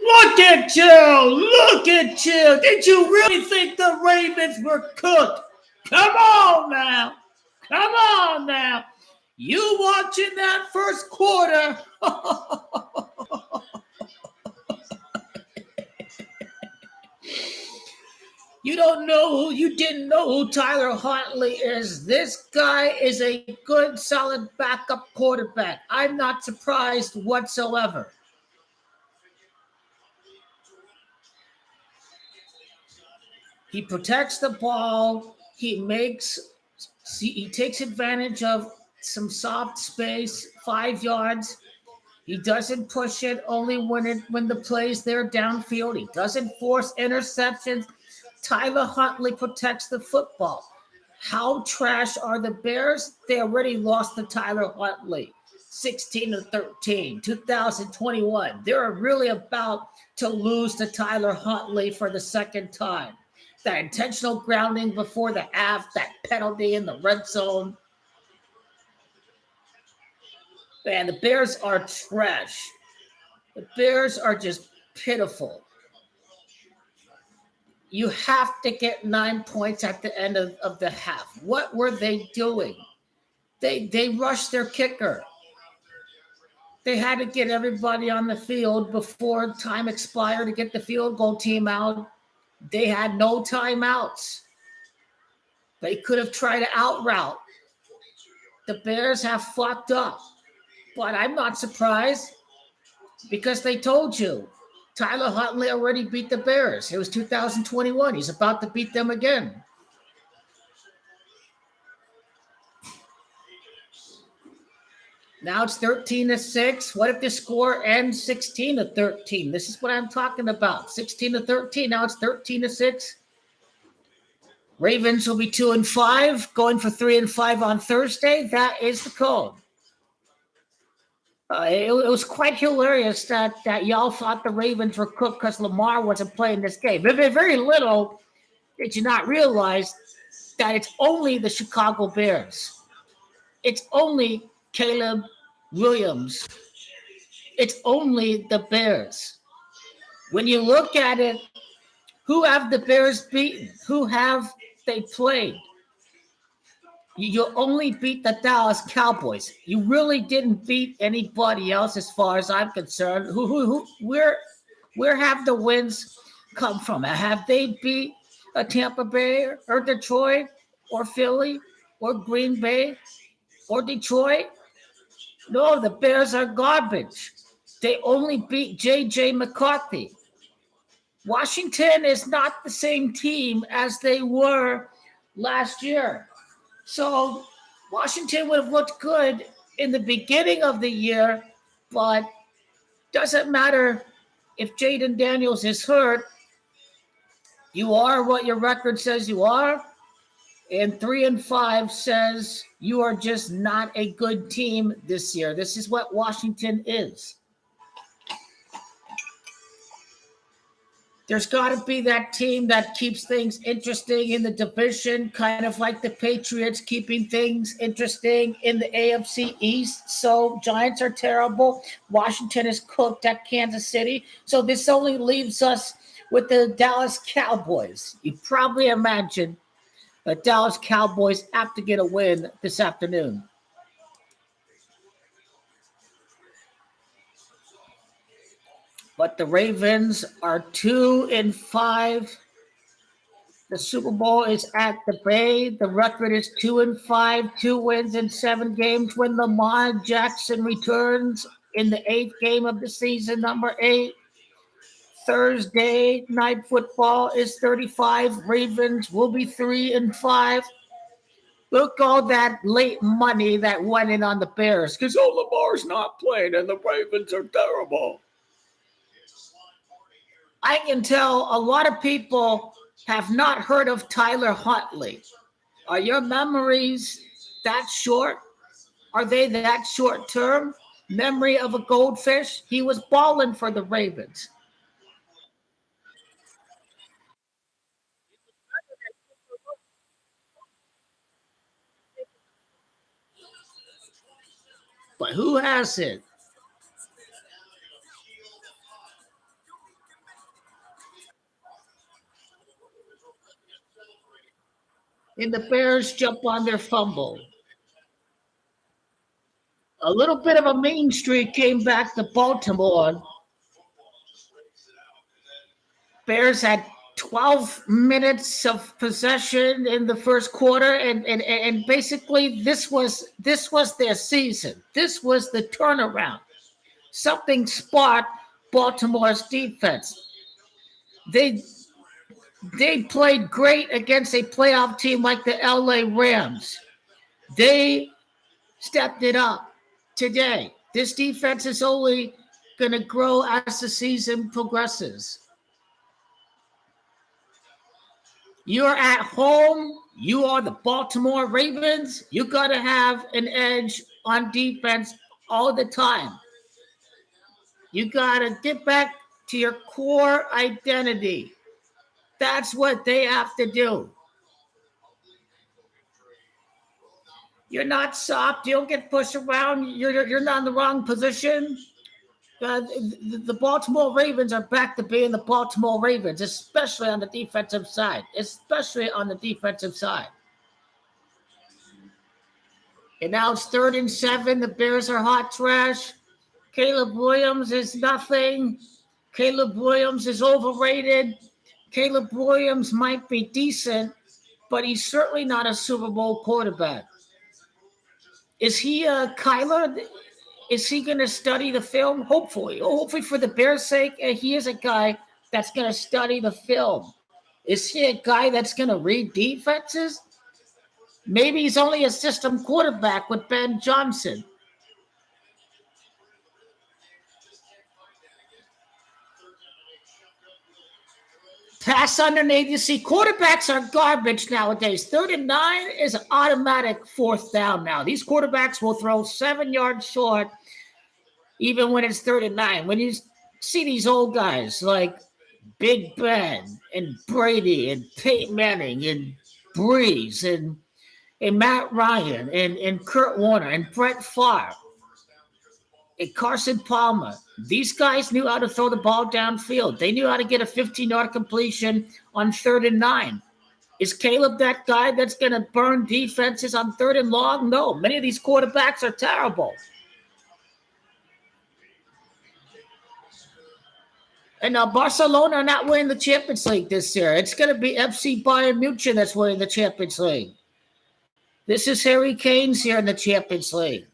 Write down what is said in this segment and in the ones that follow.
Look at you! Look at you! Did you really think the Ravens were cooked? Come on now! Come on now! You watching that first quarter? You didn't know who Tyler Huntley is. This guy is a good, solid backup quarterback. I'm not surprised whatsoever. He protects the ball. He takes advantage of some soft space, 5 yards. He doesn't push it only when the play's there downfield. He doesn't force interceptions. Tyler Huntley protects the football. How trash are the Bears? They already lost to Tyler Huntley, 16-13, 2021. They're really about to lose to Tyler Huntley for the second time. That intentional grounding before the half, that penalty in the red zone. Man, the Bears are trash. The Bears are just pitiful. You have to get 9 points at the end of the half. What were they doing? They rushed their kicker. They had to get everybody on the field before time expired to get the field goal team out. They had no timeouts. They could have tried to out route. The Bears have fucked up. But I'm not surprised because they told you. Tyler Huntley already beat the Bears. It was 2021. He's about to beat them again. Now it's 13-6. What if the score ends 16-13? This is what I'm talking about. 16-13. Now it's 13-6. Ravens will be 2-5, going for 3-5 on Thursday. That is the code. It was quite hilarious that y'all thought the Ravens were cooked because Lamar wasn't playing this game. Very little did you not realize that it's only the Chicago Bears. It's only Caleb Williams. It's only the Bears. When you look at it, who have the Bears beaten? Who have they played? You only beat the Dallas Cowboys. You really didn't beat anybody else, as far as I'm concerned. Where have the wins come from? Have they beat a Tampa Bay or Detroit or Philly or Green Bay or Detroit? No, the Bears are garbage. They only beat J.J. McCarthy. Washington is not the same team as they were last year. So Washington would have looked good in the beginning of the year, but doesn't matter if Jaden Daniels is hurt. You are what your record says you are, and 3-5 says you are just not a good team this year. This is what Washington is. There's got to be that team that keeps things interesting in the division, kind of like the Patriots keeping things interesting in the AFC East. So Giants are terrible. Washington is cooked at Kansas City. So this only leaves us with the Dallas Cowboys. You probably imagine the Dallas Cowboys have to get a win this afternoon. But the Ravens are 2-5. The Super Bowl is at the Bay. The record is 2-5, 2 wins in 7 games when Lamar Jackson returns in the 8th game of the season, number 8. Thursday night football is 35. Ravens will be 3-5. Look all that late money that went in on the Bears because Lamar's not playing and the Ravens are terrible. I can tell a lot of people have not heard of Tyler Huntley. Are your memories that short? Are they that short term? Memory of a goldfish? He was balling for the Ravens. But who has it? and the Bears jump on their fumble. A little bit of a mean streak came back to Baltimore. Bears had 12 minutes of possession in the first quarter, and basically this was their season. This was the turnaround. Something sparked Baltimore's defense. They played great against a playoff team like the LA Rams. They stepped it up today. This defense is only going to grow as the season progresses. You're at home. You are the Baltimore Ravens. You got to have an edge on defense all the time. You got to get back to your core identity. That's what they have to do. You're not soft. You don't get pushed around. You're not in the wrong position. The Baltimore Ravens are back to being the Baltimore Ravens, especially on the defensive side. And now it's 3rd and 7. The Bears are hot trash. Caleb Williams is nothing. Caleb Williams is overrated. Caleb Williams might be decent, but he's certainly not a Super Bowl quarterback. Is he Kyler? Is he going to study the film? Hopefully for the Bears' sake, he is a guy that's going to study the film. Is he a guy that's going to read defenses? Maybe he's only a system quarterback with Ben Johnson. Pass underneath. You see, quarterbacks are garbage nowadays. 3rd and 9 is an automatic 4th down now. These quarterbacks will throw 7 yards short even when it's 3rd and 9. When you see these old guys like Big Ben and Brady and Peyton Manning and Breeze and Matt Ryan and Kurt Warner and Brett Favre and Carson Palmer, these guys knew how to throw the ball downfield. They knew how to get a 15-yard completion on 3rd and 9. Is Caleb that guy that's going to burn defenses on 3rd and long? No. Many of these quarterbacks are terrible. And now Barcelona are not winning the Champions League this year. It's going to be FC Bayern Munich that's winning the Champions League. This is Harry Kane's here in the Champions League.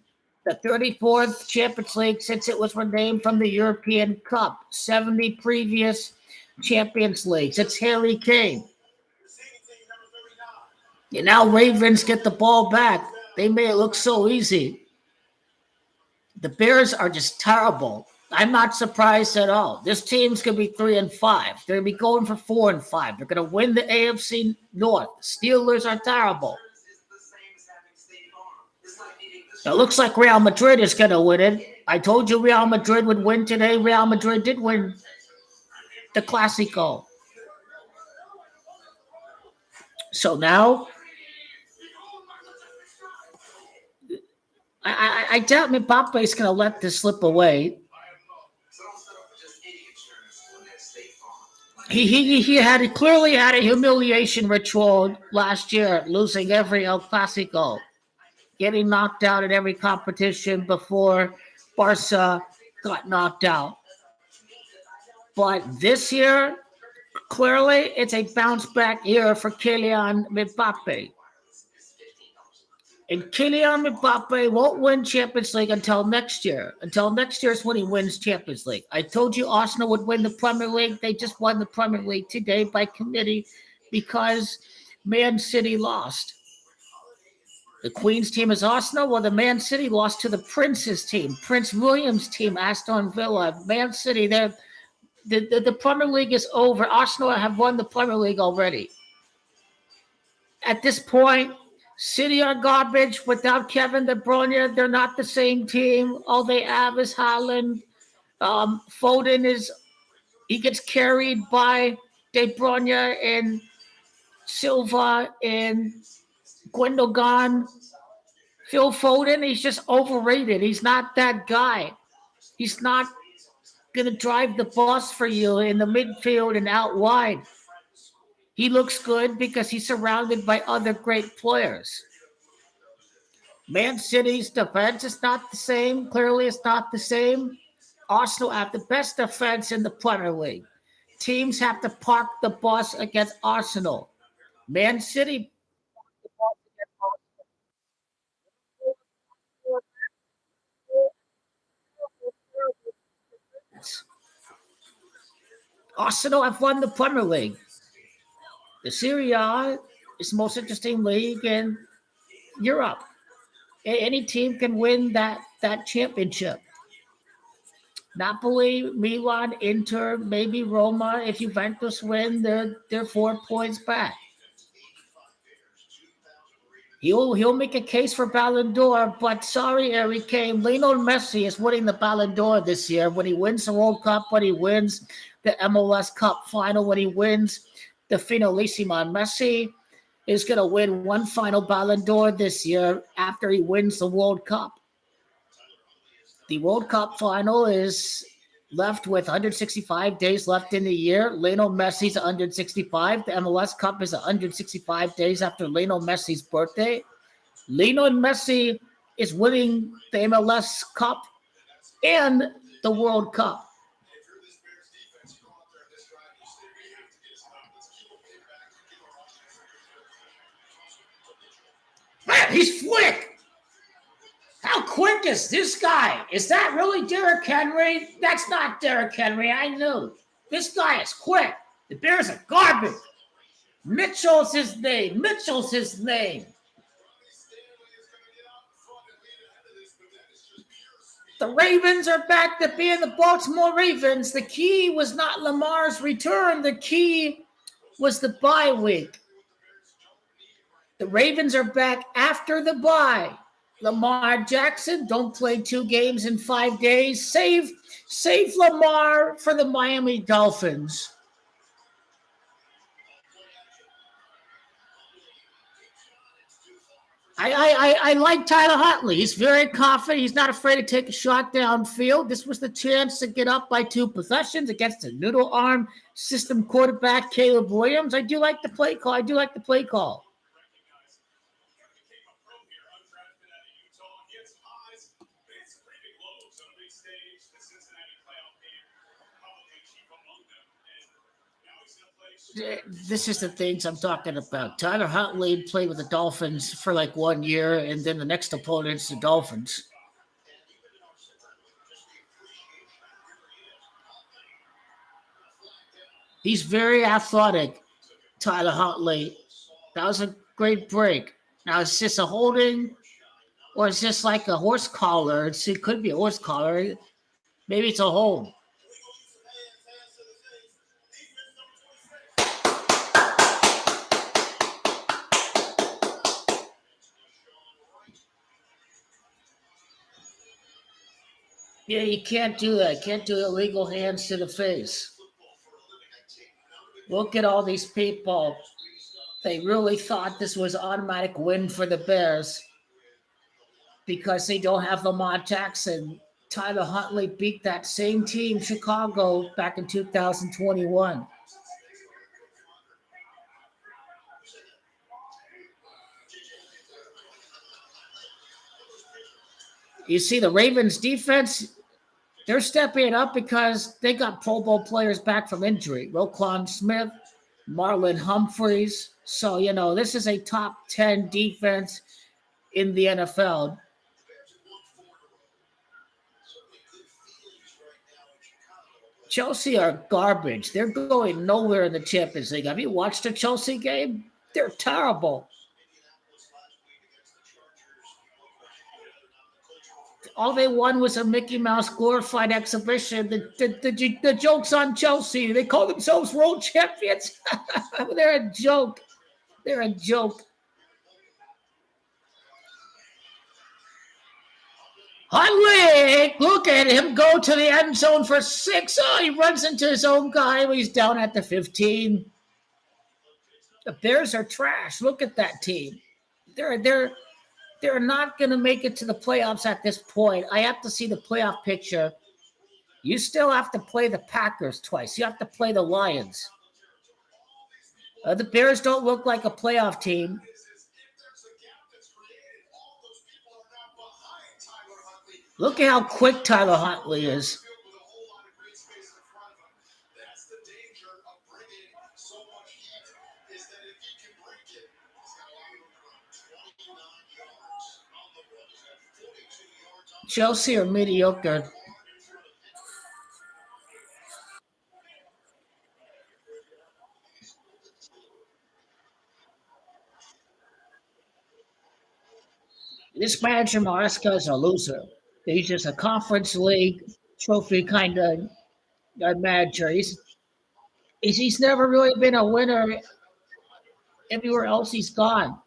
The 34th Champions League since it was renamed from the European Cup. 70 previous Champions Leagues. It's Harry Kane. And now Ravens get the ball back. They made it look so easy. The Bears are just terrible. I'm not surprised at all. This team's going to be 3 and 5. They're going to be going for 4 and 5. They're going to win the AFC North. Steelers are terrible. It looks like Real Madrid is going to win it. I told you Real Madrid would win today. Real Madrid did win the Clásico. So now, I doubt Mbappe is going to let this slip away. He clearly had a humiliation ritual last year, losing every El Clásico, getting knocked out in every competition before Barca got knocked out. But this year, clearly, it's a bounce back year for Kylian Mbappe. And Kylian Mbappe won't win Champions League until next year. Until next year is when he wins Champions League. I told you Arsenal would win the Premier League. They just won the Premier League today by committee because Man City lost. The Queen's team is Arsenal. Well, the Man City lost to the Prince's team. Prince William's team, Aston Villa. Man City, the Premier League is over. Arsenal have won the Premier League already. At this point, City are garbage. Without Kevin De Bruyne, they're not the same team. All they have is Haaland. Foden he gets carried by De Bruyne and Silva and Gundogan. Phil Foden, he's just overrated. He's not that guy. He's not going to drive the bus for you in the midfield and out wide. He looks good because he's surrounded by other great players. Man City's defense is not the same. Clearly, it's not the same. Arsenal have the best defense in the Premier League. Teams have to park the bus against Arsenal. Man City. Arsenal have won the Premier League. The Serie A is the most interesting league in Europe. Any team can win that championship. Napoli, Milan, Inter, maybe Roma. If Juventus win, they're 4 points back. He'll make a case for Ballon d'Or, but sorry, Harry Kane. Lionel Messi is winning the Ballon d'Or this year. When he wins the World Cup, when he wins the MLS Cup final, when he wins the Finalissima, Messi is going to win one final Ballon d'Or this year after he wins the World Cup. The World Cup final is left with 165 days left in the year. Lionel Messi's 165. The MLS Cup is 165 days after Lionel Messi's birthday. Lionel Messi is winning the MLS Cup and the World Cup. Man, he's quick. How quick is this guy? Is that really Derrick Henry? That's not Derrick Henry. I knew. This guy is quick. The Bears are garbage. Mitchell's his name. Mitchell's his name. The Ravens are back to being the Baltimore Ravens. The key was not Lamar's return. The key was the bye week. The Ravens are back after the bye. Lamar Jackson, don't play 2 games in 5 days. Save Lamar for the Miami Dolphins. I like Tyler Huntley. He's very confident. He's not afraid to take a shot downfield. This was the chance to get up by 2 possessions against the noodle arm system quarterback Caleb Williams. I do like the play call. This is the things I'm talking about. Tyler Huntley played with the Dolphins for like 1 year, and then the next opponent's the Dolphins. He's very athletic, Tyler Huntley. That was a great break. Now, is this a holding, or is this like a horse collar? It could be a horse collar. Maybe it's a hold. Yeah, you can't do that. Can't do illegal hands to the face. Look at all these people. They really thought this was automatic win for the Bears because they don't have Lamar Jackson. Tyler Huntley beat that same team, Chicago, back in 2021. You see the Ravens defense, they're stepping up because they got Pro Bowl players back from injury. Roquan Smith, Marlon Humphreys. So, this is a top 10 defense in the NFL. Chelsea are garbage. They're going nowhere in the Champions League. Have you watched a Chelsea game? They're terrible. All they won was a Mickey Mouse glorified exhibition. The joke's on Chelsea. They call themselves world champions. They're a joke. They're a joke. Huntley, look at him go to the end zone for 6. Oh, he runs into his own guy. He's down at the 15. The Bears are trash. Look at that team. They're not going to make it to the playoffs at this point. I have to see the playoff picture. You still have to play the Packers twice. You have to play the Lions. The Bears don't look like a playoff team. Look at how quick Tyler Huntley is. Chelsea are mediocre. This manager Maresca is a loser. He's just a conference league trophy kind of manager. He's never really been a winner everywhere else he's gone.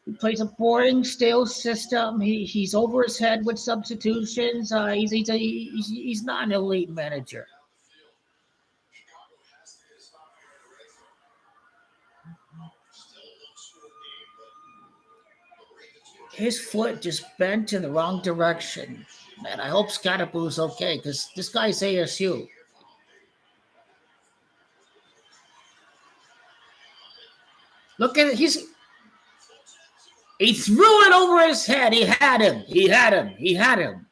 He plays a boring, stale system. He's over his head with substitutions. He's not an elite manager. His foot just bent in the wrong direction. Man, I hope Scottaboo's okay because this guy's ASU. Look at it. He threw it over his head. He had him. He had him. He had him.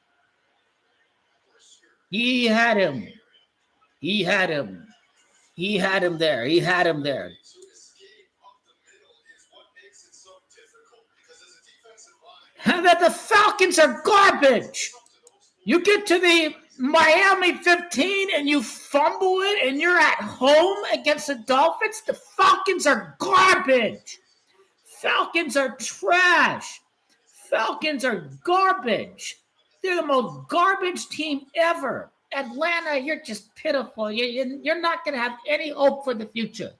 He had him. He had him. He had him there. He had him there. And that the Falcons are garbage. You get to the Miami 15 and you fumble it and you're at home against the Dolphins. The Falcons are garbage. Falcons are trash. Falcons are garbage. They're the most garbage team ever. Atlanta, you're just pitiful. You're not going to have any hope for the future.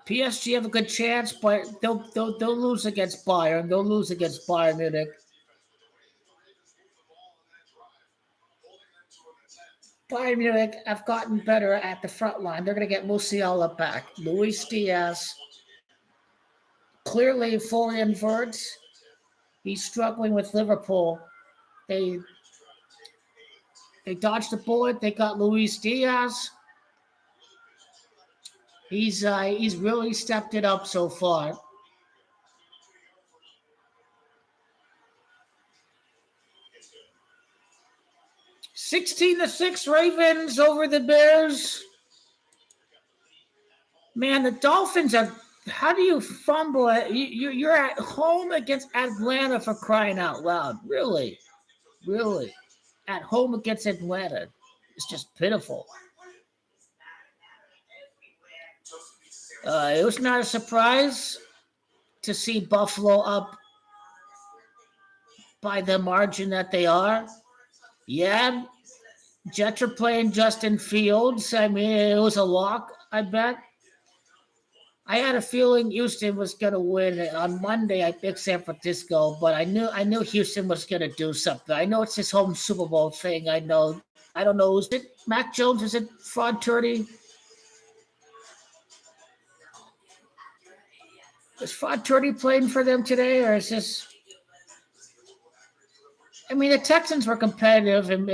PSG have a good chance, but they'll lose against Bayern. They'll lose against Bayern Munich. Bayern Munich have gotten better at the front line. They're going to get Musiala back. Luis Diaz, clearly fully inverts. He's struggling with Liverpool. They dodged the bullet. They got Luis Diaz. He's really stepped it up so far. (16-6) Ravens over the Bears. Man, the Dolphins are. How do you fumble it? You're at home against Atlanta, for crying out loud. Really? Really? At home against Atlanta. It's just pitiful. It was not a surprise to see Buffalo up by the margin that they are. Yeah, Jets are playing Justin Fields. I mean, it was a lock, I bet. I had a feeling Houston was going to win. On Monday, I picked San Francisco, but I knew Houston was going to do something. I know it's his home Super Bowl thing. I know. I don't know. Is it Mac Jones? Is it Fraud 30? Is Fraud 30 playing for them today, or is this? I mean, the Texans were competitive, and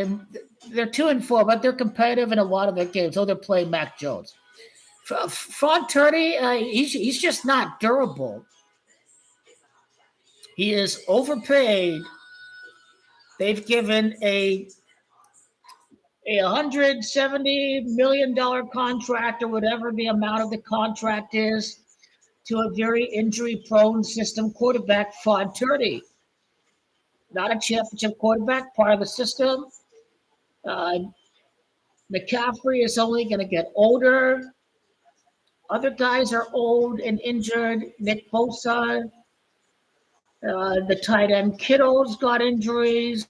they're 2-4, but they're competitive in a lot of their games. So they're playing Mac Jones. Fraud 30, he's just not durable. He is overpaid. They've given a $170 million contract or whatever the amount of the contract is to a very injury-prone system quarterback, Fraud 30. Not a championship quarterback, part of the system. McCaffrey is only going to get older. Other guys are old and injured. Nick Bosa, the tight end Kittle's got injuries.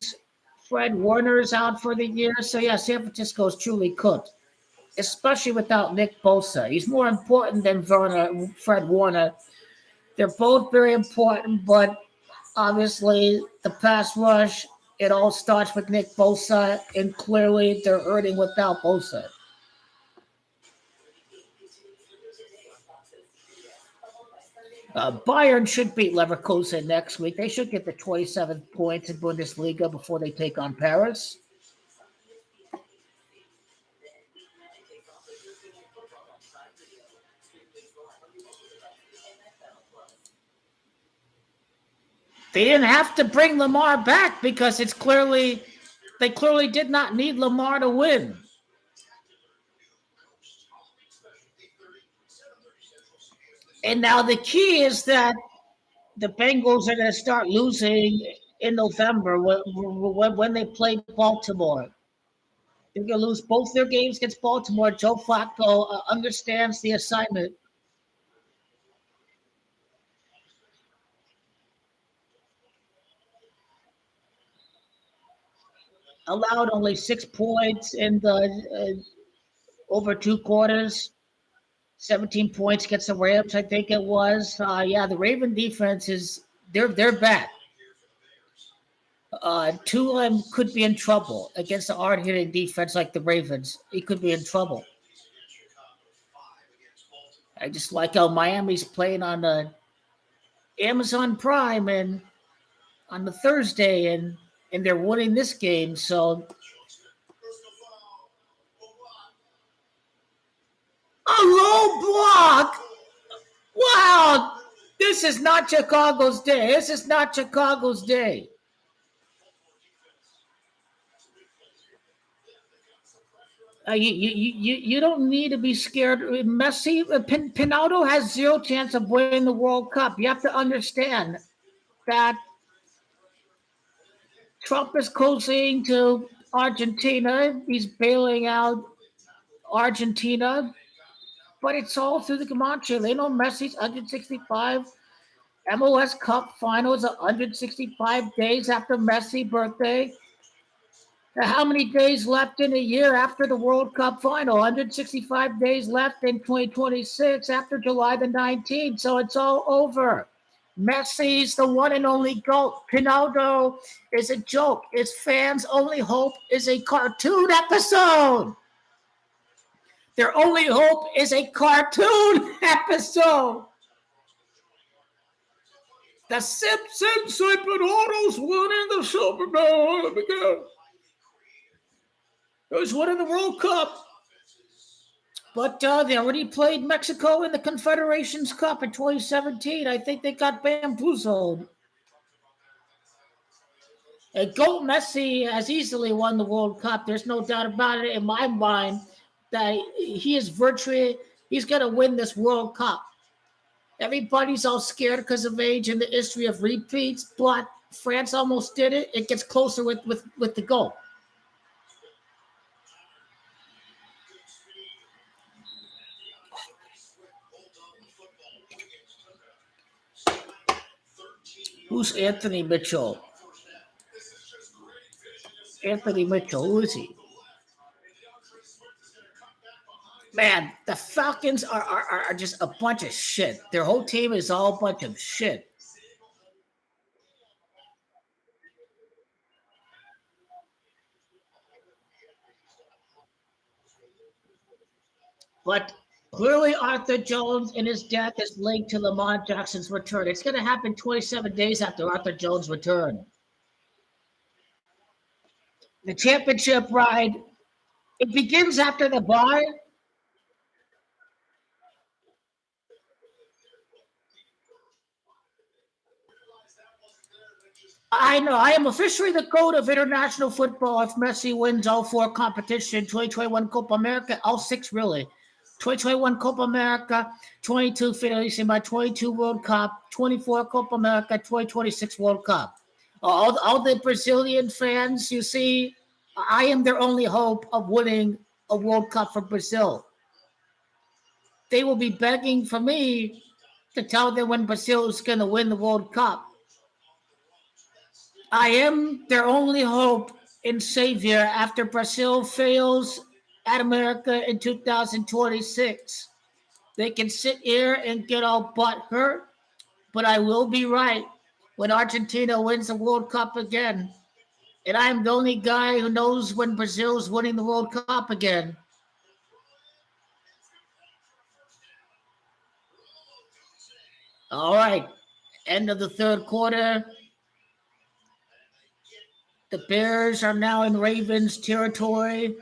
Fred Warner's out for the year. So, yeah, San Francisco's truly cooked, especially without Nick Bosa. He's more important than Fred Warner. They're both very important, but obviously the pass rush, it all starts with Nick Bosa, and clearly they're hurting without Bosa. Bayern should beat Leverkusen next week. They should get the 27th points in Bundesliga before they take on Paris. They didn't have to bring Lamar back because they clearly did not need Lamar to win. And now the key is that the Bengals are going to start losing in November when they play Baltimore. They're going to lose both their games against Baltimore. Joe Flacco understands the assignment. Allowed only 6 points in the over 2 quarters. 17 points against the Rams, I think it was. Yeah, the Raven defense they're bad. Tulane could be in trouble against the hard-hitting defense like the Ravens. He could be in trouble. I just like how Miami's playing on the Amazon Prime and on the Thursday, and they're winning this game. So a low block. Wow, this is not Chicago's day. This is not Chicago's day. You don't need to be scared. Messi, Pinaldo has zero chance of winning the World Cup. You have to understand that Trump is closing to Argentina. He's bailing out Argentina, but it's all through the Camacho. They know Messi's 165. MLS Cup finals 165 days after Messi birthday. How many days left in a year after the World Cup final? 165 days left in 2026 after July the 19th. So it's all over. Messi's the one and only GOAT. Pinaldo is a joke. His fans' only hope is a cartoon episode. Their only hope is a cartoon episode. The Simpsons Autos winning the Super Bowl. Let me go. It was winning the World Cup. But they already played Mexico in the Confederations Cup in 2017. I think they got bamboozled. And GOAT Messi has easily won the World Cup. There's no doubt about it in my mind that he's going to win this World Cup. Everybody's all scared because of age and the history of repeats, but France almost did it. It gets closer with the GOAT. Who's Anthony Mitchell? Anthony Mitchell, who is he? Man, the Falcons are just a bunch of shit. Their whole team is all a bunch of shit. But clearly Arthur Jones and his death is linked to Lamar Jackson's return. It's going to happen 27 days after Arthur Jones' return. The championship ride, it begins after the bye. I know. I am officially the GOAT of international football if Messi wins all 4 competitions, 2021 Copa America, all 6 really. 2021 Copa America, 22 Finalissima, 22 World Cup, 24 Copa America, 2026 World Cup. All the Brazilian fans, you see, I am their only hope of winning a World Cup for Brazil. They will be begging for me to tell them when Brazil is going to win the World Cup. I am their only hope and savior after Brazil fails at America in 2026. They can sit here and get all butt hurt, but I will be right when Argentina wins the World Cup again. And I'm the only guy who knows when Brazil's winning the World Cup again. All right. End of the third quarter. The Bears are now in Ravens territory.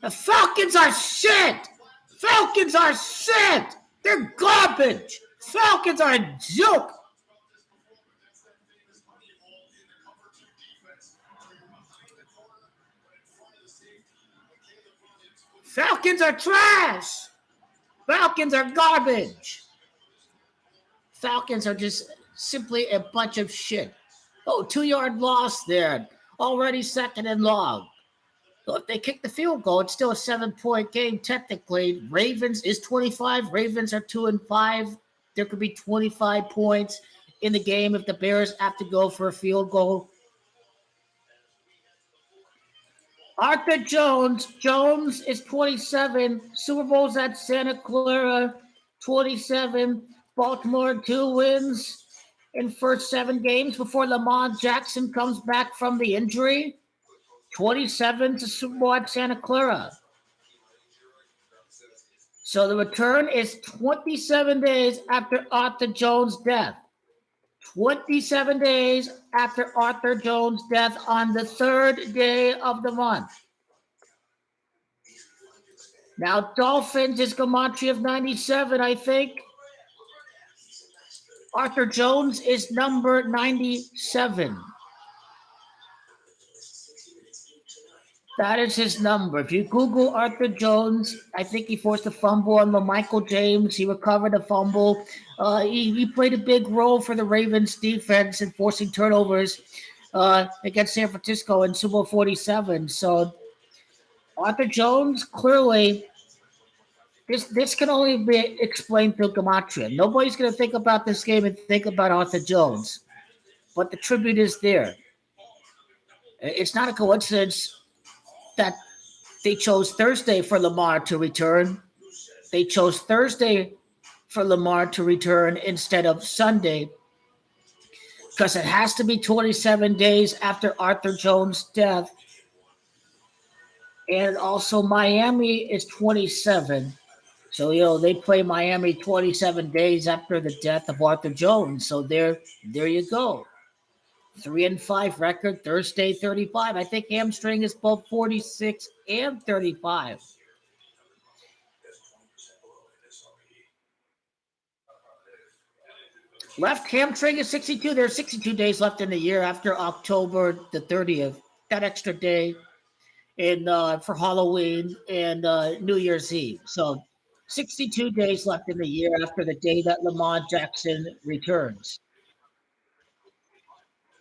The Falcons are shit. Falcons are shit. They're garbage. Falcons are a joke. Falcons are trash. Falcons are garbage. Falcons are just simply a bunch of shit. Oh, 2-yard loss there. Already second and long. So if they kick the field goal, it's still a 7-point game technically. Ravens is 25. Ravens are 2-5. There could be 25 points in the game if the Bears have to go for a field goal. Arthur Jones. Jones is 27. Super Bowl's at Santa Clara, 27. Baltimore, 2 wins in first 7 games before Lamar Jackson comes back from the injury. 27 to Super Bowl at Santa Clara. So the return is 27 days after Arthur Jones' death. 27 days after Arthur Jones' death on the 3rd day of the month. Now, Dolphins is gematria of 97, I think. Arthur Jones is number 97. That is his number. If you Google Arthur Jones, I think he forced a fumble on Michael James. He recovered a fumble. He played a big role for the Ravens defense in forcing turnovers against San Francisco in Super Bowl 47. So Arthur Jones, clearly, this can only be explained through gematria. Nobody's going to think about this game and think about Arthur Jones. But the tribute is there. It's not a coincidence that they chose Thursday for Lamar to return. They chose Thursday for Lamar to return instead of Sunday because it has to be 27 days after Arthur Jones' death. And also Miami is 27. So, they play Miami 27 days after the death of Arthur Jones. So there you go. 3-5 record, Thursday 35. I think hamstring is both 46 and 35. Left hamstring is 62. There's 62 days left in the year after October the 30th. That extra day for Halloween and New Year's Eve. So 62 days left in the year after the day that Lamar Jackson returns.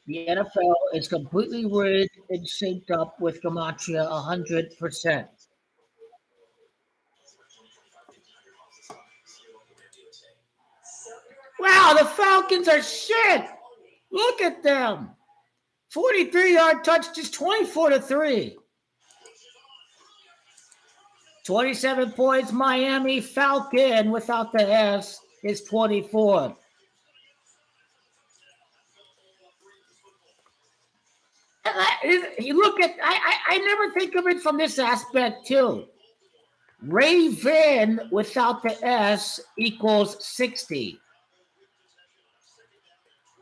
The NFL is completely rigged and synced up with gematria 100%. Wow, the Falcons are shit. Look at them. 43-yard touch, just 24-3. 27 points. Miami Falcon without the S is 24. You look at, I never think of it from this aspect too. Raven without the S equals 60.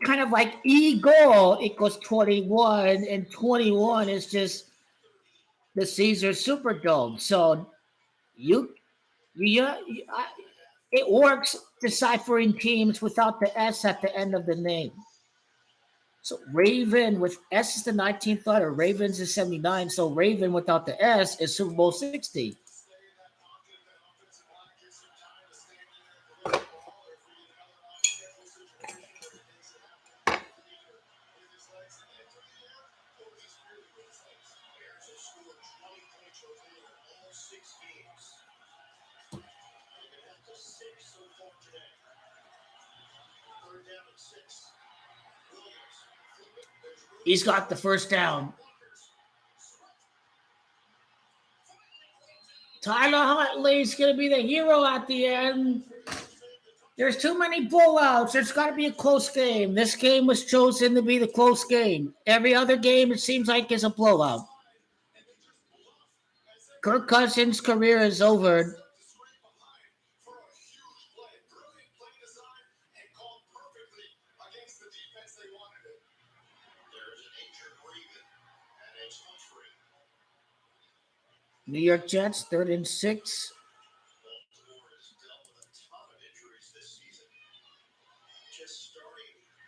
Kind of like Eagle equals 21, and 21 is just the Caesar Superdome. So it works deciphering teams without the S at the end of the name. So Raven with S is the 19th letter. Ravens is 79. So Raven without the S is Super Bowl 60. He's got the first down. Tyler Huntley's going to be the hero at the end. There's too many blowouts. There's got to be a close game. This game was chosen to be the close game. Every other game, it seems like, is a blowout. Kirk Cousins' career is over. New York Jets, 3rd and 6.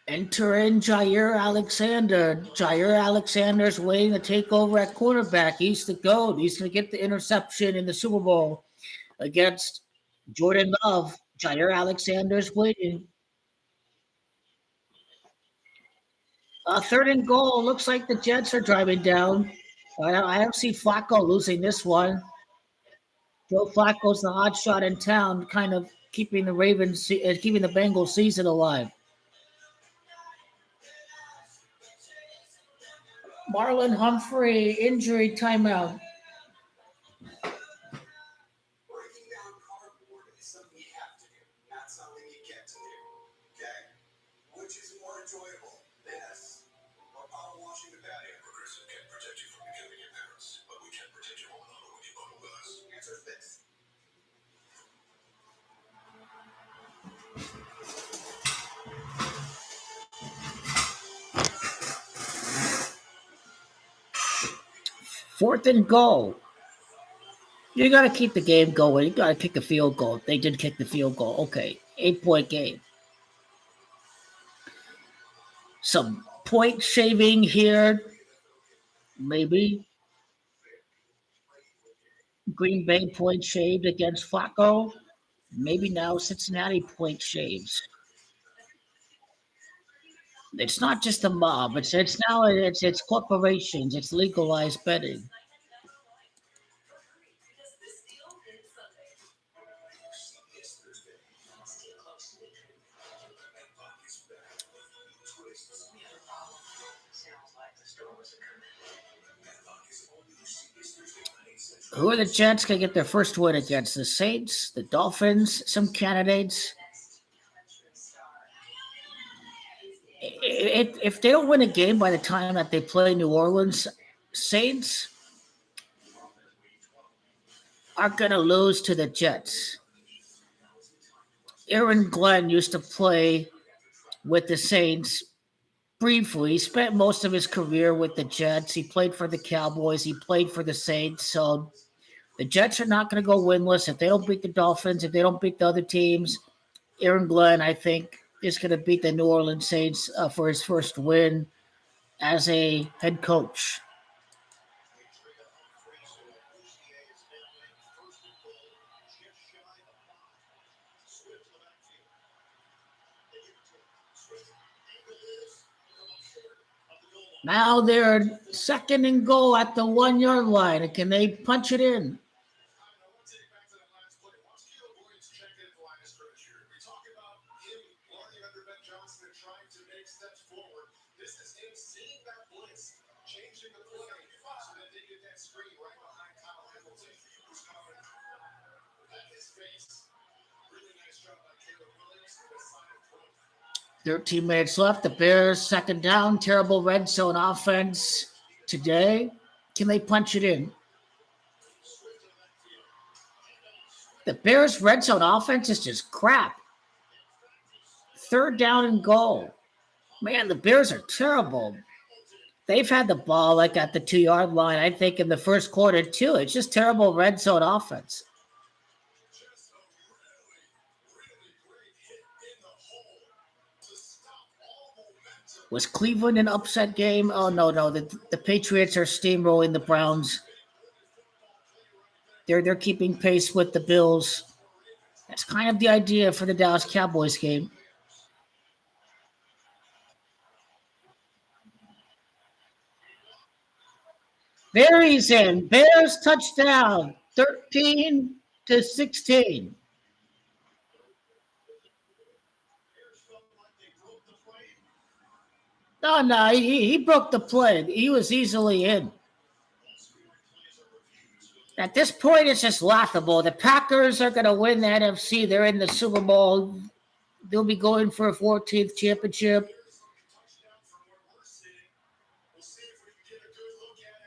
Enter in Jair Alexander. Jair Alexander's waiting to take over at quarterback. He's the GOAT. He's going to get the interception in the Super Bowl against Jordan Love. Jair Alexander's waiting. 3rd and goal. Looks like the Jets are driving down. I don't see Flacco losing this one. Joe Flacco's the hot shot in town, kind of keeping the keeping the Bengals season alive. Marlon Humphrey, injury timeout. Fourth and goal. You got to keep the game going. You got to kick a field goal. They did kick the field goal. Okay, 8-point game. Some point shaving here. Maybe. Green Bay point shaved against Flacco. Maybe now Cincinnati point shaves. It's not just a mob. It's corporations. It's legalized betting. Who are the Jets going to get their first win against? The Saints, the Dolphins, some candidates. If they don't win a game by the time that they play New Orleans, Saints are going to lose to the Jets. Aaron Glenn used to play with the Saints briefly. He spent most of his career with the Jets. He played for the Cowboys. He played for the Saints. So the Jets are not going to go winless. If they don't beat the Dolphins, if they don't beat the other teams, Aaron Glenn, I think, is going to beat the New Orleans Saints for his first win as a head coach. Now they're 2nd and goal at the 1-yard line. And can they punch it in? There 13 minutes left. The Bears 2nd down. Terrible red zone offense today. Can they punch it in? The Bears red zone offense is just crap. 3rd down and goal. Man, the Bears are terrible. They've had the ball like at the 2-yard line, I think, in the first quarter too. It's just terrible red zone offense. Was Cleveland an upset game? Oh, no. The Patriots are steamrolling the Browns. They're keeping pace with the Bills. That's kind of the idea for the Dallas Cowboys game. There he's in. Bears touchdown. 13-16. No, he broke the play. He was easily in. At this point, it's just laughable. The Packers are going to win the NFC. They're in the Super Bowl. They'll be going for a 14th championship.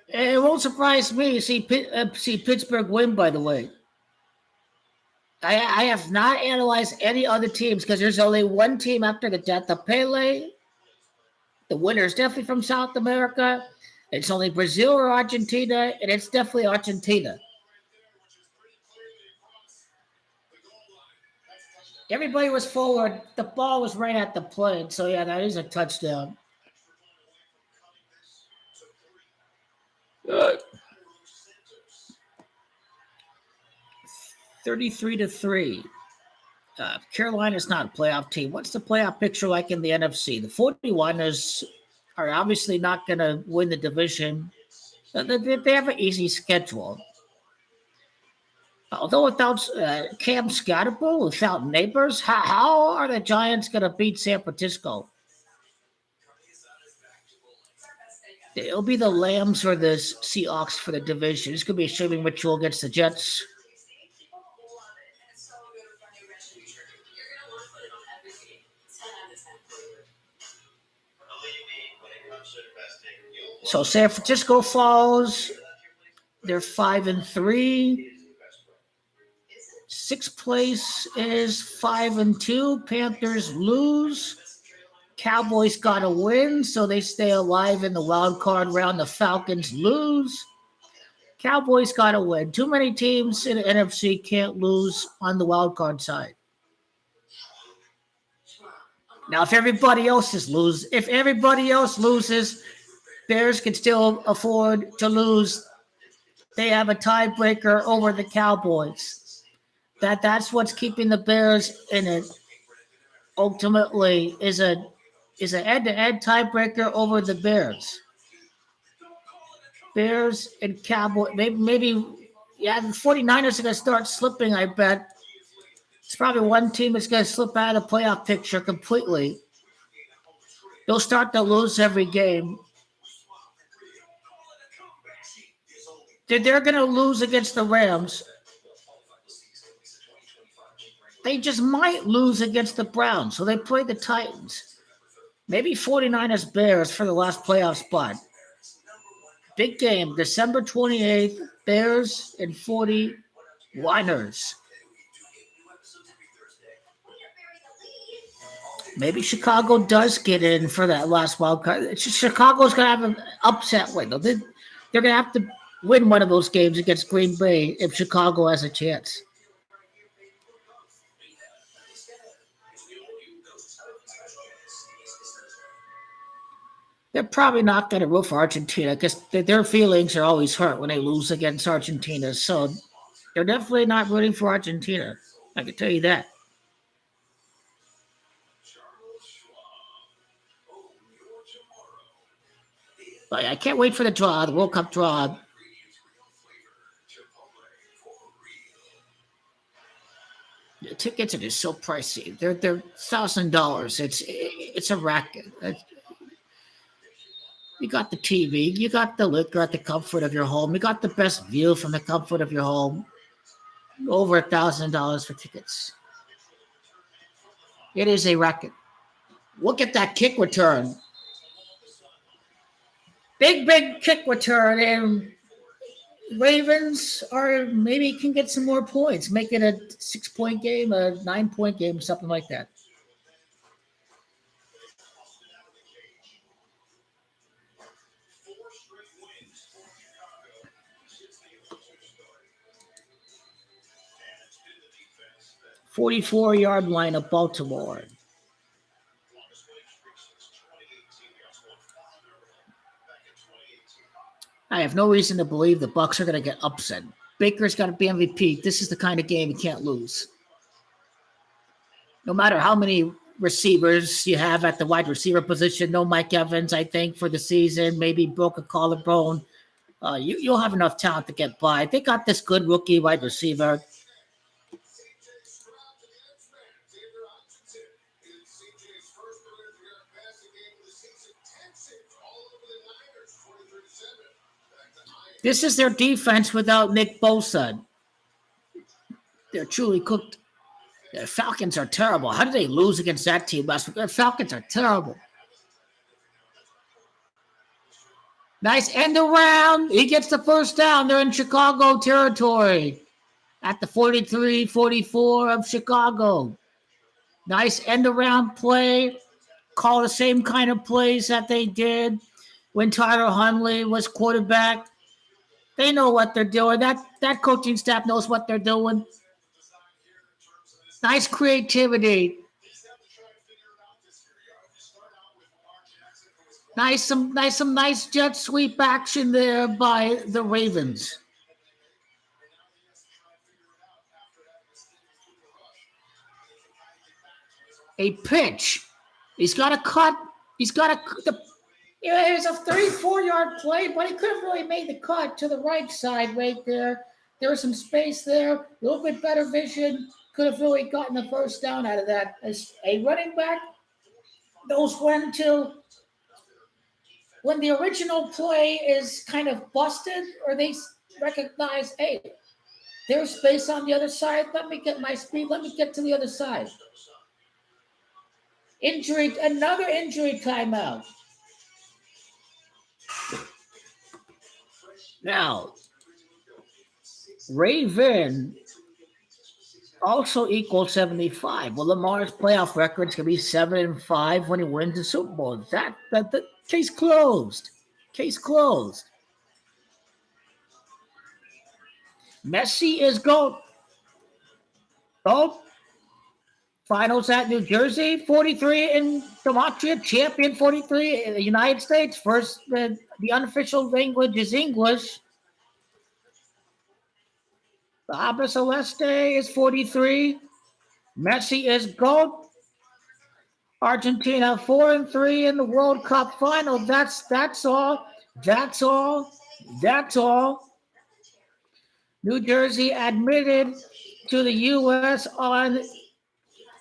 It won't surprise me to see Pittsburgh win, by the way. I have not analyzed any other teams because there's only one team after the death of Pele. The winner is definitely from South America. It's only Brazil or Argentina, and it's definitely Argentina. Everybody was forward. The ball was right at the plate. So, yeah, that is a touchdown. 33-3. Carolina's not a playoff team. What's the playoff picture like in the NFC? The 41ers are obviously not going to win the division. They have an easy schedule. Although without Cam Scatterbull, without Neighbors, how are the Giants going to beat San Francisco? It'll be the Lambs or the Seahawks for the division. It's going to be a swimming ritual against the Jets. So San Francisco falls. They're 5-3. Sixth place is 5-2. Panthers lose. Cowboys got to win, so they stay alive in the wild card round. The Falcons lose. Cowboys got to win. Too many teams in the NFC can't lose on the wild card side. Now, if everybody else loses, Bears can still afford to lose. They have a tiebreaker over the Cowboys. That's what's keeping the Bears in it. Ultimately, is a head-to-head tiebreaker over the Bears. Bears and Cowboys. Maybe the 49ers are going to start slipping, I bet. It's probably one team that's going to slip out of the playoff picture completely. They'll start to lose every game. They're going to lose against the Rams. They just might lose against the Browns, so they play the Titans. Maybe 49ers Bears for the last playoff spot. Big game, December 28th, Bears and 49ers. Maybe Chicago does get in for that last wild card. Chicago's going to have an upset win. They're going to have to win one of those games against Green Bay if Chicago has a chance. They're probably not going to root for Argentina because their feelings are always hurt when they lose against Argentina. So they're definitely not rooting for Argentina. I can tell you that. But I can't wait for the draw, the World Cup draw. The tickets are just so pricey. They're $1,000. It's a racket. You got the TV, you got the liquor at the comfort of your home, you got the best view from the comfort of your home. Over $1,000 for tickets. It is a racket. Look at that kick return. Big kick return, and Ravens maybe can get some more points, make it a 6-point game, a 9-point game, something like that. "44-yard line of Baltimore." I have no reason to believe the Bucs are going to get upset. Baker's got to be MVP. This is the kind of game you can't lose. No matter how many receivers you have at the wide receiver position, no Mike Evans, I think, for the season, maybe broke a collarbone. You'll have enough talent to get by. They got this good rookie wide receiver. This is their defense without Nick Bosa. They're truly cooked. The Falcons are terrible. How did they lose against that team last week? The Falcons are terrible. Nice end around. He gets the first down. They're in Chicago territory at the 43-44 of Chicago. Nice end around play. Call the same kind of plays that they did when Tyler Huntley was quarterback. They know what they're doing. That coaching staff knows what they're doing. Nice creativity. Some nice jet sweep action there by the Ravens. A pitch. He's got a cut. He's got a. It was a 3-4 yard play, but he could have really made the cut to the right side right there. There was some space there, a little bit better vision. Could have really gotten the first down out of that. As a running back knows when the original play is kind of busted, or they recognize, hey, there's space on the other side. Let me get my speed. Let me get to the other side. Another injury timeout. Now, Raven also equals 75. Well, Lamar's playoff record's gonna be 7-5 when he wins the Super Bowl. That case closed. Case closed. Messi is GOAT. GOAT. Finals at New Jersey, 43 in Demetria, champion 43 in the United States. First, the unofficial language is English. The Abba Celeste is 43. Messi is GOAT. Argentina 4-3 in the World Cup final. That's all. That's all. That's all. New Jersey admitted to the U.S. on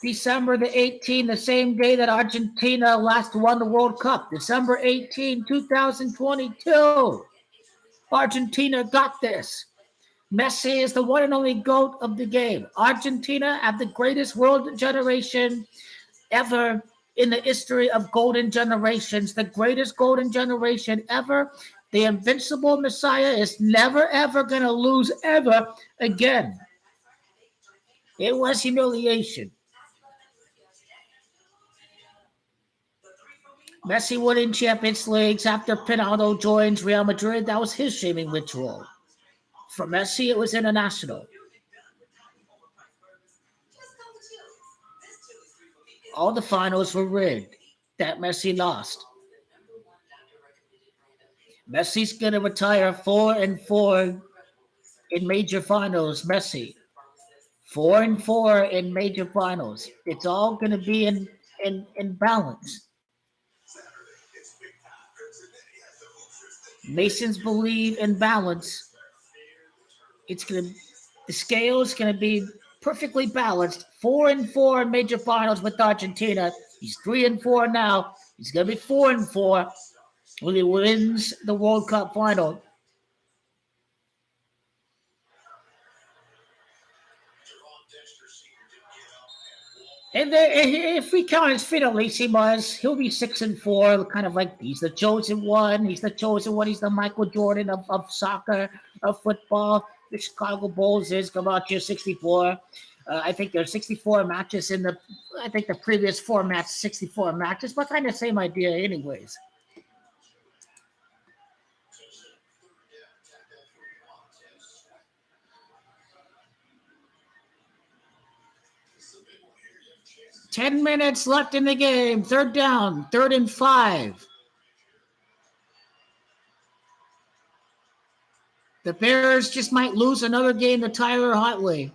December the 18th, the same day that Argentina last won the World Cup. December 18, 2022. Argentina got this. Messi is the one and only GOAT of the game. Argentina have the greatest world generation ever in the history of golden generations. The greatest golden generation ever. The invincible Messiah is never, ever going to lose ever again. It was humiliation. Messi winning Champions Leagues after Pinaldo joins Real Madrid. That was his shaming ritual. For Messi, it was international. All the finals were rigged that Messi lost. Messi's going to retire 4-4 in major finals. Messi, 4-4 in major finals. It's all going to be in balance. Nations believe in balance. The scale is going to be perfectly balanced. 4-4 in major finals with Argentina. He's 3-4 now. He's going to be 4-4 when he wins the World Cup final. And if we count his finalissimas, he'll be 6-4, kind of like he's the chosen one. He's the chosen one. He's the Michael Jordan of soccer, of football. The Chicago Bulls is Gamache 64. I think there's 64 matches I think the previous format 64 matches, but kind of same idea anyways. Ten minutes left in the game. Third down. 3rd and 5. The Bears just might lose another game to Tyler Huntley.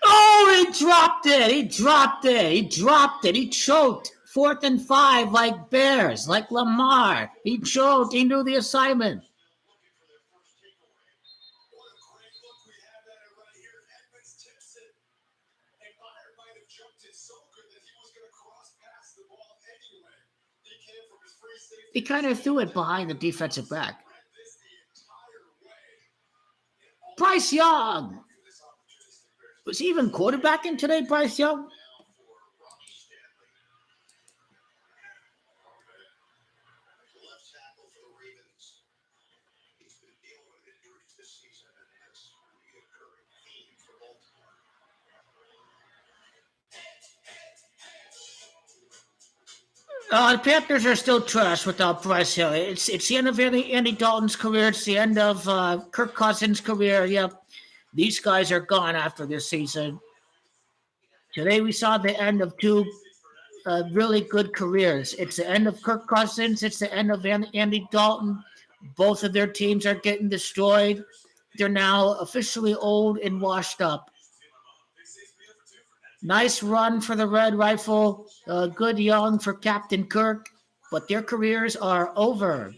Oh, he dropped it. He choked. 4th and 5 like Bears, like Lamar. He choked. He knew the assignment. He kind of threw it behind the defensive back. Bryce Young. Was he even quarterbacking today, Bryce Young? The Panthers are still trash without Bryce Hill. It's the end of Andy Dalton's career. It's the end of Kirk Cousins' career. Yep, these guys are gone after this season. Today we saw the end of two really good careers. It's the end of Kirk Cousins. It's the end of Andy Dalton. Both of their teams are getting destroyed. They're now officially old and washed up. Nice run for the Red Rifle. Good young for Captain Kirk, but their careers are over.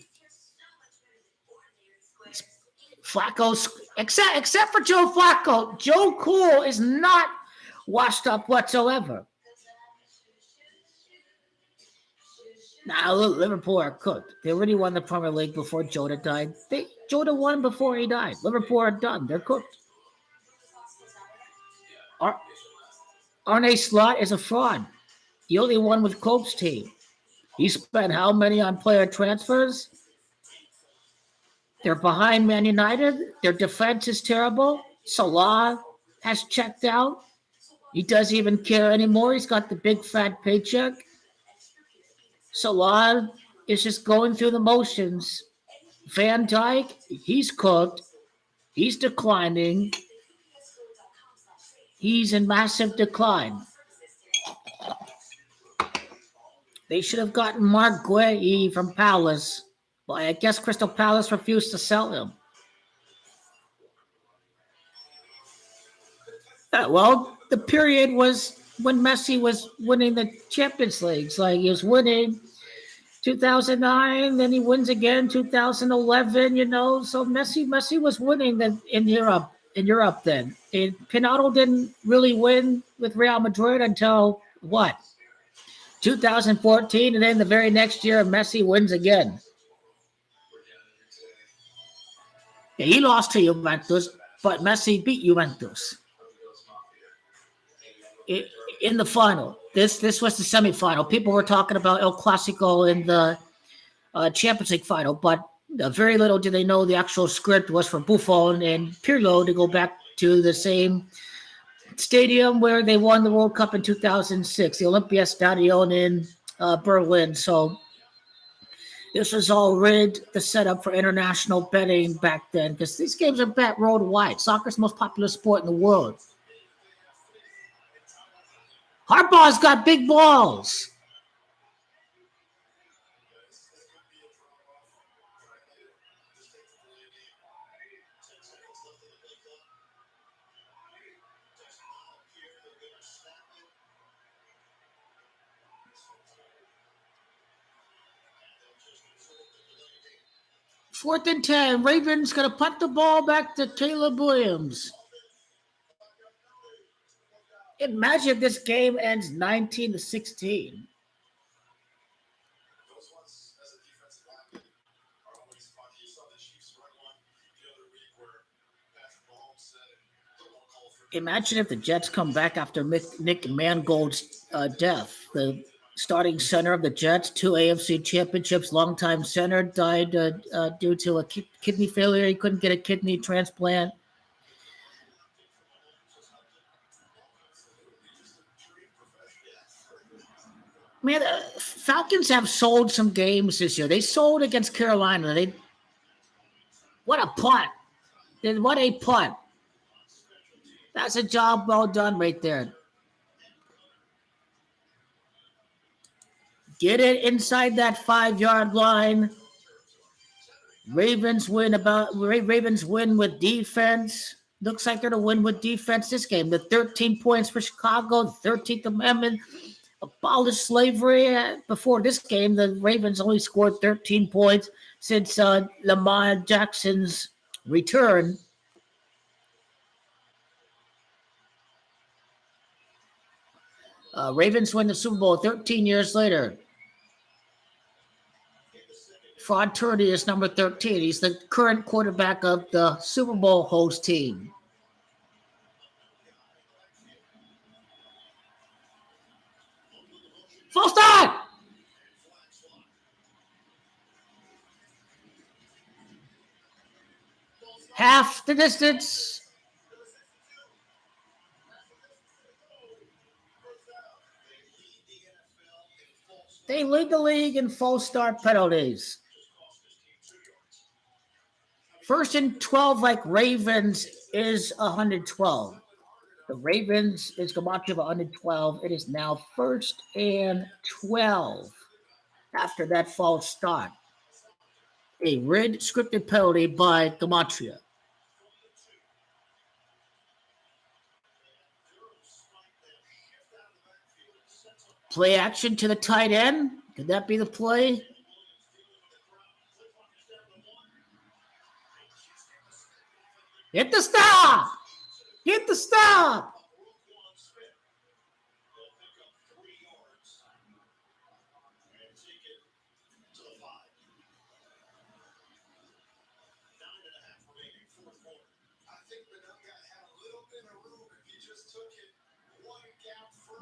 Flacco, except for Joe Flacco, Joe Cool is not washed up whatsoever. Now, Liverpool are cooked. They already won the Premier League before Jota died. Jota won before he died. Liverpool are done. They're cooked. Arne Slot is a fraud. The only one with Cope's team. He spent how many on player transfers? They're behind Man United. Their defense is terrible. Salah has checked out. He doesn't even care anymore. He's got the big fat paycheck. Salah is just going through the motions. Van Dijk, he's cooked. He's declining. He's in massive decline. They should have gotten Mark Guehi from Palace. But I guess Crystal Palace refused to sell him. Well, the period was when Messi was winning the Champions Leagues. Like he was winning 2009, then he wins again 2011. So Messi was winning in Europe. Then, and Pinado didn't really win with Real Madrid until what? 2014, and then the very next year, Messi wins again. Yeah, he lost to Juventus, but Messi beat Juventus in the final. This was the semifinal. People were talking about El Clasico in the Champions League final, but very little did they know the actual script was for Buffon and Pirlo to go back to the same stadium where they won the World Cup in 2006, the Olympiastadion in Berlin. So this was all rigged, the setup for international betting back then, because these games are bet worldwide. Soccer's the most popular sport in the world. Harbaugh's got big balls. Fourth and 10. Ravens going to punt the ball back to Caleb Williams. Imagine if this game ends 19-16. Imagine if the Jets come back after Nick Mangold's death. The starting center of the Jets, 2 AFC championships, longtime center, died due to a kidney failure. He couldn't get a kidney transplant. Man, Falcons have sold some games this year. They sold against Carolina. What a punt. What a punt. That's a job well done right there. Get it inside that 5-yard line. Ravens win with defense. Looks like they're to win with defense this game. The 13 points for Chicago, the 13th Amendment, abolished slavery. Before this game, the Ravens only scored 13 points since Lamar Jackson's return. Ravens win the Super Bowl 13 years later. Fraud Turdy is number 13. He's the current quarterback of the Super Bowl host team. Full stop! Half the distance. They lead the league in false start penalties. First and 12, like Ravens, is 112. The Ravens is Gematria of 112. It is now first and 12 after that false start. A red scripted penalty by Gematria. Play action to the tight end. Could that be the play? Hit the stop! Hit the stop!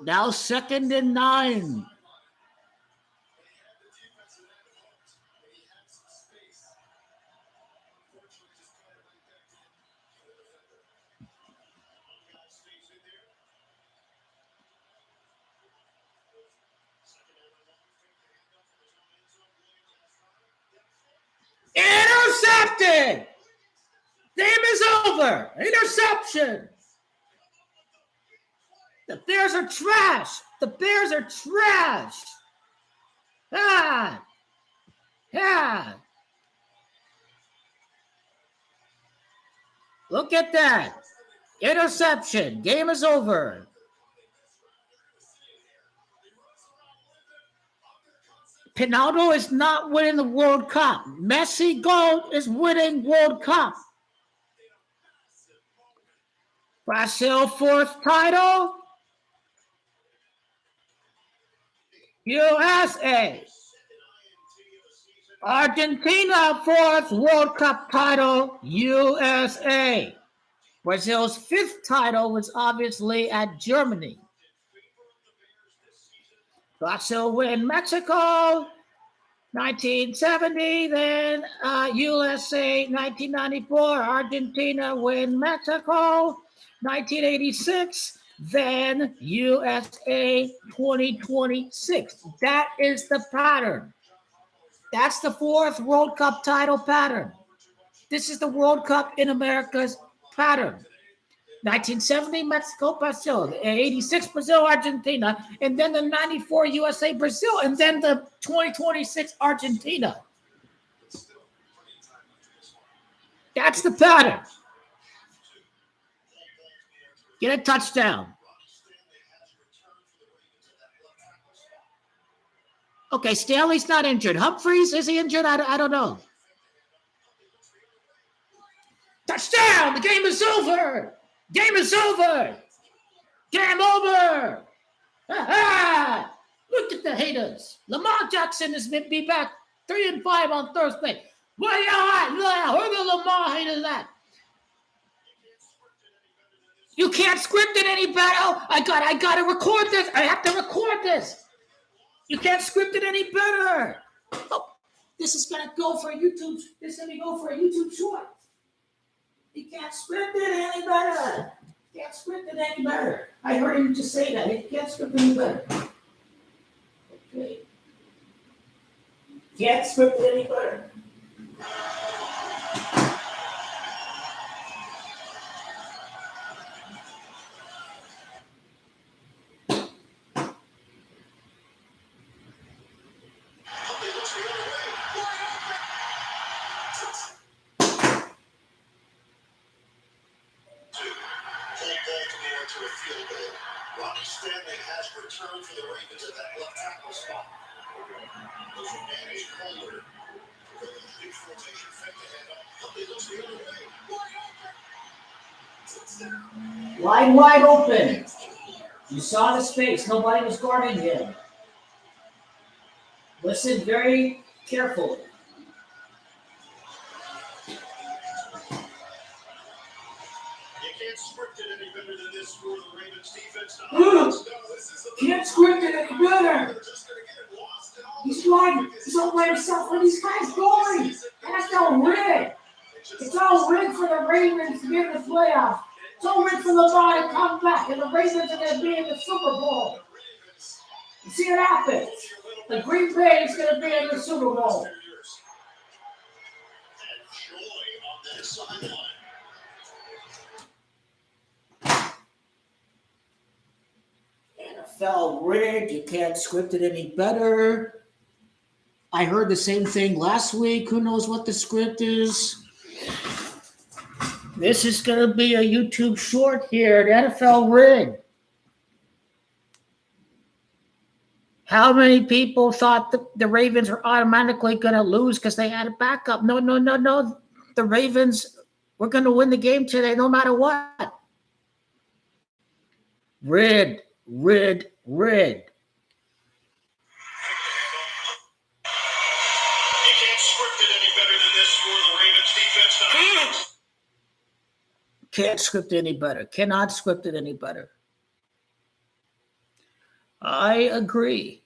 Now 2nd and 9. Intercepted! Game is over. Interception. The Bears are trash. The Bears are trash. Look at that. Interception. Game is over. Pinaldo is not winning the World Cup. Messi Gold is winning World Cup. Brazil 4th title. USA. Argentina 4th World Cup title. USA. Brazil's 5th title was obviously at Germany. Brazil win Mexico 1970, then USA 1994, Argentina win Mexico 1986, then USA 2026. That is the pattern. That's the 4th World Cup title pattern. This is the World Cup in America's pattern. 1970, Mexico, Brazil. 86, Brazil, Argentina. And then the 94, USA, Brazil. And then the 2026, Argentina. That's the pattern. Get a touchdown. Okay, Stanley's not injured. Humphreys, is he injured? I don't know. Touchdown! The game is over! Game is over! Game over! Ha-ha! Look at the haters. Lamar Jackson is going to be back 3-5 on Thursday. Where you at? Where the Lamar haters at? You can't script it any better. I got to record this. I have to record this. You can't script it any better. Oh, this is going to go for a YouTube. This is going to go for a YouTube short. You can't script it any better. Can't script it any better. I heard him just say that. You can't script it any better. Okay. Can't script it any better. Wide open. You saw the space. Nobody was guarding him. Listen very carefully. You can't script it any better than this for the Ravens defense. Can't script it any better. He's lying. He's all by himself. Where are these guys going? That's all rigged. It's all rigged for the Ravens to get in the playoffs. It's all rigged for LeBron to come back, and the Ravens are going to be in the Super Bowl. You see what happens? The Green Bay is going to be in the Super Bowl. And joy on that sideline. NFL rigged. You can't script it any better. I heard the same thing last week. Who knows what the script is? This is going to be a YouTube short here. The NFL rigged. How many people thought the Ravens were automatically going to lose because they had a backup? No. The Ravens were going to win the game today no matter what. Rigged. You can't script it any better than this for the Ravens defense tonight. Can't script it any better. Cannot script it any better. I agree.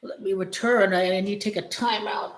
Let me return. I need to take a timeout.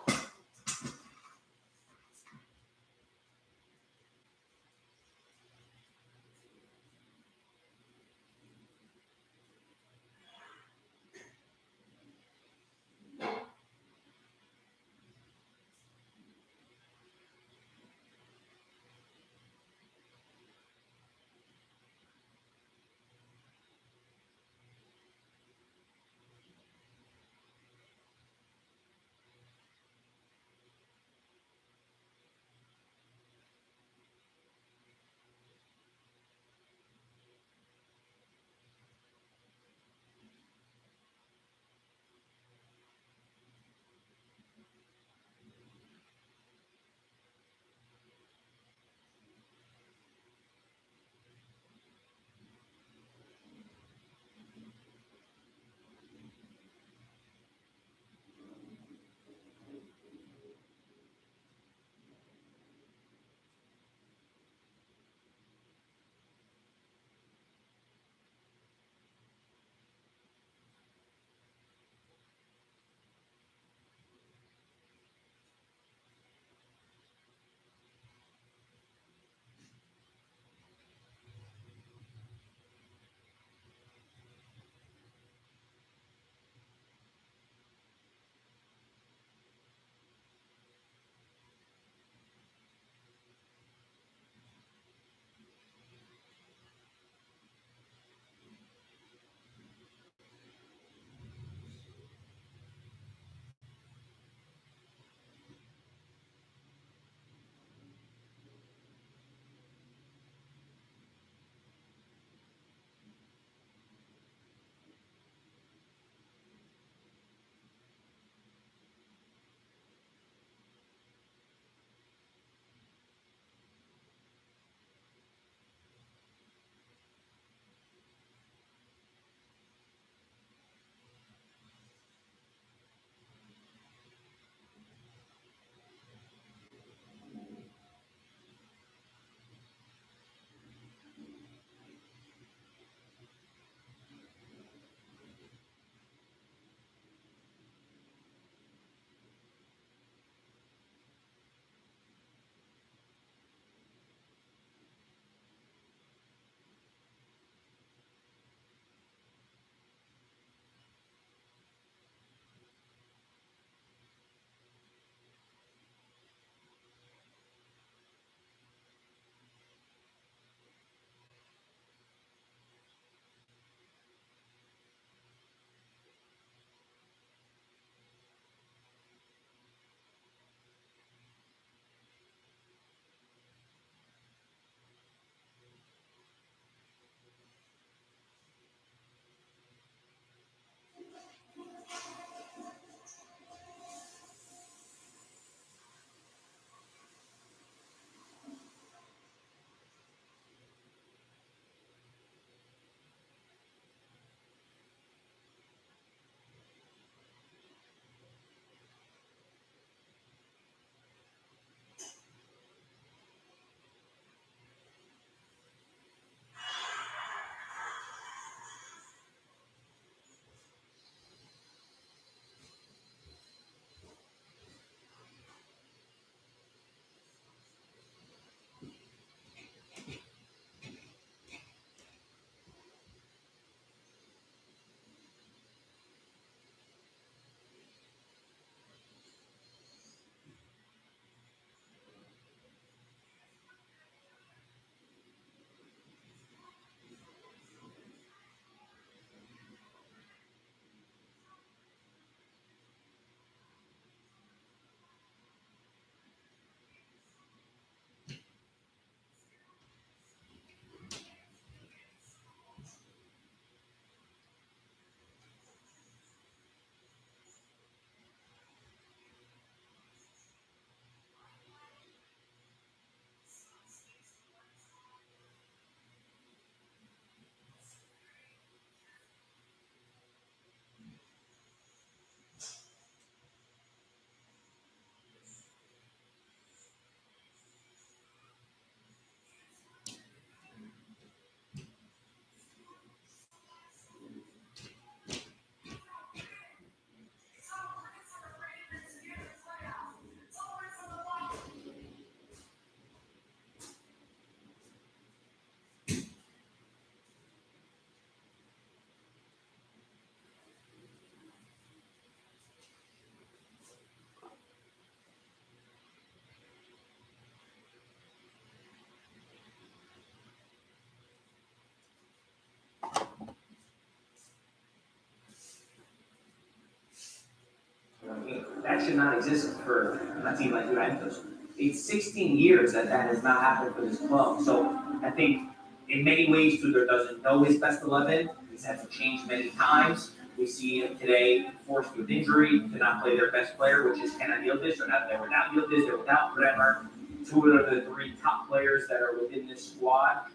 that should not exist for a team like Juventus. It's 16 years that has not happened for this club. So I think in many ways, Tudor doesn't know his best 11. He's had to change many times. We see him today forced with injury to not play their best player, which is Kenan Yildiz. So now they're without Yildiz, they're without Bremer, two of the three top players that are within this squad.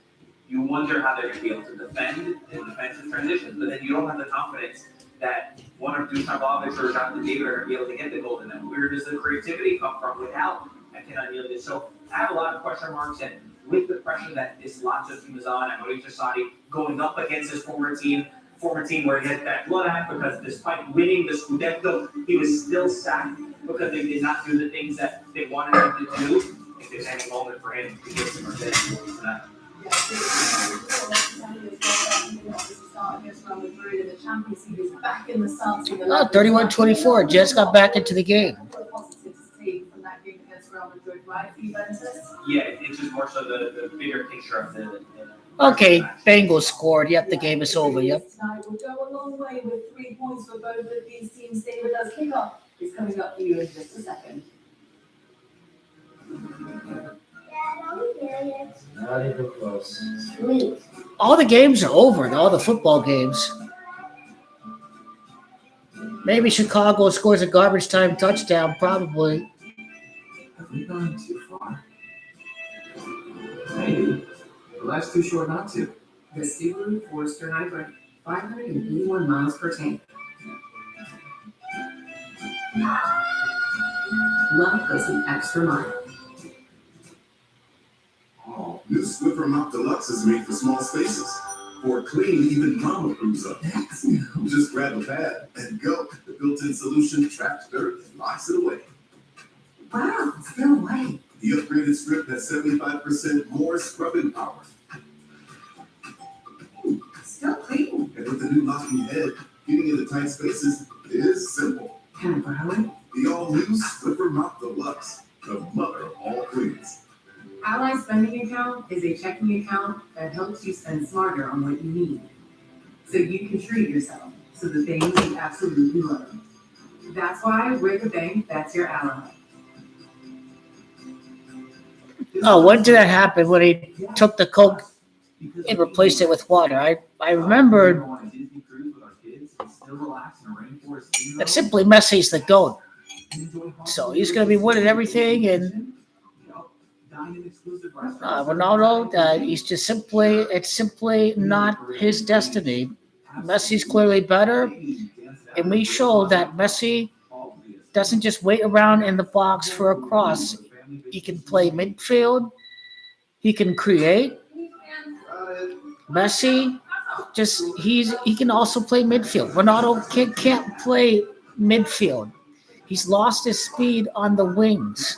You wonder how they're going to be able to defend in defensive transitions, but then you don't have the confidence that one of Dusan Vlahovic or Jonathan David are going to be able to get the goal. And then where does the creativity come from without Kenan Yildiz? So I have a lot of question marks, and with the pressure that this Lazio team is on, and Maurizio Sarri going up against his former team where he had that bloodbath because despite winning the Scudetto, he was still sacked because they did not do the things that they wanted him to do. If there's any moment for him to get some revenge tonight. Oh, 31-24. Jets got back into the game. Yeah, it's just more so the bigger picture of the Okay, Bengals scored. Yep, the game is over. Yep. Will go a long way with 3 points for both of these teams. David, as kickoff is coming up for you in just a second. Not even close. All the games are over. All the football games. Maybe Chicago scores a garbage time touchdown. Probably. Have we gone too far? Maybe. But life's too short not to. The Subaru Forester Hybrid, 581 miles per tank. Love goes an extra mile. Oh, new Swiffer Mop Deluxe is made for small spaces. For clean, even mama proves up. That's new. Just grab a pad and go. The built-in solution traps dirt and locks it away. Wow, it's still away. The upgraded strip has 75% more scrubbing power. Still clean. And with the new locking head, getting into tight spaces is simple. Can I borrow it? The all-new Swiffer Mop Deluxe, the mother of all cleans. Ally Spending Account is a checking account that helps you spend smarter on what you need. So you can treat yourself to the things you absolutely love. That's why with a bank, that's your ally. Oh, when did that happen? When he took the Coke and replaced it with water? I remembered that simply Messi's the GOAT. So he's going to be winning everything, and Ronaldo, it's simply not his destiny. Messi's clearly better, and we show that Messi doesn't just wait around in the box for a cross. He can play midfield. He can create. Messi, he can also play midfield. Ronaldo can't play midfield. He's lost his speed on the wings.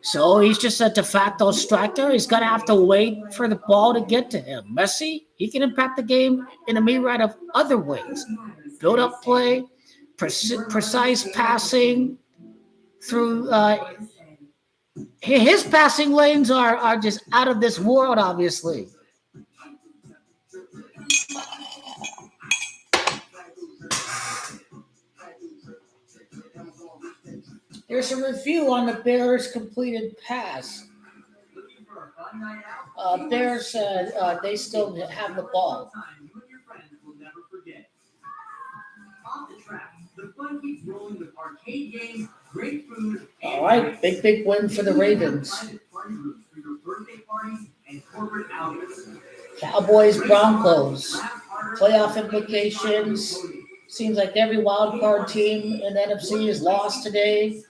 So he's just a de facto striker. He's going to have to wait for the ball to get to him. Messi, he can impact the game in a myriad of other ways. Build-up play, precise passing through his passing lanes are just out of this world, obviously. There's a review on the Bears' completed pass. Bears said they still have the ball. All right, big win for the Ravens. Cowboys, Broncos, playoff implications. Seems like every wild card team in the NFC is lost today.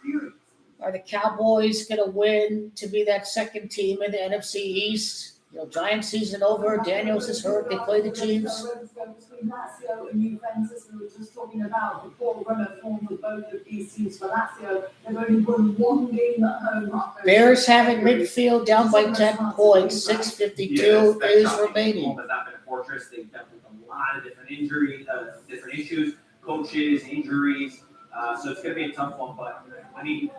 Are the Cowboys going to win to be that second team in the NFC East? Giants season over. Daniels is hurt. They play the Chiefs. Between Lazio and Juventus, we were just talking about the poor run of form with both of these teams. For Lazio, they've only won 1 game at home. Bears have it midfield down by 10 points. 6:52 is remaining. Has not been a fortress. They've dealt with a lot of different injuries, different issues, coaches, injuries. So it's going to be a tough one. But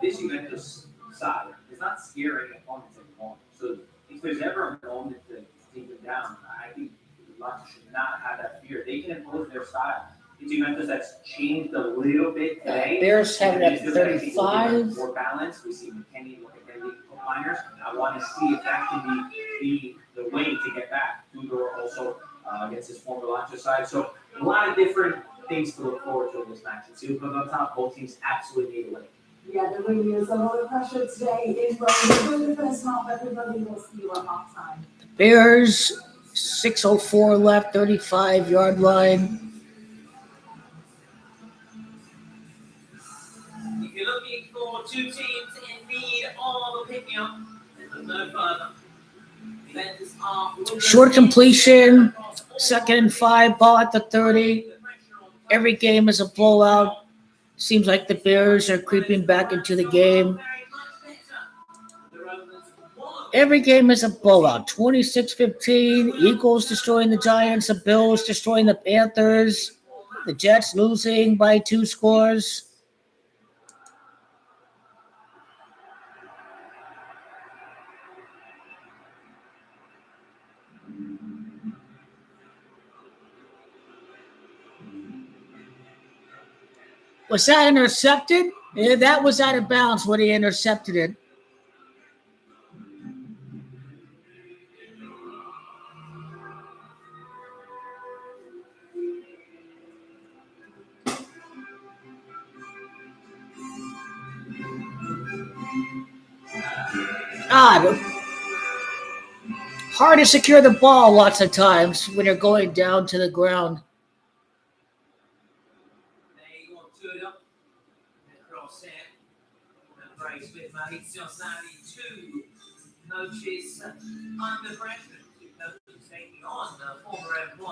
this Juventus side is not scaring opponents anymore. So if there's ever a moment to take them down, I think Lazio should not have that fear. They can impose their style. Into Memphis, that's changed a little bit today. Bears have it at It feels like I think we're getting 35. more balance. We see McKinney look at their liners. I want to see if that can be the way to get back. Tudor also against his former Lancia side. So a lot of different things to look forward to in this match. And see who comes on top. Both teams absolutely need a win. Yeah, there really is a lot of pressure today in Rome. The first half, everybody will see you at halftime. Bears, 6:04 left, 35-yard line. If you're looking for two teams in need of a pick-me-up, then look no further. Events are Short completion, 2nd and 5, ball at the 30. Every game is a blowout. Seems like the Bears are creeping back into the game. Every game is a blowout. 26-15. Eagles destroying the Giants. The Bills destroying the Panthers. The Jets losing by 2 scores. Was that intercepted? Yeah, that was out of bounds when he intercepted it. Hard to secure the ball lots of times when you're going down to the ground.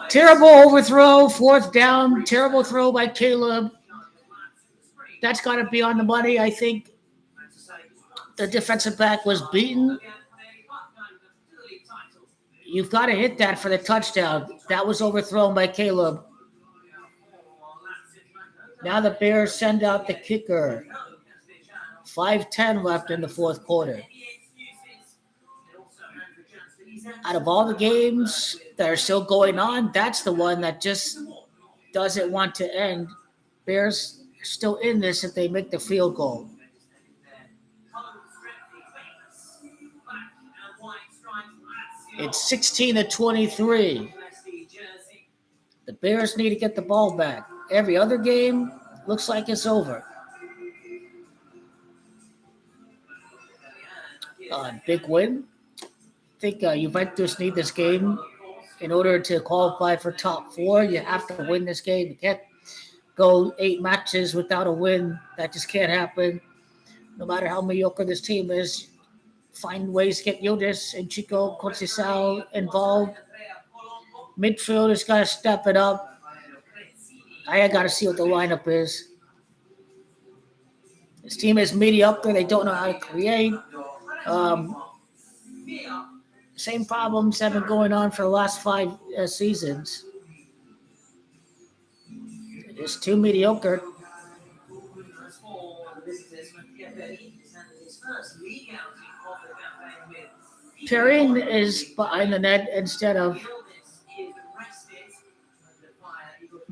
Terrible overthrow, 4th down. Terrible throw by Caleb. That's got to be on the money. I think the defensive back was beaten. You've got to hit that for the touchdown. That was overthrown by Caleb. Now the Bears send out the kicker. 5:10 left in the 4th quarter. Out of all the games that are still going on, that's the one that just doesn't want to end. Bears are still in this if they make the field goal. It's 16-23. The Bears need to get the ball back. Every other game looks like it's over. Big win. I think Juventus need this game in order to qualify for top 4. You have to win this game. You can't go 8 matches without a win. That just can't happen. No matter how mediocre this team is, find ways to get Yildiz and Chico Conceição involved. Midfield has got to step it up. I got to see what the lineup is. This team is mediocre. They don't know how to create. Same problems have been going on for the last 5 seasons. It's too mediocre. Perrin is behind the net instead of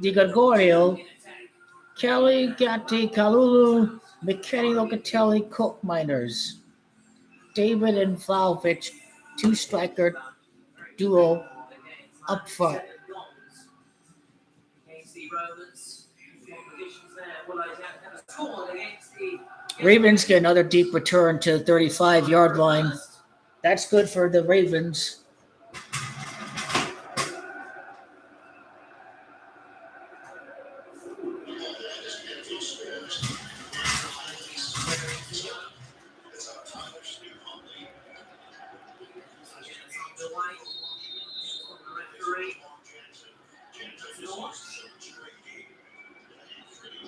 Di Gregorio. Kelly, Gatti, Kalulu, McKinney, Locatelli, Cook, Miners. David and Vlahovic, 2-striker duo up front. Ravens get another deep return to the 35-yard line. That's good for the Ravens.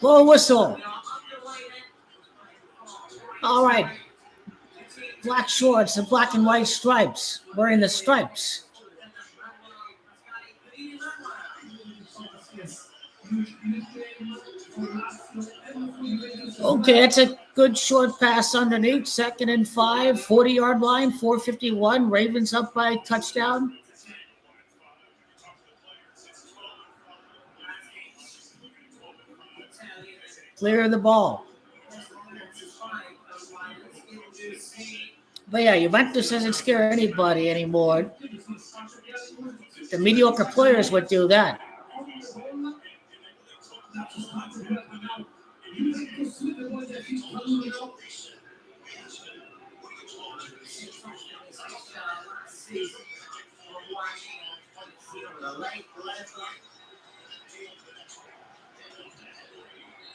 Blow a whistle. All right. Black shorts and black and white stripes. Wearing the stripes. Okay, it's a good short pass underneath. 2nd and 5, 40-yard line, 4:51. Ravens up by touchdown. Clear the ball. But yeah, Juventus doesn't scare anybody anymore. The mediocre players would do that.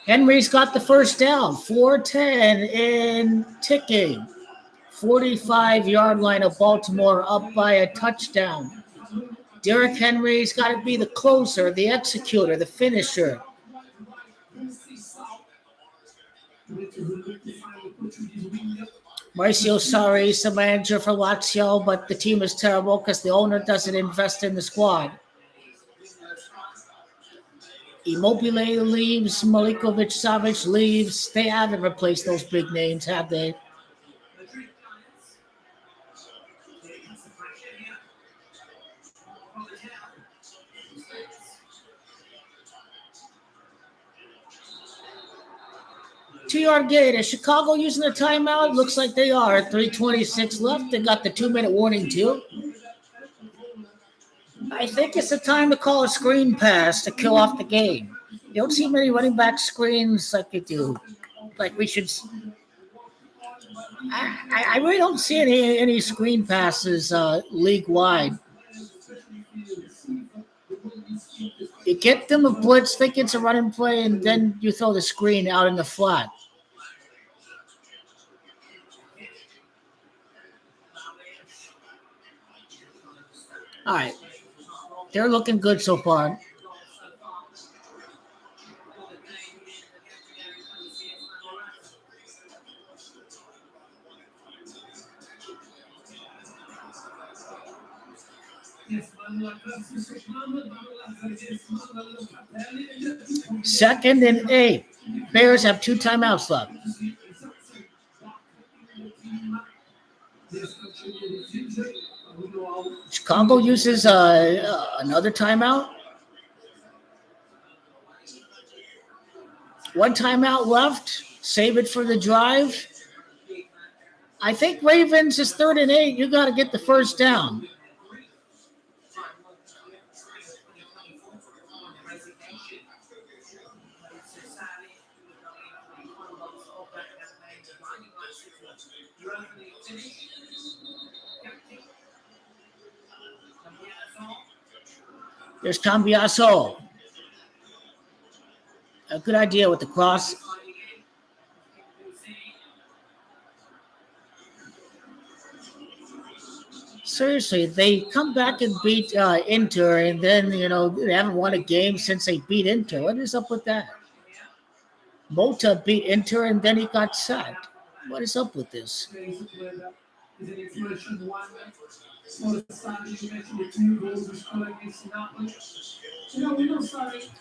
Henry's got the first down, 4:10 in ticking. 45-yard line of Baltimore up by a touchdown. Derrick Henry's got to be the closer, the executor, the finisher. Marcio Sarri is the manager for Lazio, but the team is terrible because the owner doesn't invest in the squad. Immobile leaves, Milinkovic-Savic leaves. They haven't replaced those big names, have they? Two-yard gain. Is Chicago using a timeout? Looks like they are. 3:26 left. They got the 2-minute warning too. I think it's the time to call a screen pass to kill off the game. You don't see many running back screens like you do. Like we should. I really don't see any screen passes league wide. You get them a blitz, think it's a running play, and then you throw the screen out in the flat. All right. They're looking good so far. Second and 8. Bears have 2 timeouts left. Chicago uses another timeout. 1 timeout left. Save it for the drive. I think Ravens is 3rd and 8. You got to get the first down. There's Cambiaso. A good idea with the cross. Seriously, they come back and beat Inter, and then, they haven't won a game since they beat Inter. What is up with that? Mota beat Inter, and then he got sacked. What is up with this?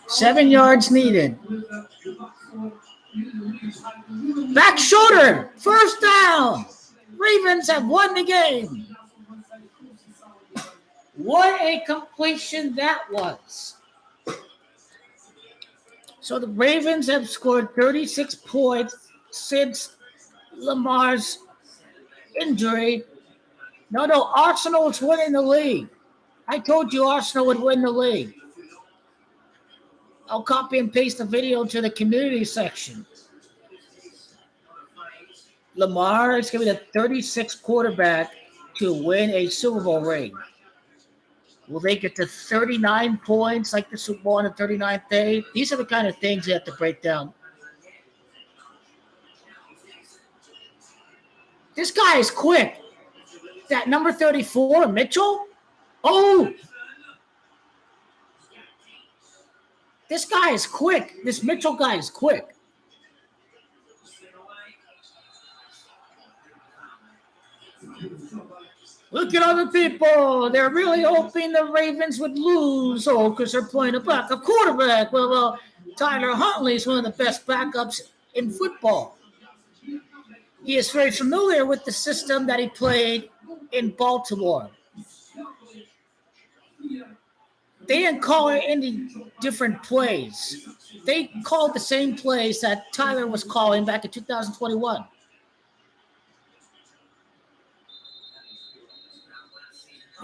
7 yards needed. Back shoulder. First down. Ravens have won the game. What a completion that was. So the Ravens have scored 36 points since Lamar's injury. No, Arsenal's winning the league. I told you Arsenal would win the league. I'll copy and paste the video to the community section. Lamar is going to be the 36th quarterback to win a Super Bowl ring. Will they get to 39 points like the Super Bowl on the 39th day? These are the kind of things you have to break down. This guy is quick. That number 34, Mitchell? Oh! This guy is quick. This Mitchell guy is quick. Look at other people. They're really hoping the Ravens would lose. Oh, because they're playing a backup quarterback. Well, Tyler Huntley is one of the best backups in football. He is very familiar with the system that he played in Baltimore. They didn't call any different plays. They called the same plays that Tyler was calling back in 2021.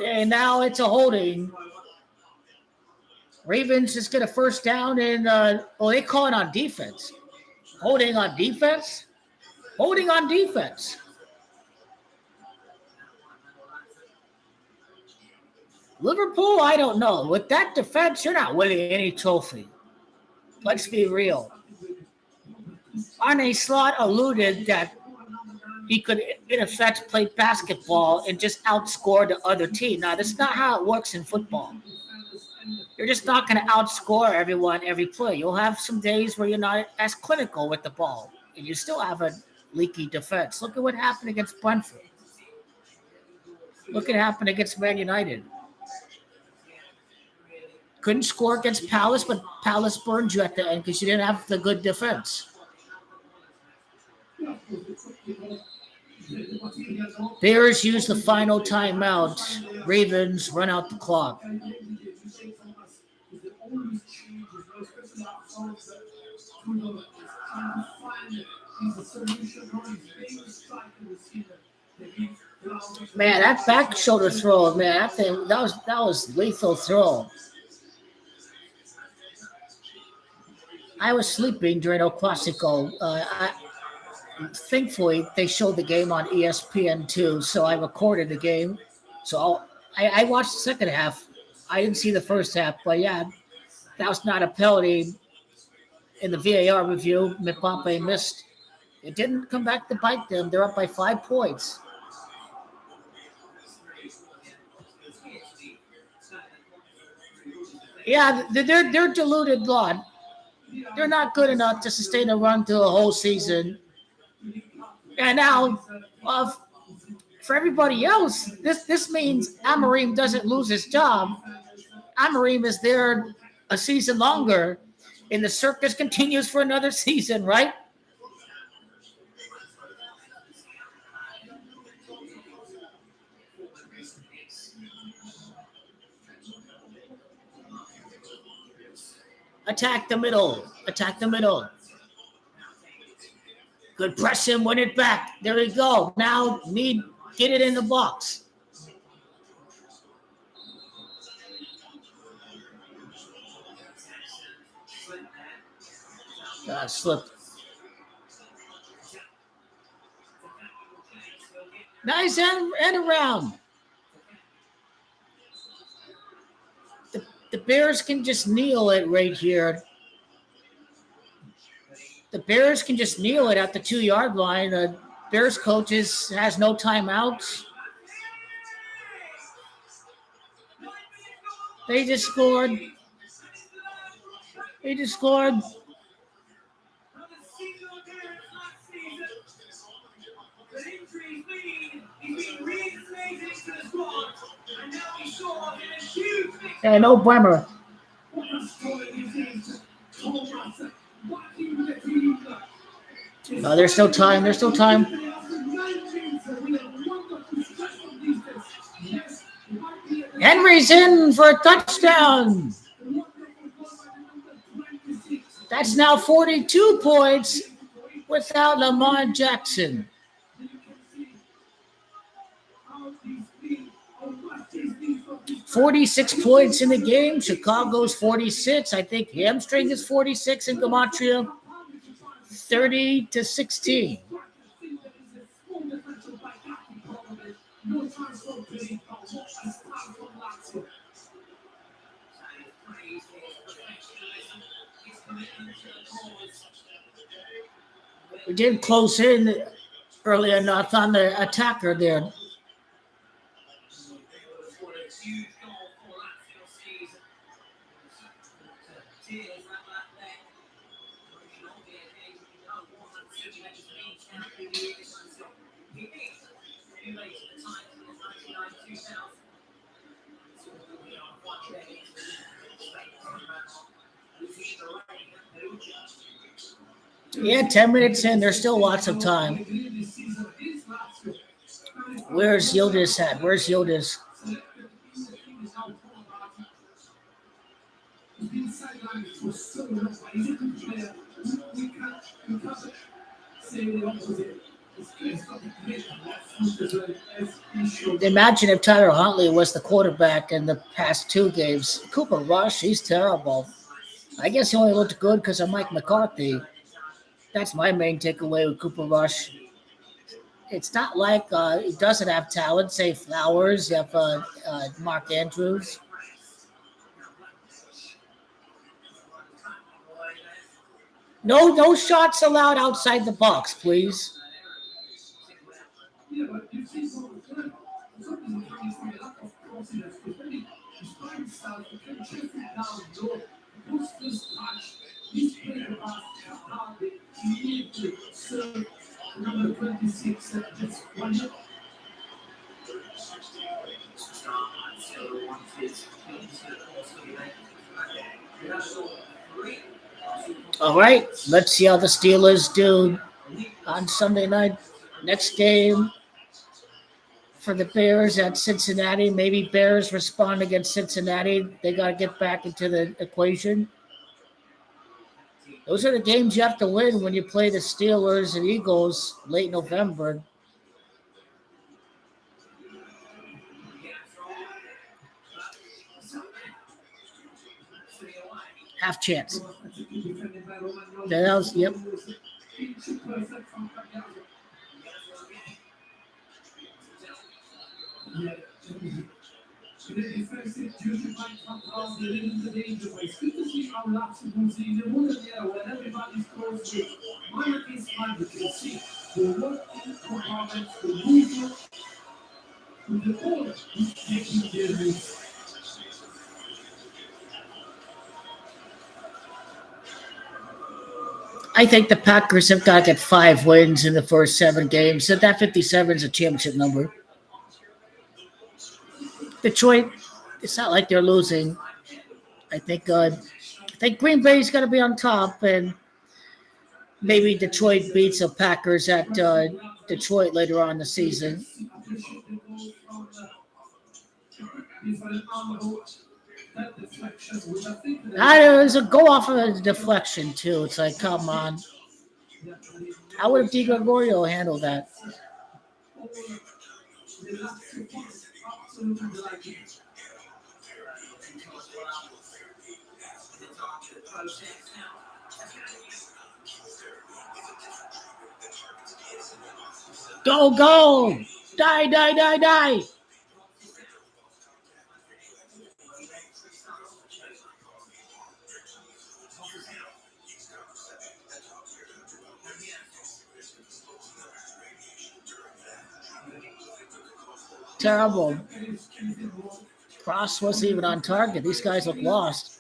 And now it's a holding. Ravens just get a first down, and they call it on defense. Holding on defense? Holding on defense. Liverpool, I don't know. With that defense, you're not winning any trophy. Let's be real. Arne Slot alluded that he could, in effect, play basketball and just outscore the other team. Now, that's not how it works in football. You're just not going to outscore everyone every play. You'll have some days where you're not as clinical with the ball, and you still have a leaky defense. Look at what happened against Brentford. Look at what happened against Man United. Couldn't score against Palace, but Palace burned you at the end because you didn't have the good defense. Bears use the final timeout. Ravens run out the clock. Man, that back shoulder throw, man, that was lethal throw. I was sleeping during El Clasico. Thankfully, they showed the game on ESPN too, so I recorded the game. So I watched the second half. I didn't see the first half, but yeah, that was not a penalty in the VAR review. Mbappe missed. It didn't come back to bite them. They're up by 5 points. Yeah, they're deluded lot. They're not good enough to sustain a run through a whole season. And now, for everybody else, this means Amorim doesn't lose his job. Amorim is there a season longer, and the circus continues for another season, right? Attack the middle. Attack the middle. Good press him, win it back. There we go. Now get it in the box. Slipped. Nice end around. The Bears can just kneel it right here. The Bears can just kneel it at the 2-yard line. The Bears coach has no timeouts. They just scored. Yeah, no bummer. No, there's still time. Henry's in for a touchdown. That's now 42 points without Lamar Jackson. 46 points in the game. Chicago's 46. I think hamstring is 46 in Gematria. 30-16. We didn't close in early enough on the attacker there. Yeah, 10 minutes in. There's still lots of time. Where's Yildiz at? Where's Yildiz? Imagine if Tyler Huntley was the quarterback in the past 2 games. Cooper Rush, he's terrible. I guess he only looked good because of Mike McCarthy. That's my main takeaway with Cooper Rush. It's not like he doesn't have talent. Say Flowers, you have Mark Andrews. No shots allowed outside the box, please. All right, let's see how the Steelers do on Sunday night. Next game for the Bears at Cincinnati. Maybe Bears respond against Cincinnati. They got to get back into the equation. Those are the games you have to win when you play the Steelers and Eagles late November. Half chance. That was, yep. I think the Packers have got to get 5 wins in the first 7 games. So that 57 is a championship number. Detroit, it's not like they're losing. I think Green Bay's got to be on top, and maybe Detroit beats the Packers at Detroit later on in the season. That is a go off of a deflection too. It's like, come on. How would Di Gregorio handle that? Go! Die! Terrible. Cross wasn't even on target. These guys look lost.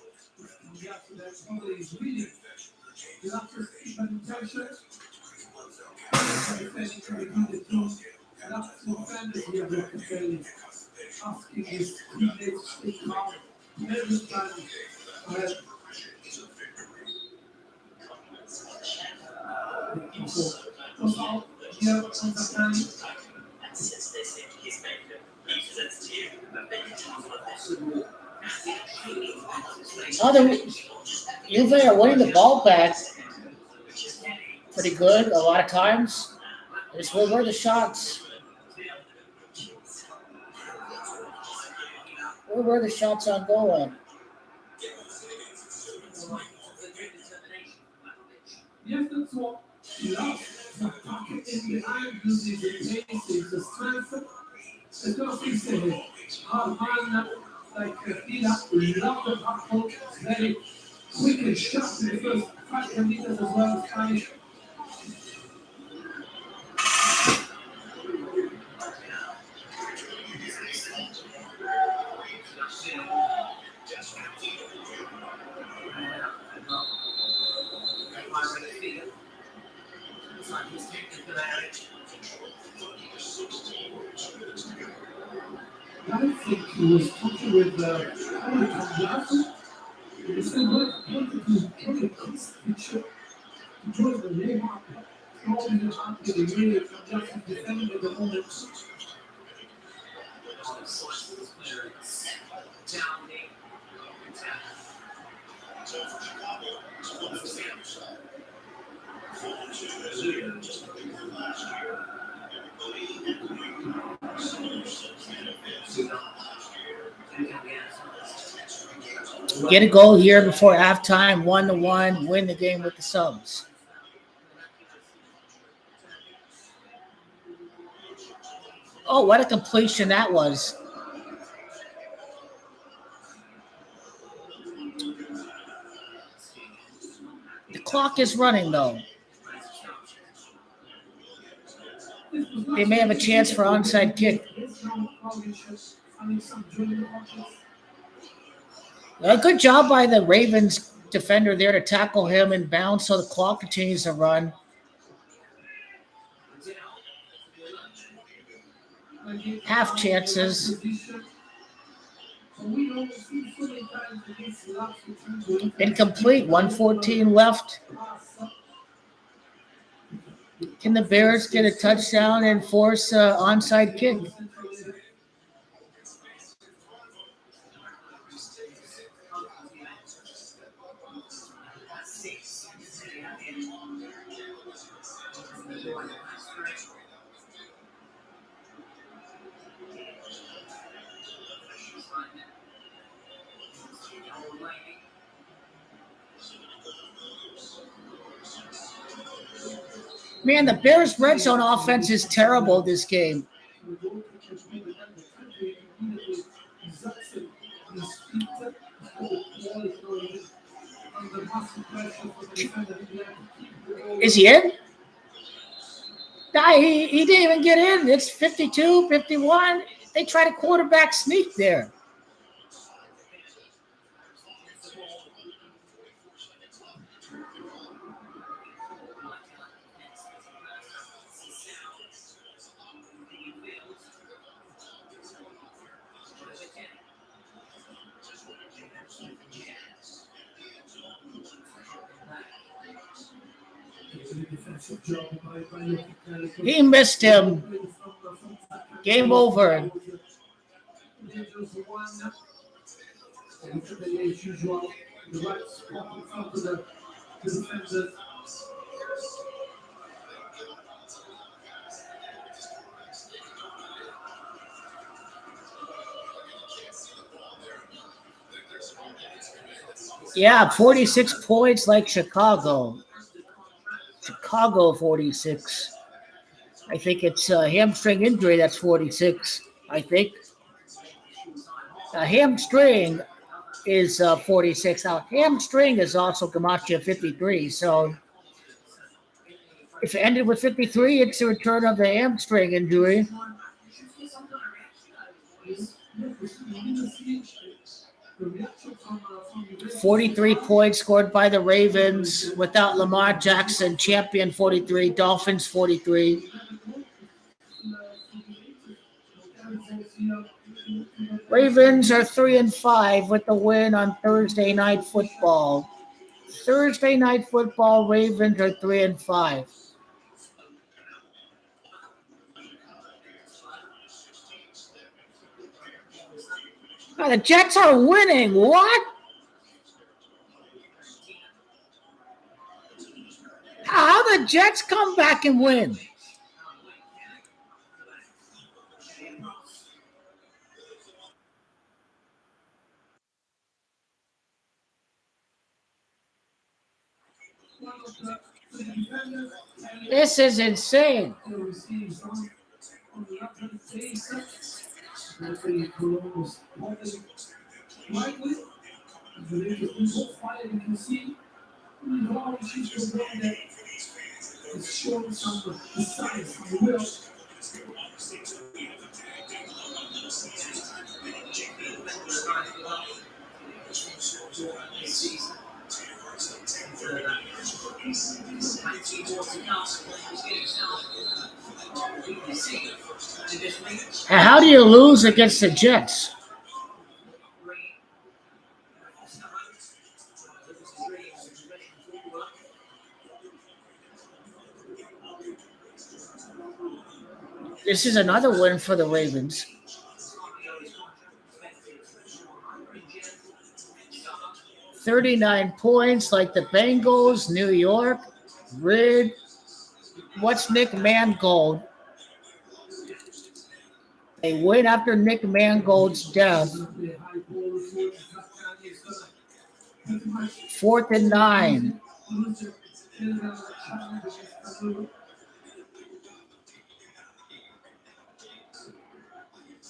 Lmfaooooo are winning the ball back pretty good a lot of times. Just where were the shots? Where were the shots on goal at? I think he was talking with Get a goal here before halftime, 1-1, win the game with the subs. Oh, what a completion that was. The clock is running, though. They may have a chance for onside kick. A good job by the Ravens defender there to tackle him and bounce so the clock continues to run. Half chances. Incomplete, 1:14 left. Can the Bears get a touchdown and force an onside kick? Man, the Bears' red zone offense is terrible this game. Is he in? He didn't even get in. It's 52, 51. They tried a quarterback sneak there. He missed him. Game over. Yeah, 46 points like Chicago. Chicago 46. I think it's a hamstring injury that's 46. I think. A hamstring is 46. Now, hamstring is also Camacho 53. So if it ended with 53, it's a return of the hamstring injury. 43 points scored by the Ravens without Lamar Jackson. Champion 43, Dolphins 43. Ravens are 3-5 with the win on Thursday Night Football. Thursday Night Football, Ravens are 3-5. Now the Jets are winning. What? How the Jets come back and win? This is insane. And how do you lose against the Jets? This is another win for the Ravens. 39 points like the Bengals, New York, Rid. What's Nick Mangold? They win after Nick Mangold's death. 4th and 9.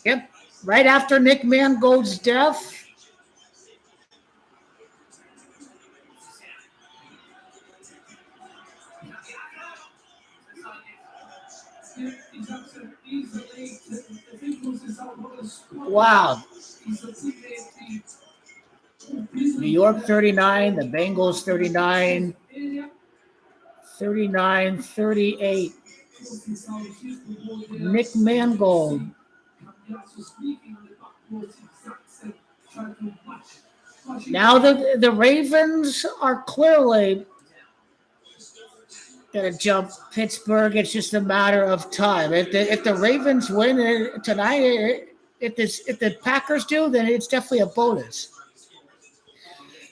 Yep, right after Nick Mangold's death. Wow. New York 39, the Bengals 39, 38. Nick Mangold. Now the Ravens are clearly going to jump Pittsburgh. It's just a matter of time. If the Ravens win tonight, if the Packers do, then it's definitely a bonus.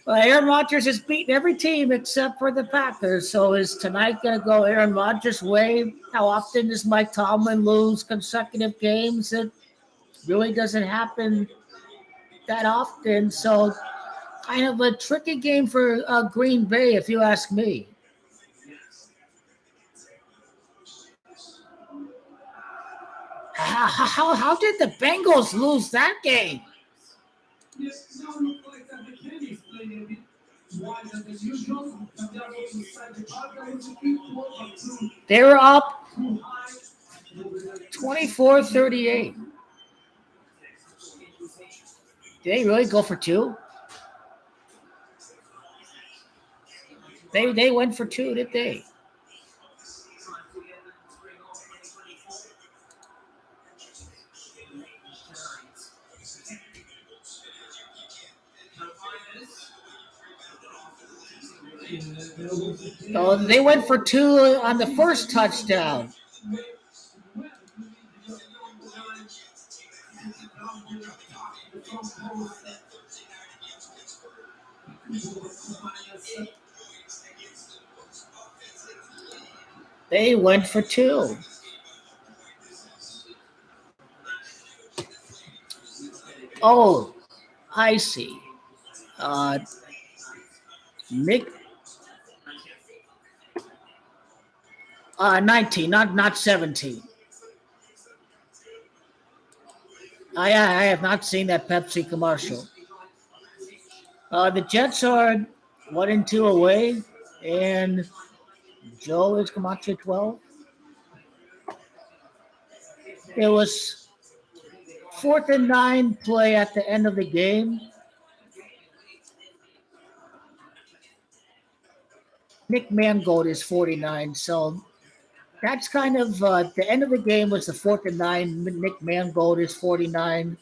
Well, Aaron Rodgers has beaten every team except for the Packers. So is tonight going to go Aaron Rodgers' way? How often does Mike Tomlin lose consecutive games? It really doesn't happen that often. So kind of a tricky game for Green Bay, if you ask me. How did the Bengals lose that game? They were up 24-38. Did they really go for two? They went for two, did they? Oh, they went for two on the first touchdown. They went for two. Oh, I see. Nick 19, not 17. I have not seen that Pepsi commercial. The Jets are 1-2 away, and Joe is Camacho 12. It was 4th and 9 play at the end of the game. Nick Mangold is 49, so that's kind of the end of the game was the 4th and 9. Nick Mangold is 49.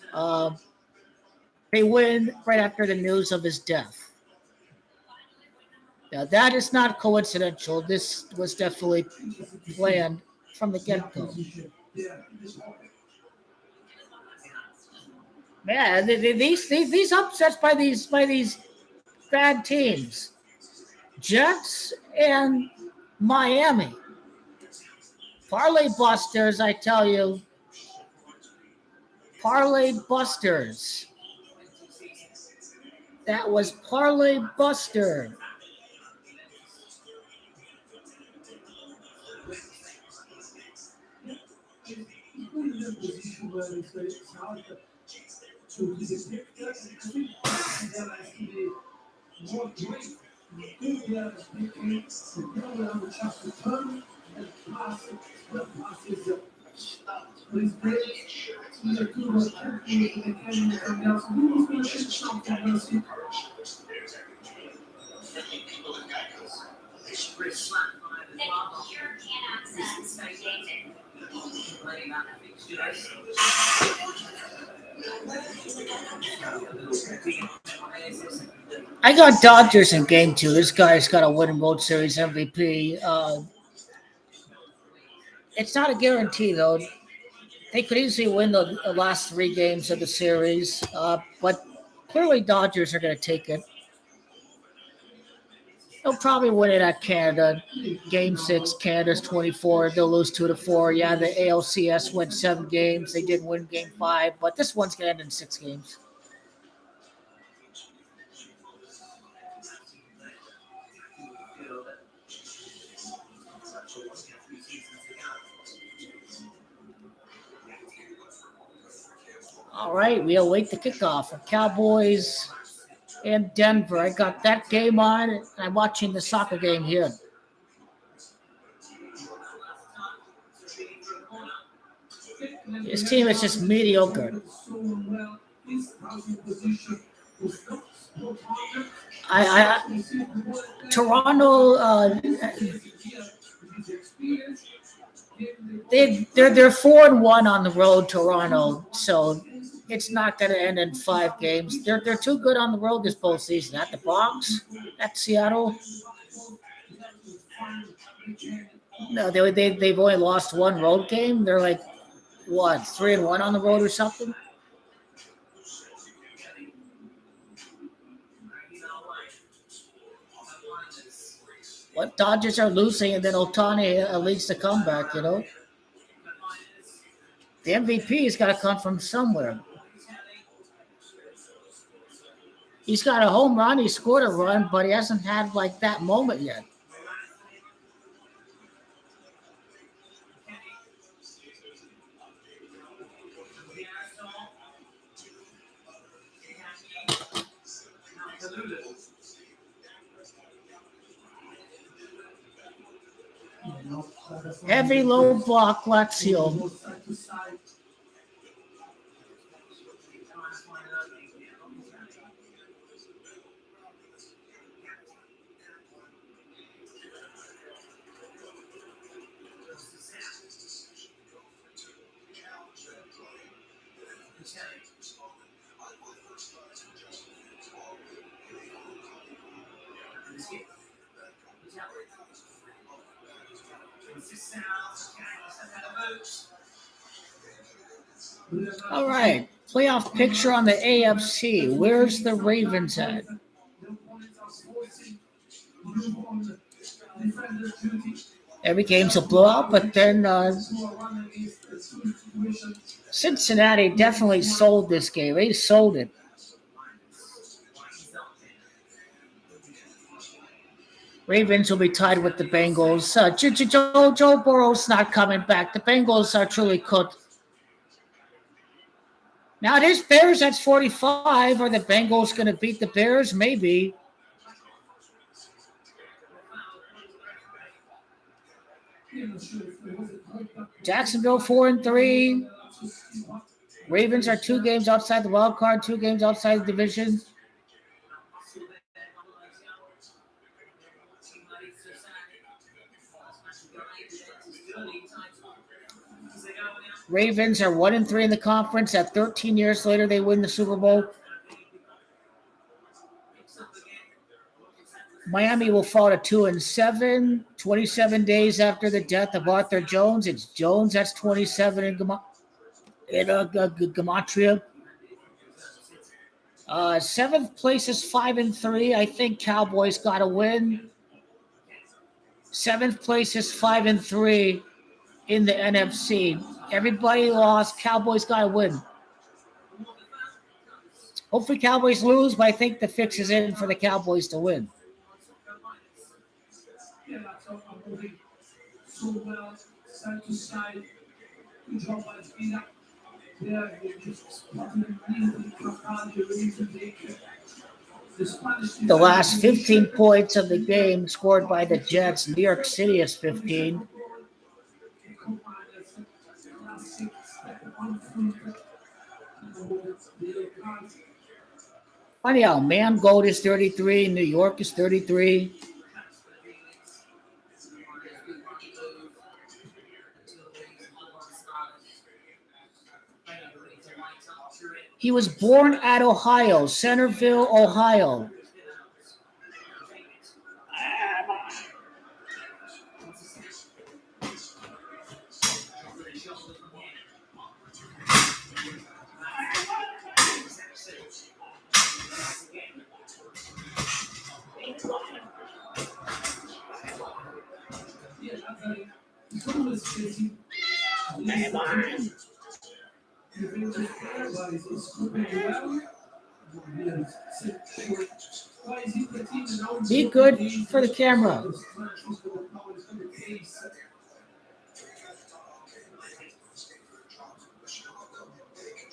They win right after the news of his death. Now, that is not coincidental. This was definitely planned from the get-go. Man, these upsets by these bad teams, Jets and Miami, parlay busters. I tell you, parlay busters. That was parlay buster. I got Dodgers in game 2. This guy's got to win World Series MVP. It's not a guarantee, though. They could easily win the last 3 games of the series, but clearly Dodgers are going to take it. They'll probably win it at Canada. Game 6, Canada's 24. They'll lose 2-4. Yeah, the ALCS went 7 games. They did win Game 5, but this one's going to end in 6 games. All right, we await the kickoff for Cowboys and Denver. I got that game on, and I'm watching the soccer game here. His team is just mediocre. Toronto, they're 4-1 on the road, Toronto. So it's not going to end in 5 games. They're too good on the road this postseason. At the Bronx, at Seattle. No, they've only lost 1 road game. They're like what, 3-1 on the road or something. What, Dodgers are losing, and then Ohtani leads the comeback. You know, the MVP's got to come from somewhere. He's got a home run. He scored a run, but he hasn't had like that moment yet. Heavy low block, Lazio. All right, playoff picture on the AFC. Where's the Ravens at? Every game's a blowout, but then Cincinnati definitely sold this game. They sold it. Ravens will be tied with the Bengals. Joe Burrow's not coming back. The Bengals are truly cooked. Now, it is Bears, that's 45. Are the Bengals going to beat the Bears? Maybe. Jacksonville 4-3. Ravens are 2 games outside the wild card, 2 games outside the division. Ravens are 1-3 in the conference. At 13 years later, they win the Super Bowl. Miami will fall to 2-7. 27 days after the death of Arthur Jones. It's Jones that's 27 in Gematria. 7th place is 5-3. I think Cowboys got to win. 7th place is 5-3 in the NFC. Everybody lost. Cowboys got to win. Hopefully Cowboys lose, but I think the fix is in for the Cowboys to win. The last 15 points of the game scored by the Jets. New York City is 15. Funny how Mangold is 33, New York is 33. He was born at Ohio, Centerville, Ohio. Be good for the camera.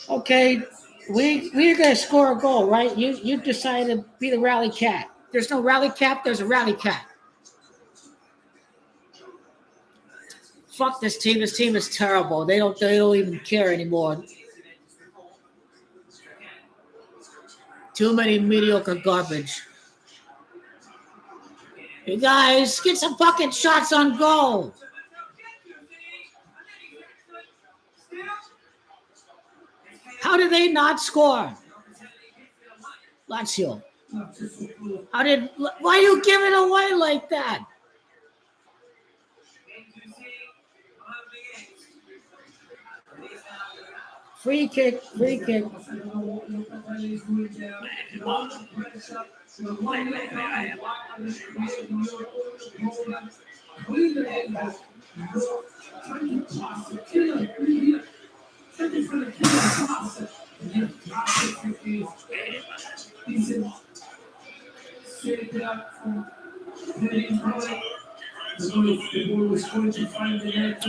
Okay, we're gonna score a goal, right? You decided to be the rally cat. There's no rally cap. There's a rally cat. Fuck this team. This team is terrible. They don't even care anymore. Too many mediocre garbage. You guys, get some fucking shots on goal. How did they not score? Lazio. Why you give it away like that? Free kick.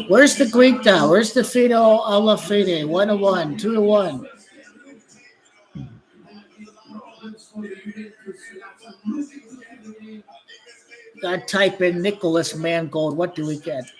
Where's the Greek now? Where's the Fido Alafide? 1-1, 2-1. Gotta type in Nicholas Mangold. What do we get?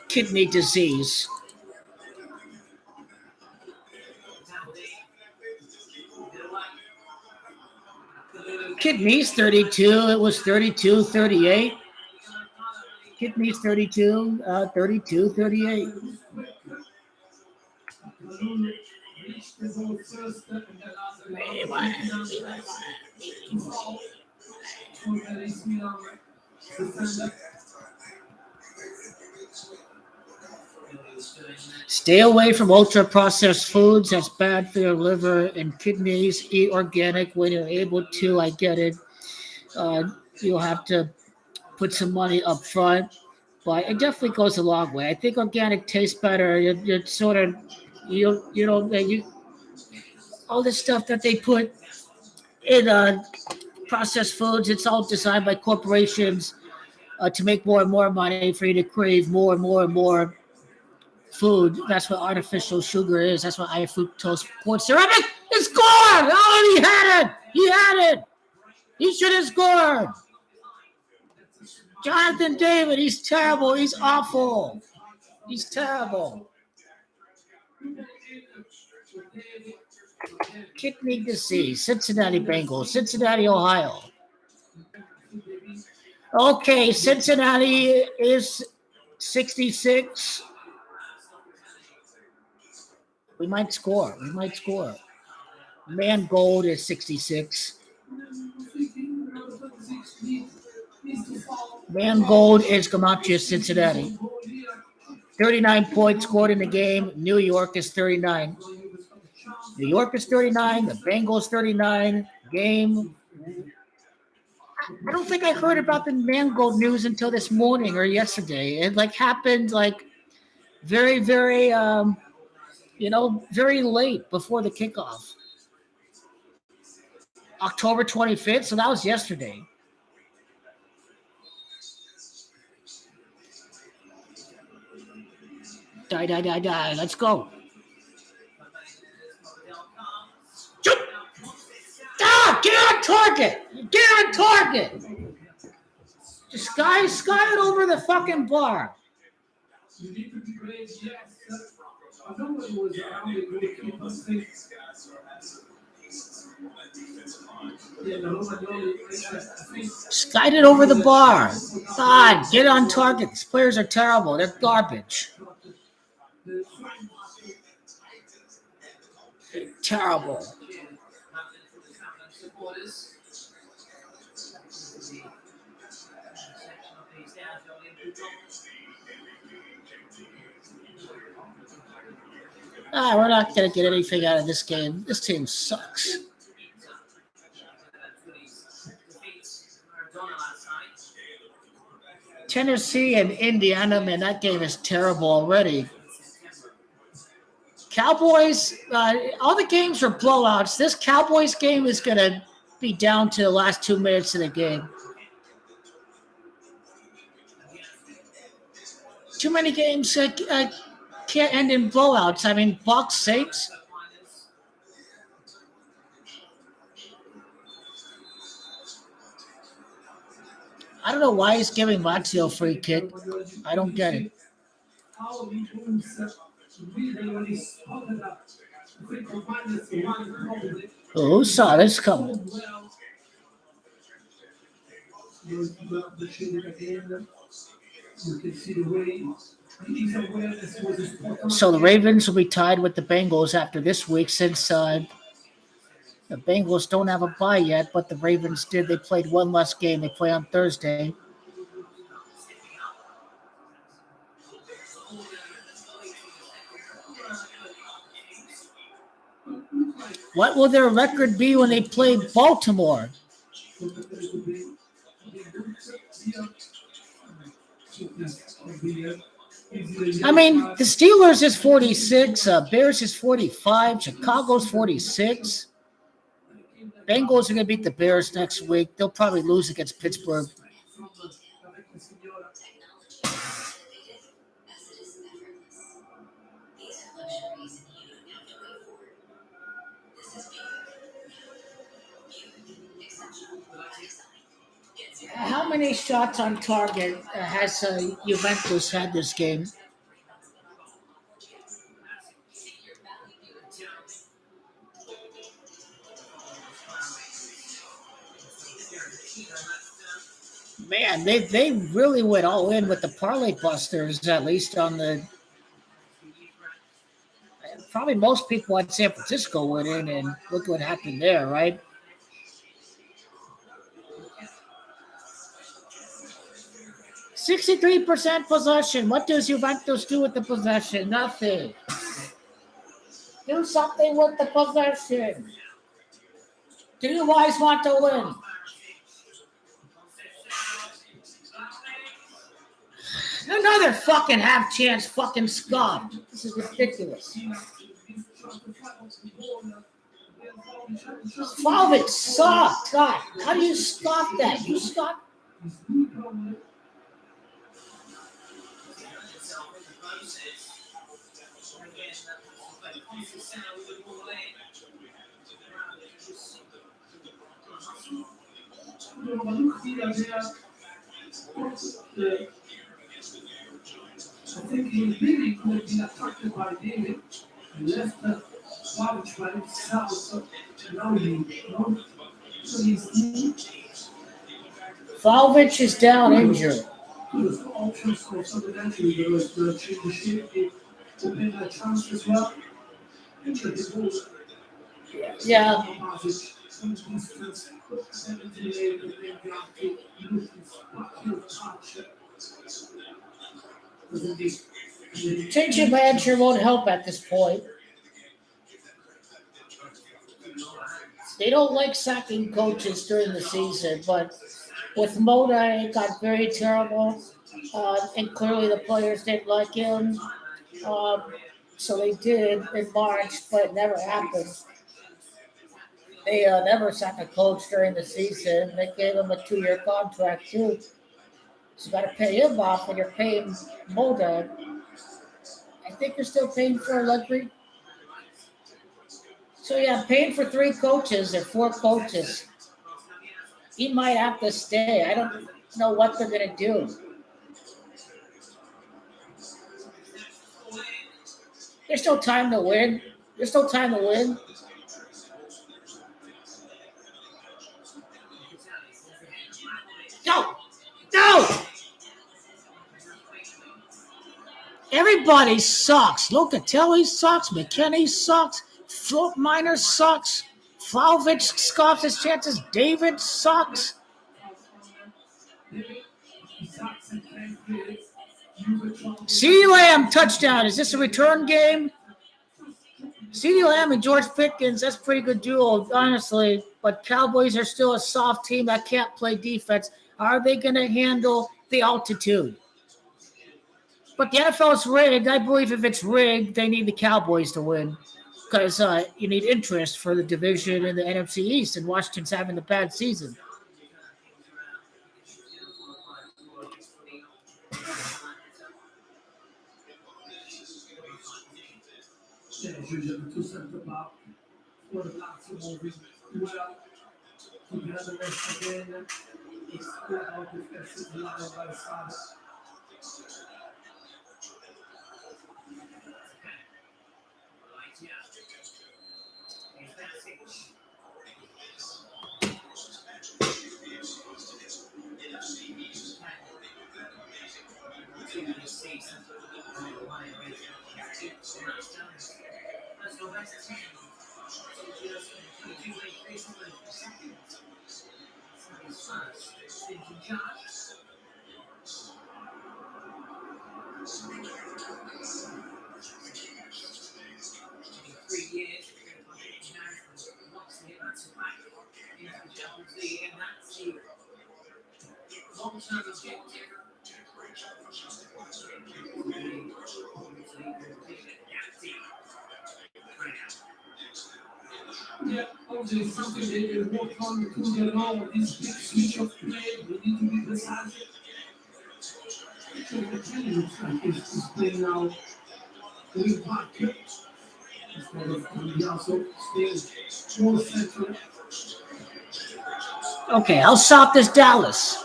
Kidney disease. Kidneys 32. It was 32, 38. Kidneys 32, 32, 38. Stay away from ultra-processed foods. That's bad for your liver and kidneys. Eat organic when you're able to. I get it. You'll have to put some money up front, but it definitely goes a long way. I think organic tastes better. You sort of, all this stuff that they put in processed foods, it's all designed by corporations to make more and more money for you to crave more and more and more food. That's what artificial sugar is. That's what high fructose corn syrup is. It scored! Oh, he had it! He should have scored! Jonathan David, he's terrible. He's awful. He's terrible. Kidney disease, Cincinnati Bengals, Cincinnati, Ohio. Okay, Cincinnati is 66. We might score. Mangold is 66. Mangold is Gamache, Cincinnati. 39 points scored in the game. New York is 39. New York is 39. The Bengals 39. Game. I don't think I heard about the Mangold news until this morning or yesterday. It happened very, very very late before the kickoff. October 25th, so that was yesterday. Die. Let's go. Shoot! Get on target! Just sky it over the fucking bar. Skied it over the bar. God, get on target. These players are terrible. They're garbage. Terrible. We're not going to get anything out of this game. This team sucks. Tennessee and Indiana, man, that game is terrible already. Cowboys, all the games are blowouts. This Cowboys game is going to be down to the last 2 minutes of the game. Too many games can't end in blowouts. I mean, Bucs, Saints. I don't know why he's giving Lazio a free kick. I don't get it. Who saw this coming? So the Ravens will be tied with the Bengals after this week since the Bengals don't have a bye yet, but the Ravens did. They played one less game. They play on Thursday. What will their record be when they play Baltimore? I mean, the Steelers is 46, Bears is 45, Chicago's 46. Bengals are going to beat the Bears next week. They'll probably lose against Pittsburgh. How many shots on target has Juventus had this game? Man, they really went all in with the parlay busters, at least on the. Probably most people at San Francisco went in, and look what happened there, right? %63 possession. What does Juventus do with the possession? Nothing. Do something with the possession. Do you guys want to win? Another fucking half chance fucking scuffed. This is ridiculous. Vlahovic sucked. God, how do you scoff that? You scoff. I think he really could have been attracted by David. He left the Savage by himself, so now so he's Vlahovic is down injured. There's options for something actually. There was the shape to win a chance as well. Yeah. Change of manager won't help at this point. They don't like sacking coaches during the season, but with Moda, it got very terrible, and clearly the players didn't like him. So they did in March, but it never happened. They never sacked a coach during the season. They gave him a 2-year contract, too. So you got to pay him off when you're paying Moda. I think you're still paying for Allegri. So, yeah, paying for 3 coaches or 4 coaches. He might have to stay. I don't know what they're going to do. There's still time to win. There's still time to win. No! Everybody sucks. Locatelli sucks. McKinney sucks. Float Miner sucks. Vlahovic scoffs his chances. David sucks. CeeDee Lamb touchdown. Is this a return game? CeeDee Lamb and George Pickens, that's a pretty good duo, honestly. But Cowboys are still a soft team that can't play defense. Are they going to handle the altitude? But the NFL is rigged. I believe if it's rigged, they need the Cowboys to win. Because you need interest for the division in the NFC East, and Washington's having a bad season. Yeah, obviously it's something they will work on to get along with this big switch of play. We need to be precise. So the training looks like it's playing now with back instead of the also staying more central. Okay, how soft is Dallas?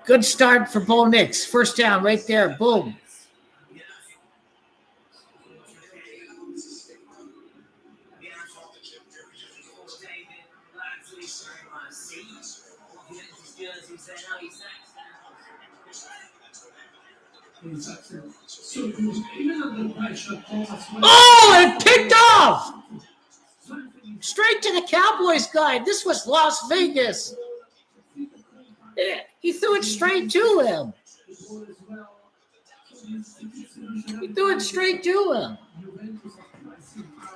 Good start for Bo Nix. First down right there. Boom. So even under the pressure, Oh, and picked off! Straight to the Cowboys guy. This was Las Vegas. Yeah, he threw it straight to him. He threw it straight to him.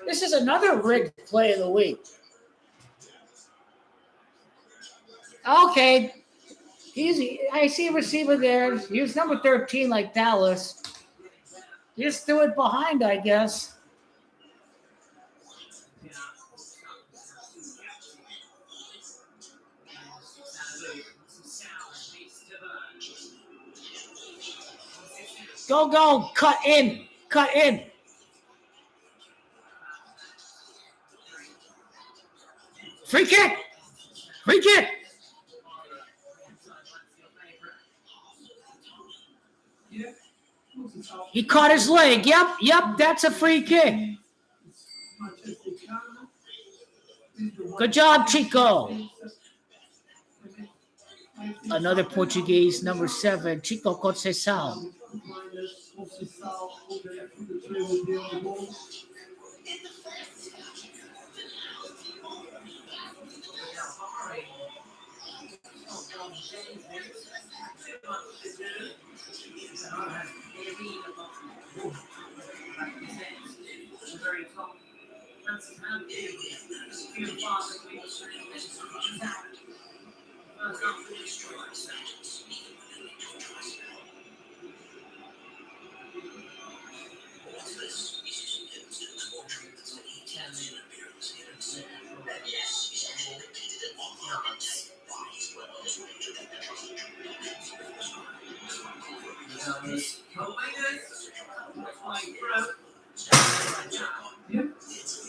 This is another rigged play of the week. Okay. I see a receiver there. He was number 13 like Dallas. He just threw it behind, I guess. Go. Cut in. Free kick. He caught his leg. Yep, that's a free kick. Good job, Chico. Another Portuguese, number 7, Chico Conceição.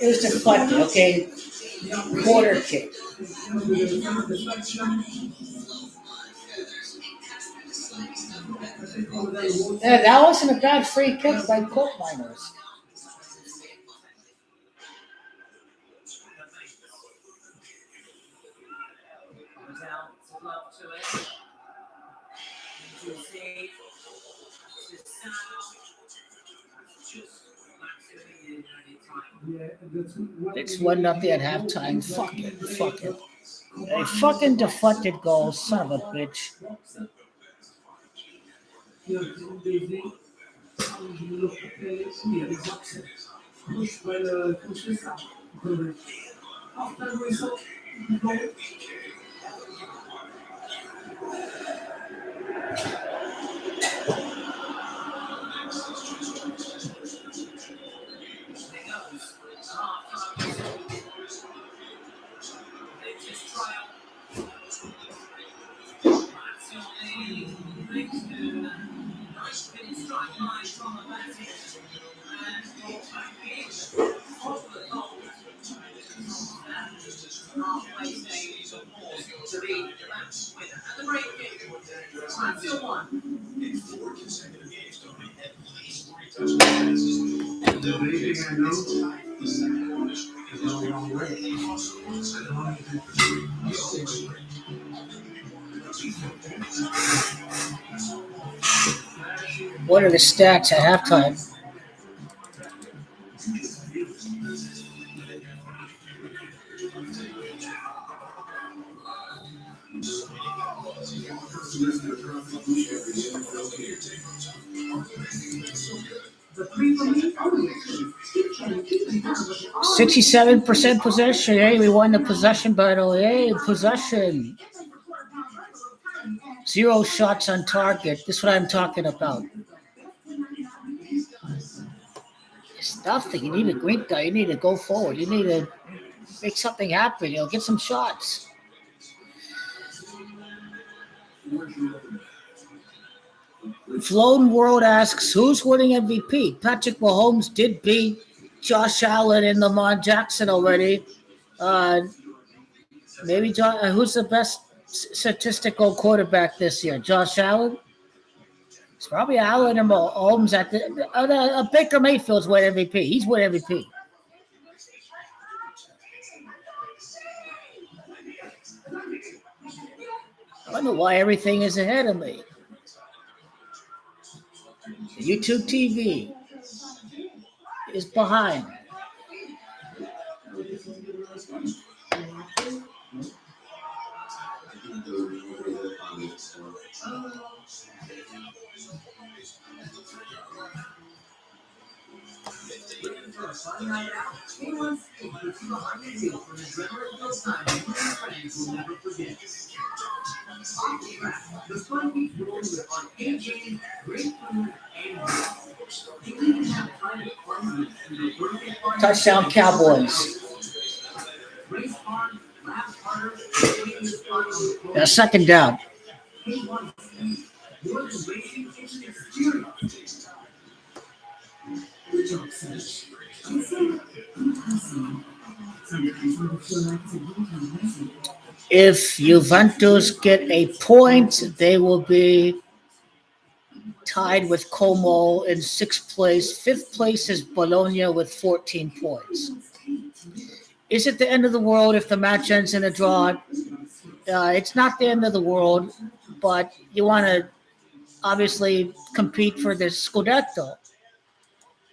It was deflected, okay? Quarter kick. Yeah, that wasn't a bad free kick by Colt Miners. It's 1-0 at halftime. Fucking. A fucking deflected goal, son of a bitch. What are the stats at halftime? The free from me only. Keep trying, keep them down, but they're all- 67% possession. Hey, we won the possession battle. Hey, possession. 0 shots on target. This is what I'm talking about. It's nothing. You need a great guy. You need to go forward. You need to make something happen. Get some shots. Flown World asks, who's winning MVP? Patrick Mahomes did beat Josh Allen and Lamar Jackson already. Maybe who's the best statistical quarterback this year? Josh Allen? It's probably Allen or Mahomes at the Baker Mayfield's win MVP. He's win MVP. I don't know why everything is ahead of me. YouTube TV is behind. Touchdown Cowboys. Yeah, second down. If Juventus get a point, they will be tied with Como in 6th place. 5th place is Bologna with 14 points. Is it the end of the world if the match ends in a draw? It's not the end of the world, but you want to obviously compete for the Scudetto.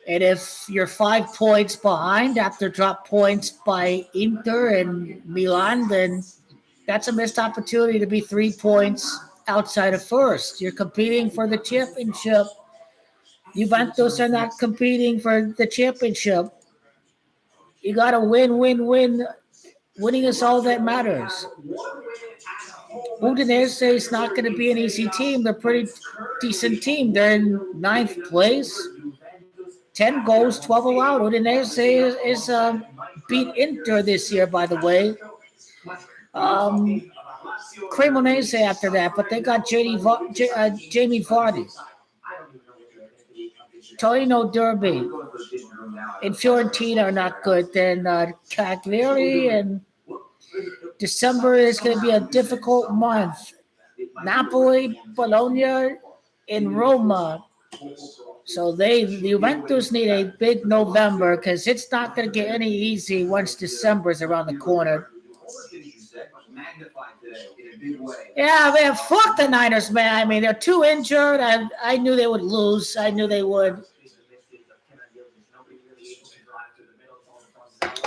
And if you're 5 points behind after drop points by Inter and Milan, then that's a missed opportunity to be 3 points outside of first. You're competing for the championship. Juventus are not competing for the championship. You got to win. Winning is all that matters. Udinese is not going to be an easy team. They're a pretty decent team. They're in 9th place. 10 goals, 12 allowed. Udinese is beat Inter this year, by the way. Cremonese after that, but they got Jamie Vardy. Torino Derby and Fiorentina are not good. Then Cagliari, and December is going to be a difficult month. Napoli, Bologna, and Roma. So the Juventus need a big November because it's not going to get any easy once December is around the corner. Yeah, man, fuck the Niners, man. I mean, they're too injured. I knew they would lose. I knew they would.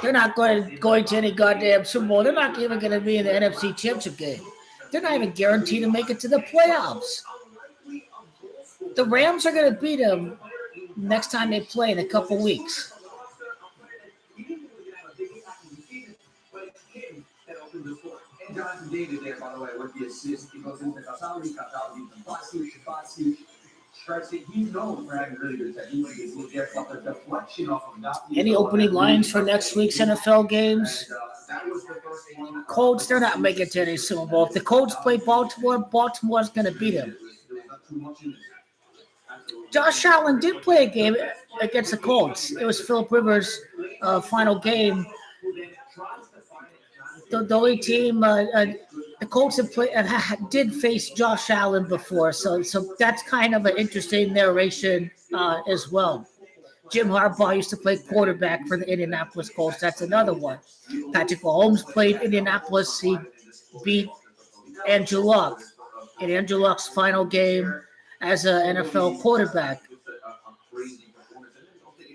They're not going to any goddamn Super Bowl. They're not even going to be in the NFC Championship game. They're not even guaranteed to make it to the playoffs. The Rams are going to beat them next time they play in a couple weeks. And Jonathan David there, by the way, with the assist. He goes into Kafali, strikes it. He's known for having really good technique. He's gets like a deflection off of that. Any opening lines for next week's NFL games? That was the first one. Colts, they're not making it to any Super Bowl. If the Colts play Baltimore, Baltimore's going to beat them. Josh Allen did play a game against the Colts. It was Phillip Rivers' final game. The only team, the Colts did face Josh Allen before, so that's kind of an interesting narration as well. Jim Harbaugh used to play quarterback for the Indianapolis Colts. That's another one. Patrick Mahomes played Indianapolis. He beat Andrew Luck in Andrew Luck's final game as an NFL quarterback.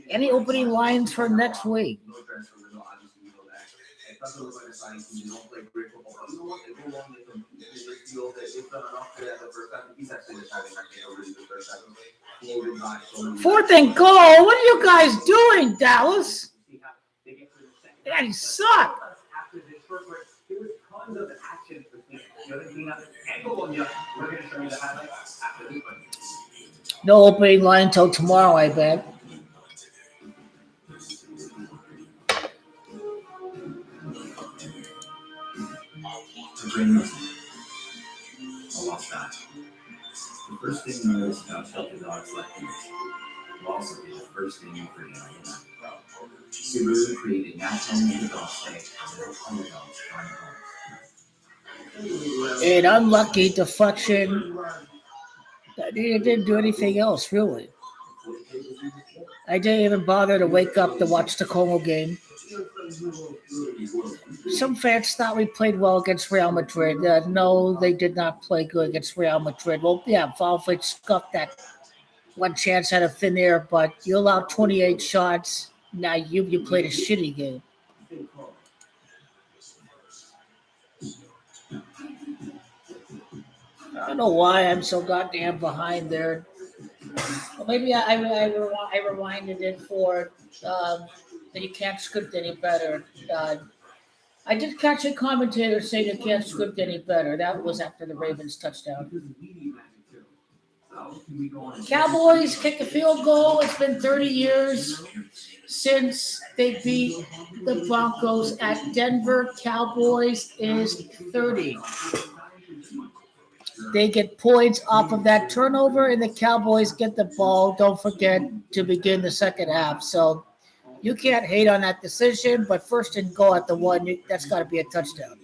Any opening lines for next week? Fourth and goal. What are you guys doing, Dallas? Yeah, you suck. No opening line until tomorrow, I bet. I lost that. The first thing you notice about shelter dogs like these will also be the first thing you forget on your map. Subaru created natural native dog stay and no underdogs trying home. An unlucky deflection. It didn't do anything else, really. I didn't even bother to wake up to watch the Como game. Some fans thought we played well against Real Madrid. No, they did not play good against Real Madrid. Well, yeah, Valverde scuffed that one chance out of thin air, but you allowed 28 shots. Now you played a shitty game. I don't know why I'm so goddamn behind there. Well, maybe I rewinded it for that you can't script any better. I did catch a commentator say you can't script any better. That was after the Ravens touchdown. Cowboys kick a field goal. It's been 30 years since they beat the Broncos at Denver. Cowboys is 30. They get points off of that turnover, and the Cowboys get the ball. Don't forget to begin the second half. So you can't hate on that decision, but first and goal at the one, that's got to be a touchdown.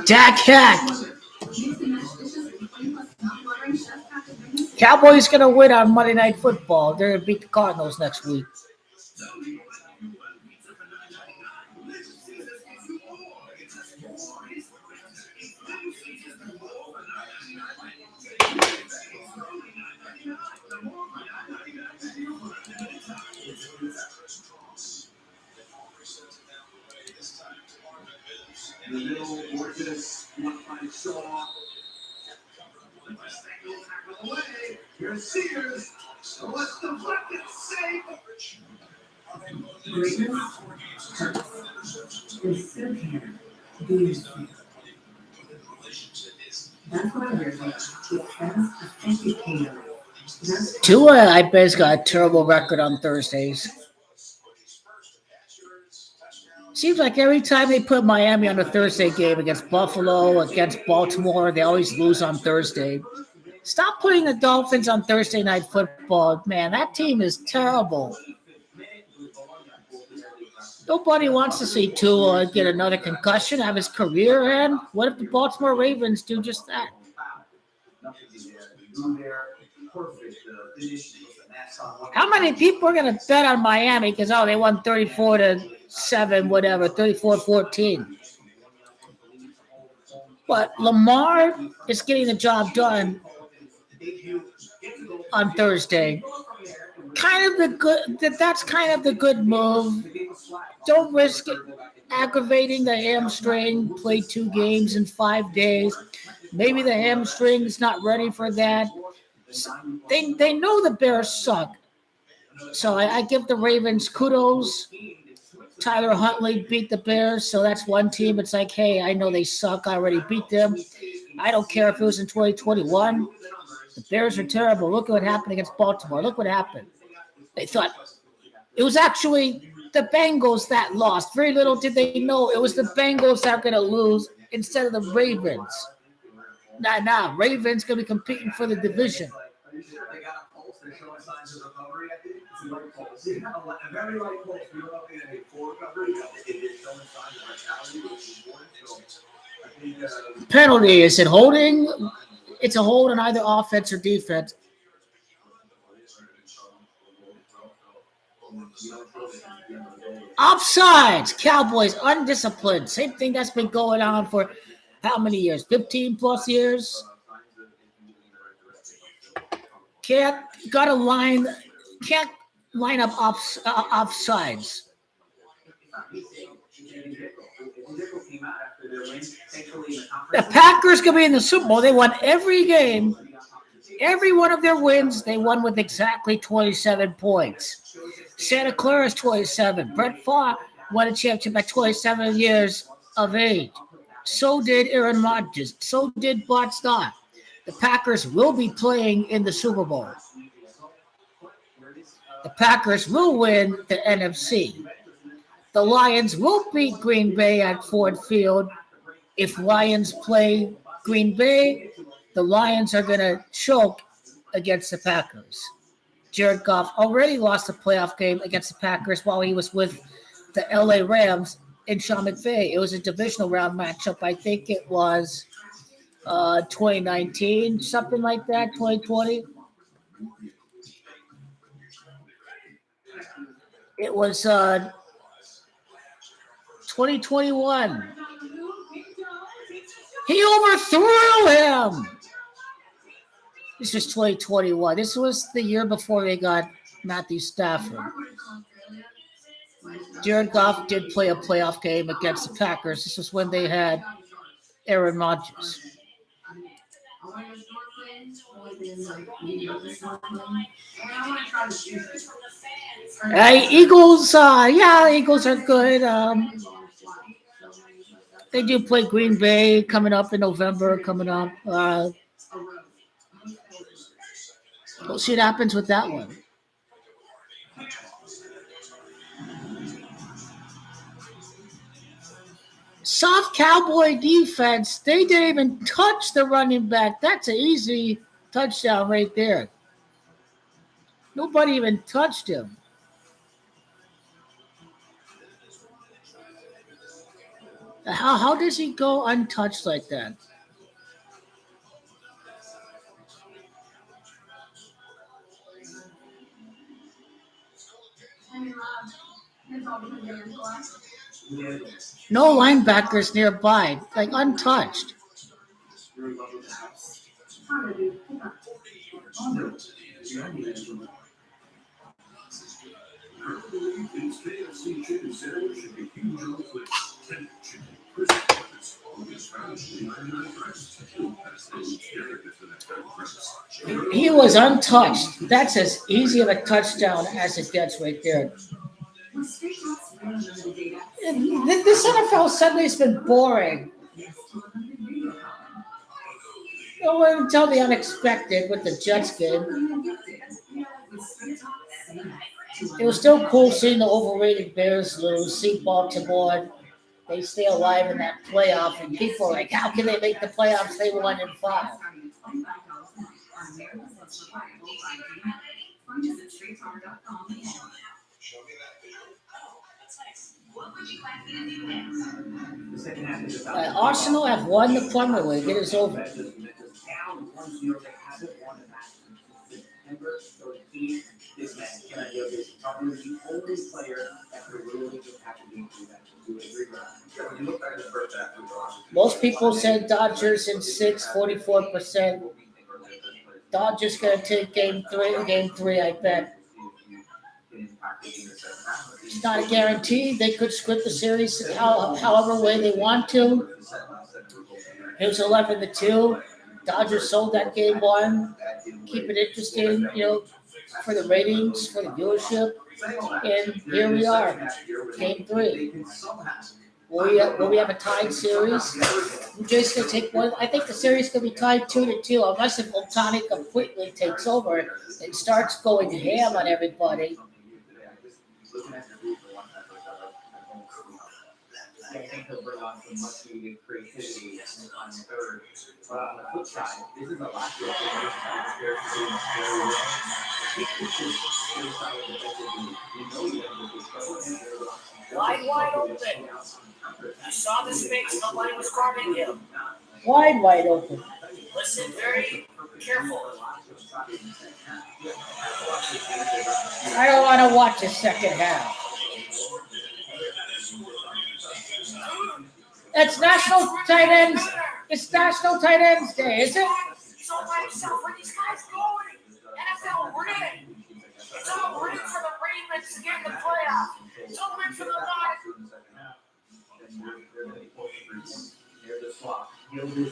Jack Hack. Cowboys going to win on Monday Night Football. They're going to beat the Cardinals next week. In the middle, Borges, not trying to show off. Away. Here's Sears. So what's the bucket say? Greatness is still here. These That's what I heard. Thank you, Kano. Tua, I bet, has got a terrible record on Thursdays. Seems like every time they put Miami on a Thursday game against Buffalo, against Baltimore, they always lose on Thursday. Stop putting the Dolphins on Thursday Night Football. Man, that team is terrible. Nobody wants to see Tua get another concussion, have his career end. What if the Baltimore Ravens do just that? How many people are going to bet on Miami because, they won 34-7, whatever, 34-14. But Lamar is getting the job done on Thursday. Kind of the good. That's kind of the good move. Don't risk it aggravating the hamstring. Play 2 games in 5 days. Maybe the hamstring is not ready for that. They know the Bears suck. So I give the Ravens kudos. Tyler Huntley beat the Bears, so that's one team. It's like, hey, I know they suck. I already beat them. I don't care if it was in 2021. The Bears are terrible. Look at what happened against Baltimore. Look what happened. They thought it was actually the Bengals that lost. Very little did they know it was the Bengals that were going to lose instead of the Ravens. Nah. Ravens going to be competing for the division. They got a pulse. They're showing signs of recovery. I think it's a light pulse. A very light pulse. We don't know if they're in a full recovery. They're showing signs of vitality, which is important. So I think penalty, is it holding? It's a hold on either offense or defense. Offsides. Cowboys undisciplined. Same thing that's been going on for how many years? 15 plus years. Can't line up offsides. The Packers could be in the Super Bowl. They won every game. Every one of their wins, they won with exactly 27 points. Santa Clara's 27. Brett Favre won a championship at 27 years of age. So did Aaron Rodgers. So did Bart Starr. The Packers will be playing in the Super Bowl. The Packers will win the NFC. The Lions will beat Green Bay at Ford Field. If Lions play Green Bay, the Lions are going to choke against the Packers. Jared Goff already lost a playoff game against the Packers while he was with the LA Rams in Sean McVay. It was a divisional round matchup. I think it was 2019, something like that, 2020. It was 2021. He overthrew him. This was 2021. This was the year before they got Matthew Stafford. Jared Goff did play a playoff game against the Packers. This was when they had Aaron Rodgers. Eagles, Eagles are good. They do play Green Bay coming up in November. We'll see what happens with that one. Soft Cowboy defense. They didn't even touch the running back. That's an easy touchdown right there. Nobody even touched him. How does he go untouched like that? No linebackers nearby, like untouched. He was untouched. That's as easy of a touchdown as it gets right there. This NFL Sunday's been boring. No one tell the unexpected with the Jets game. It was still cool seeing the overrated Bears lose, see Baltimore. They stay alive in that playoff, and people are like, how can they make the playoffs? They won in 5. Arsenal have won the Premier League. It is over. Most people said Dodgers in 6, 44%. Dodgers gonna take game three, I bet. It's not a guarantee. They could script the series however way they want to. It was 11-2. Dodgers sold that game one. Keep it interesting, for the ratings, for the viewership. And here we are, game three. Will we have a tied series? Blue Jays gonna take one. I think the series could be tied 2-2, unless if Ohtani completely takes over and starts going ham on everybody. I think he'll bring on some much needed creativity on the third. But on the flip side, this is a last year game. Wide open. You saw the space. Nobody was guarding him. Wide open. Listen very careful. I don't want to watch the second half. It's National Tight Ends. It's National Tight Ends Day, is it? So by himself, where these guys going? NFL rigged. It's all rigged for the Ravens to get in the playoff. It's all rigged for the Lions.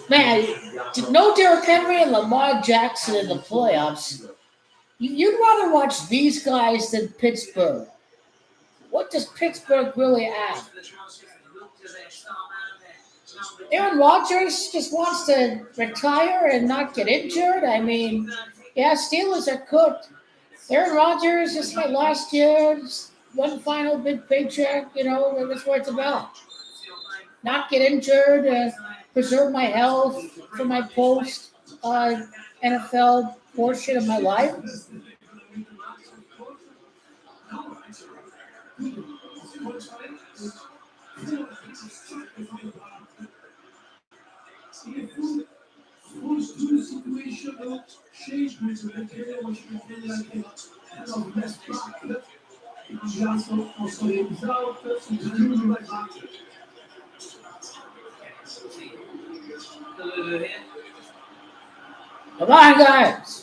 Man, no Derrick Henry and Lamar Jackson in the playoffs. You'd rather watch these guys than Pittsburgh. What does Pittsburgh really have? Aaron Rodgers just wants to retire and not get injured. I mean, yeah, Steelers are cooked. Aaron Rodgers, this is my last year. Just one final big paycheck, that's what it's about. Not get injured, preserve my health for my post NFL portion of my life. Come on, guys.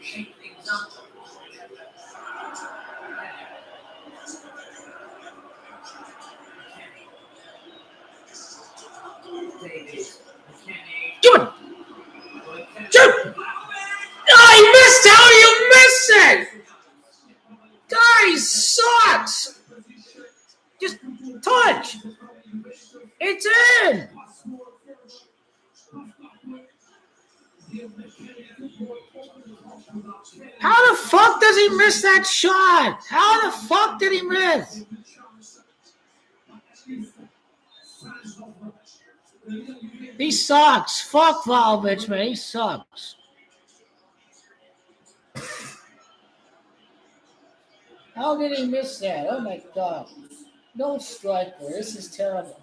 Shoot! Oh, he missed! How do you miss it? Guy sucks! Just touch! It's in! How the fuck does he miss that shot? How the fuck did he miss? He sucks. Fuck Valovich, man. He sucks. How did he miss that? Oh my god. No striker. This is terrible.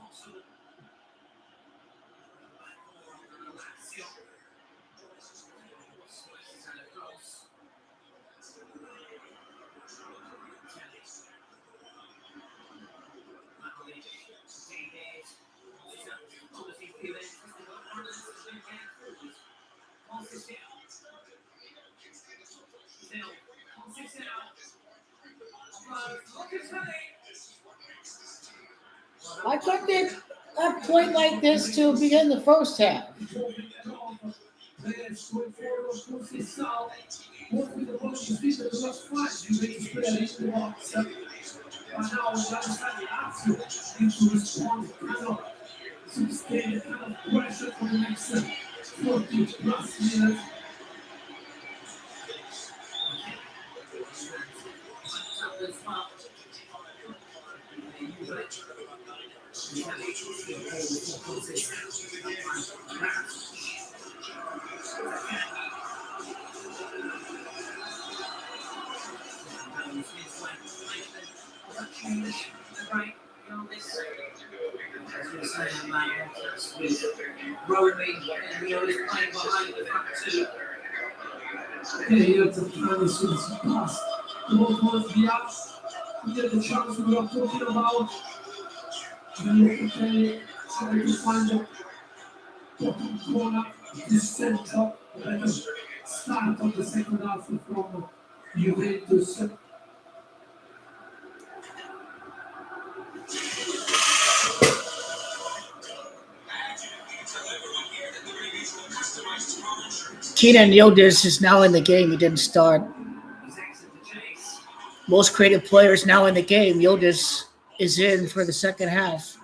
Why couldn't they have played like this to begin the first half? And now on the other side, the Lazio needs to respond, cannot sustain the kind of pressure for the next 40 plus minutes. Okay, here to plan as soon as he passed. The ball towards the ups. To get the chance we were talking about. And okay, trying to find the bottom corner, the center, better start of the second half from Juventus. Keenan Yildiz is now in the game. He didn't start. Most creative players now in the game. Yildiz is in for the second half.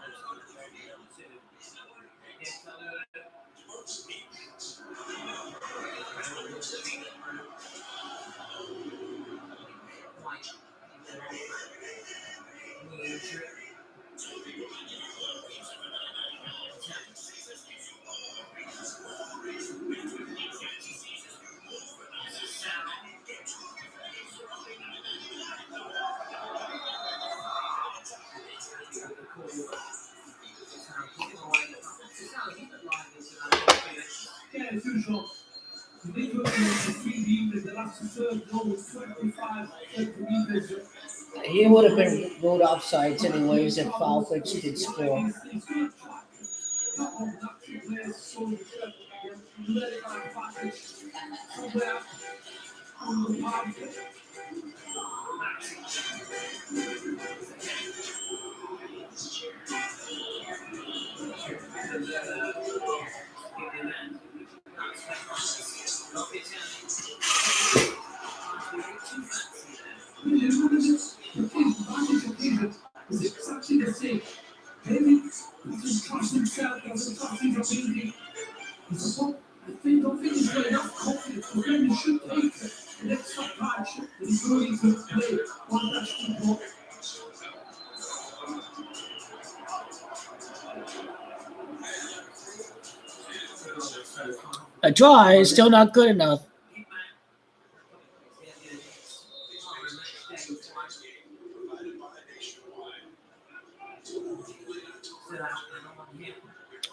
Yeah, as usual. They took the speed in the last third goal was 25 meters. He would have been ruled offsides anyways if Falfich did score. He's good. Couple of lucky players, so very high advantage somewhere on the park. Is exactly the same. Maybe doesn't trust himself, doesn't trust his ability. He's a I don't think he's got enough confidence for him. He should take the extra punch and he's going to play one touch football. A draw is still not good enough.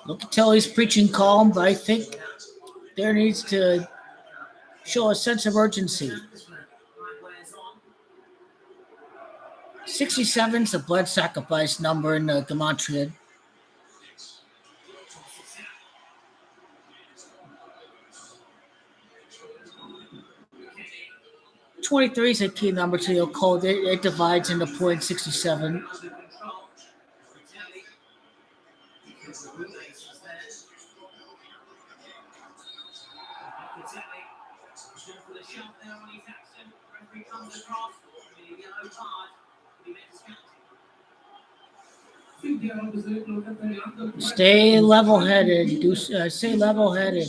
Locatelli's preaching calm, but I think there needs to show a sense of urgency. 67 is a blood sacrifice number in the Gematria. 23 is a key number to your code. It divides into 0.67. Stay level-headed. Stay level-headed.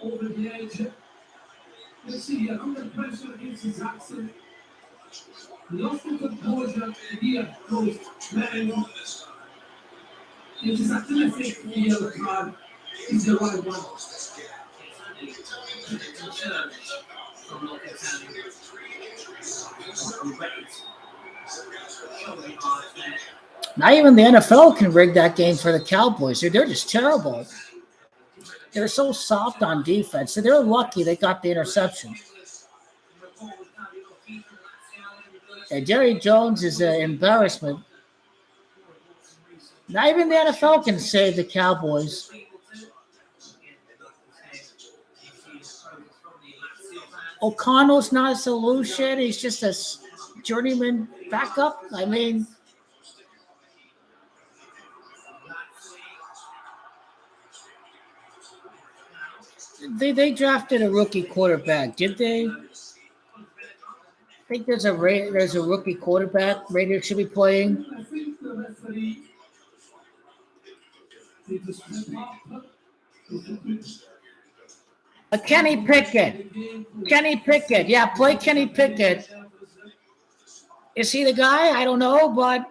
Over the edge. Let's see, under pressure against his accent. Lost the composure, here goes Mario. It is athletic, the yellow card is the right one. Not even the NFL can rig that game for the Cowboys. They're just terrible. They're so soft on defense. So they're lucky they got the interception. And Jerry Jones is an embarrassment. Not even the NFL can save the Cowboys. O'Connell's not a solution. He's just a journeyman backup. I mean, They drafted a rookie quarterback, did they? I think there's a rookie quarterback Raiders should be playing. I think the referee need to step up. Kenny Pickett. Kenny Pickett. Yeah, play Kenny Pickett. Is he the guy? I don't know, but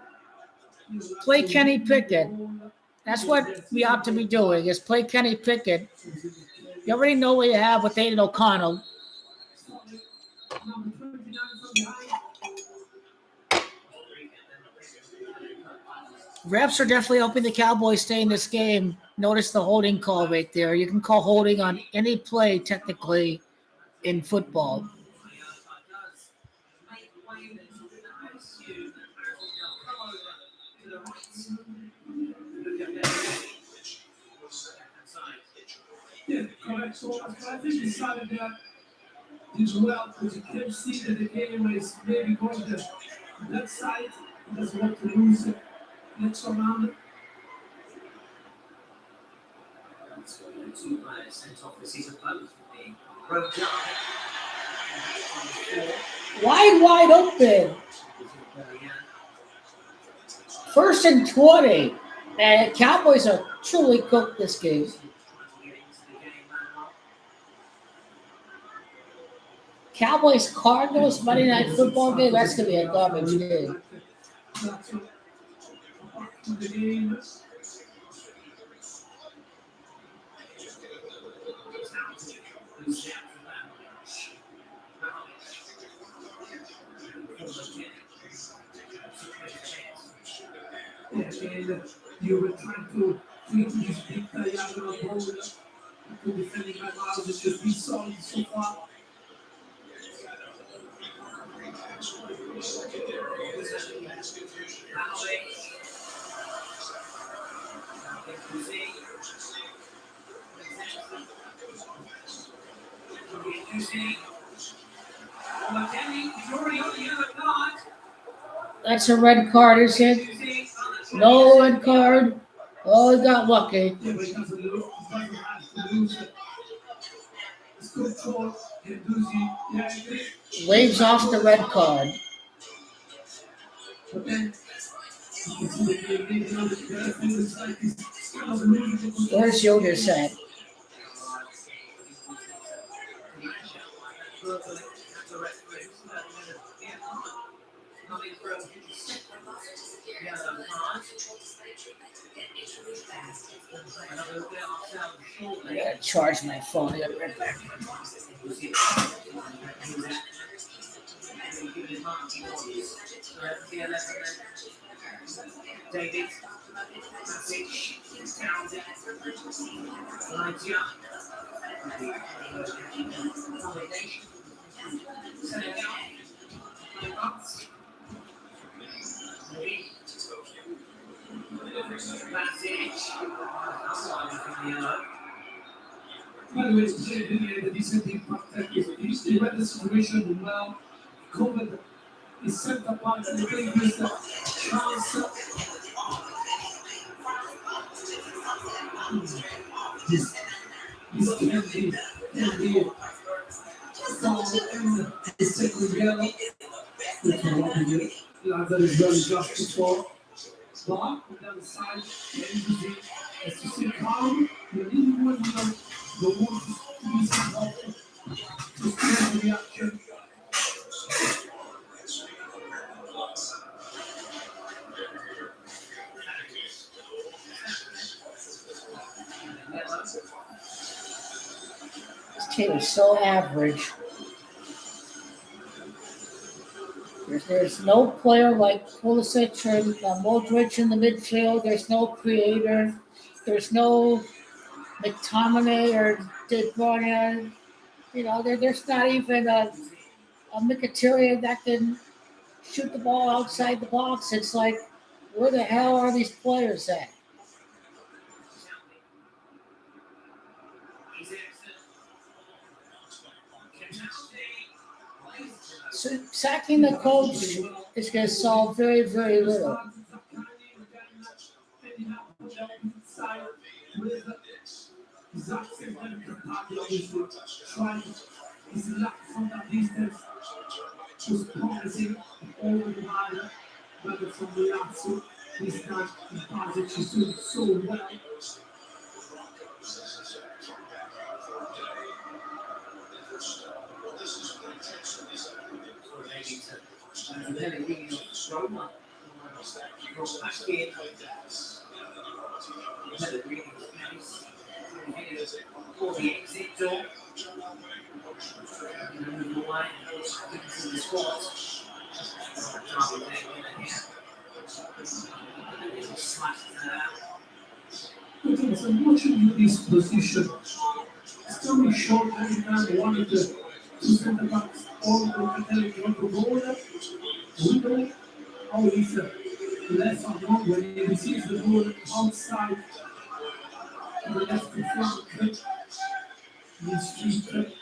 play Kenny Pickett. That's what we ought to be doing, is play Kenny Pickett. You already know what you have with Aiden O'Connell. Refs are definitely hoping the Cowboys stay in this game. Notice the holding call right there. You can call holding on any play, technically, in football. Yeah, correct. So I think he decided that as well, because you can see that the game is maybe going to that side. He doesn't want to lose it next round. So the two players sent off this season both being broke up. Wide open. 1st and 20. And Cowboys are truly cooked this game. Cowboys Cardinals Monday Night Football game. That's gonna be a garbage game. And you were trying to treat this big diagonal ball to defending my miles. It's just been solid so far. That's a red card, is it? No red card. Oh, he got lucky. Yeah, but he doesn't have to lose it. It's control and losing. Yeah, Waves off the red card. but then Where's Yoder's at? I gotta charge my phone. I gotta be right back. David, by the way, the decent impact he read the situation well, covered his center part and the thing is that chance. This can be foul and the second yellow. That's what we do. That is very just before. But on the other side, as you see calm, you need one the one to be helpful to stand the reaction. This team is so average. There's no player like Pulisic or Modric in the midfield. There's no creator. There's no McTominay or De Bruyne. You know, there's not even a Mkhitaryan that can shoot the ball outside the box. It's like, where the hell are these players at? So sacking the coach is going to solve very, very little. Zach said that Capati obviously tried his luck from that distance. Was promising all the while, but from the Lazio, this time the passage is doing so well. Because I'm watching you this position. Still short every time wanted to center backs all Locatelli on the border. We know how he's less of wrong when he receives the ball outside the left flank. This street.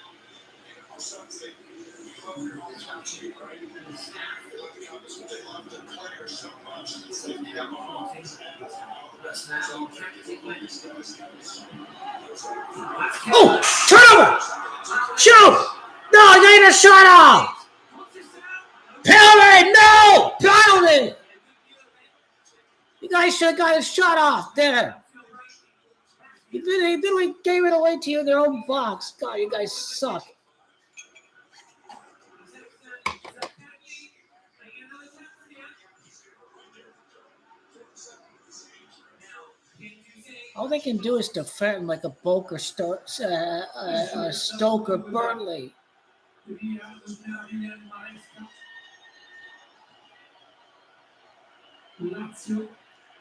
Oh, turnover! Shoot! No, you need a shot off! Penalty! No! Penalty! You guys should have got a shot off there. He literally gave it away to you in their own box. God, you guys suck. All they can do is defend like a Boke or Stoke or Burnley.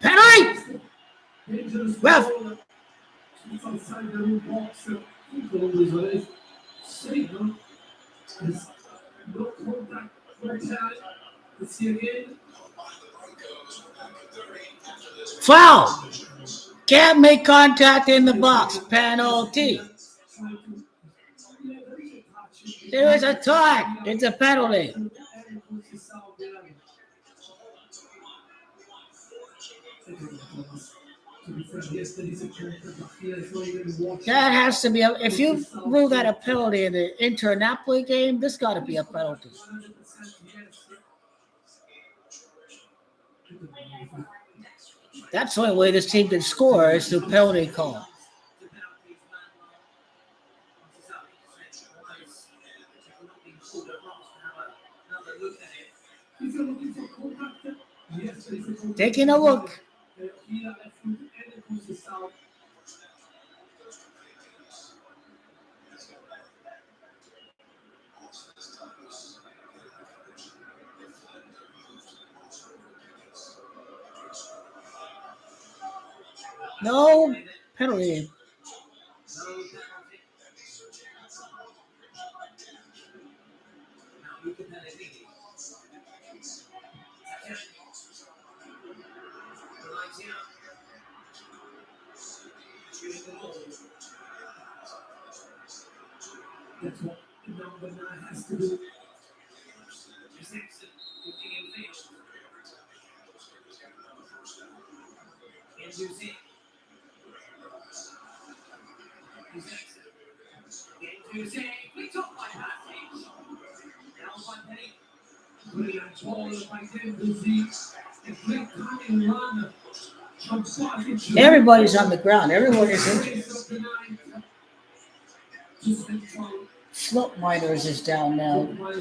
Penalty! Ref! Outside the room box, no contact, no tally. Let's see again. Foul! Can't make contact in the box. Penalty. There is a tie. It's a penalty. That has to be if you rule that a penalty in the Inter-Napoli game, this got to be a penalty. That's the only way this team can score is through penalty call. Taking a look. No penalty. That's what number 9 has to do. Everybody's on the ground. Everyone is injured. Slope Miners is down now. How are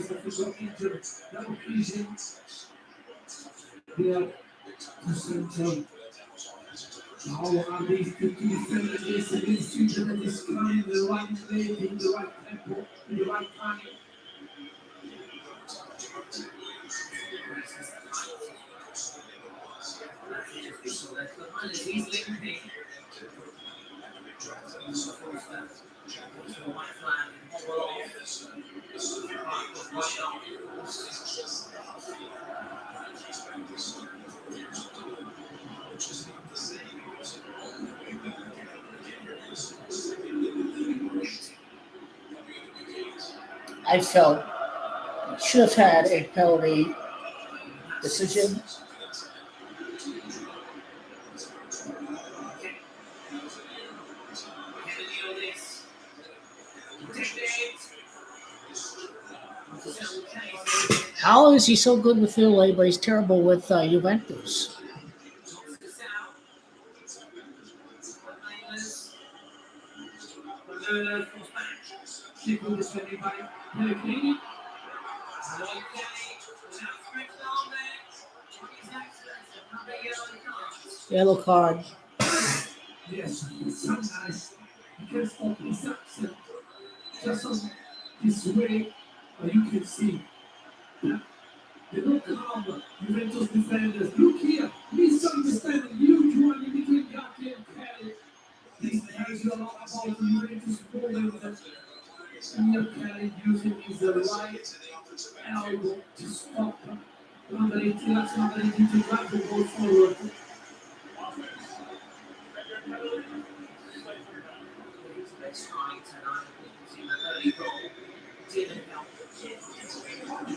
these two defenders against each other displaying the right play, in the right tempo, in the right time? I felt should have had a penalty decision. How is he so good with Italy, but he's terrible with Juventus? Yellow card. Yes, sometimes you can stop his accent. Just on his way, you can see. They look calm, Juventus defenders. Look here, misunderstanding. Huge one in between Gatti and Kelly. This tells you a lot about the Juventus bowling. Here Kelly using his right elbow to stop number 18, that's number 18 to drive the ball forward.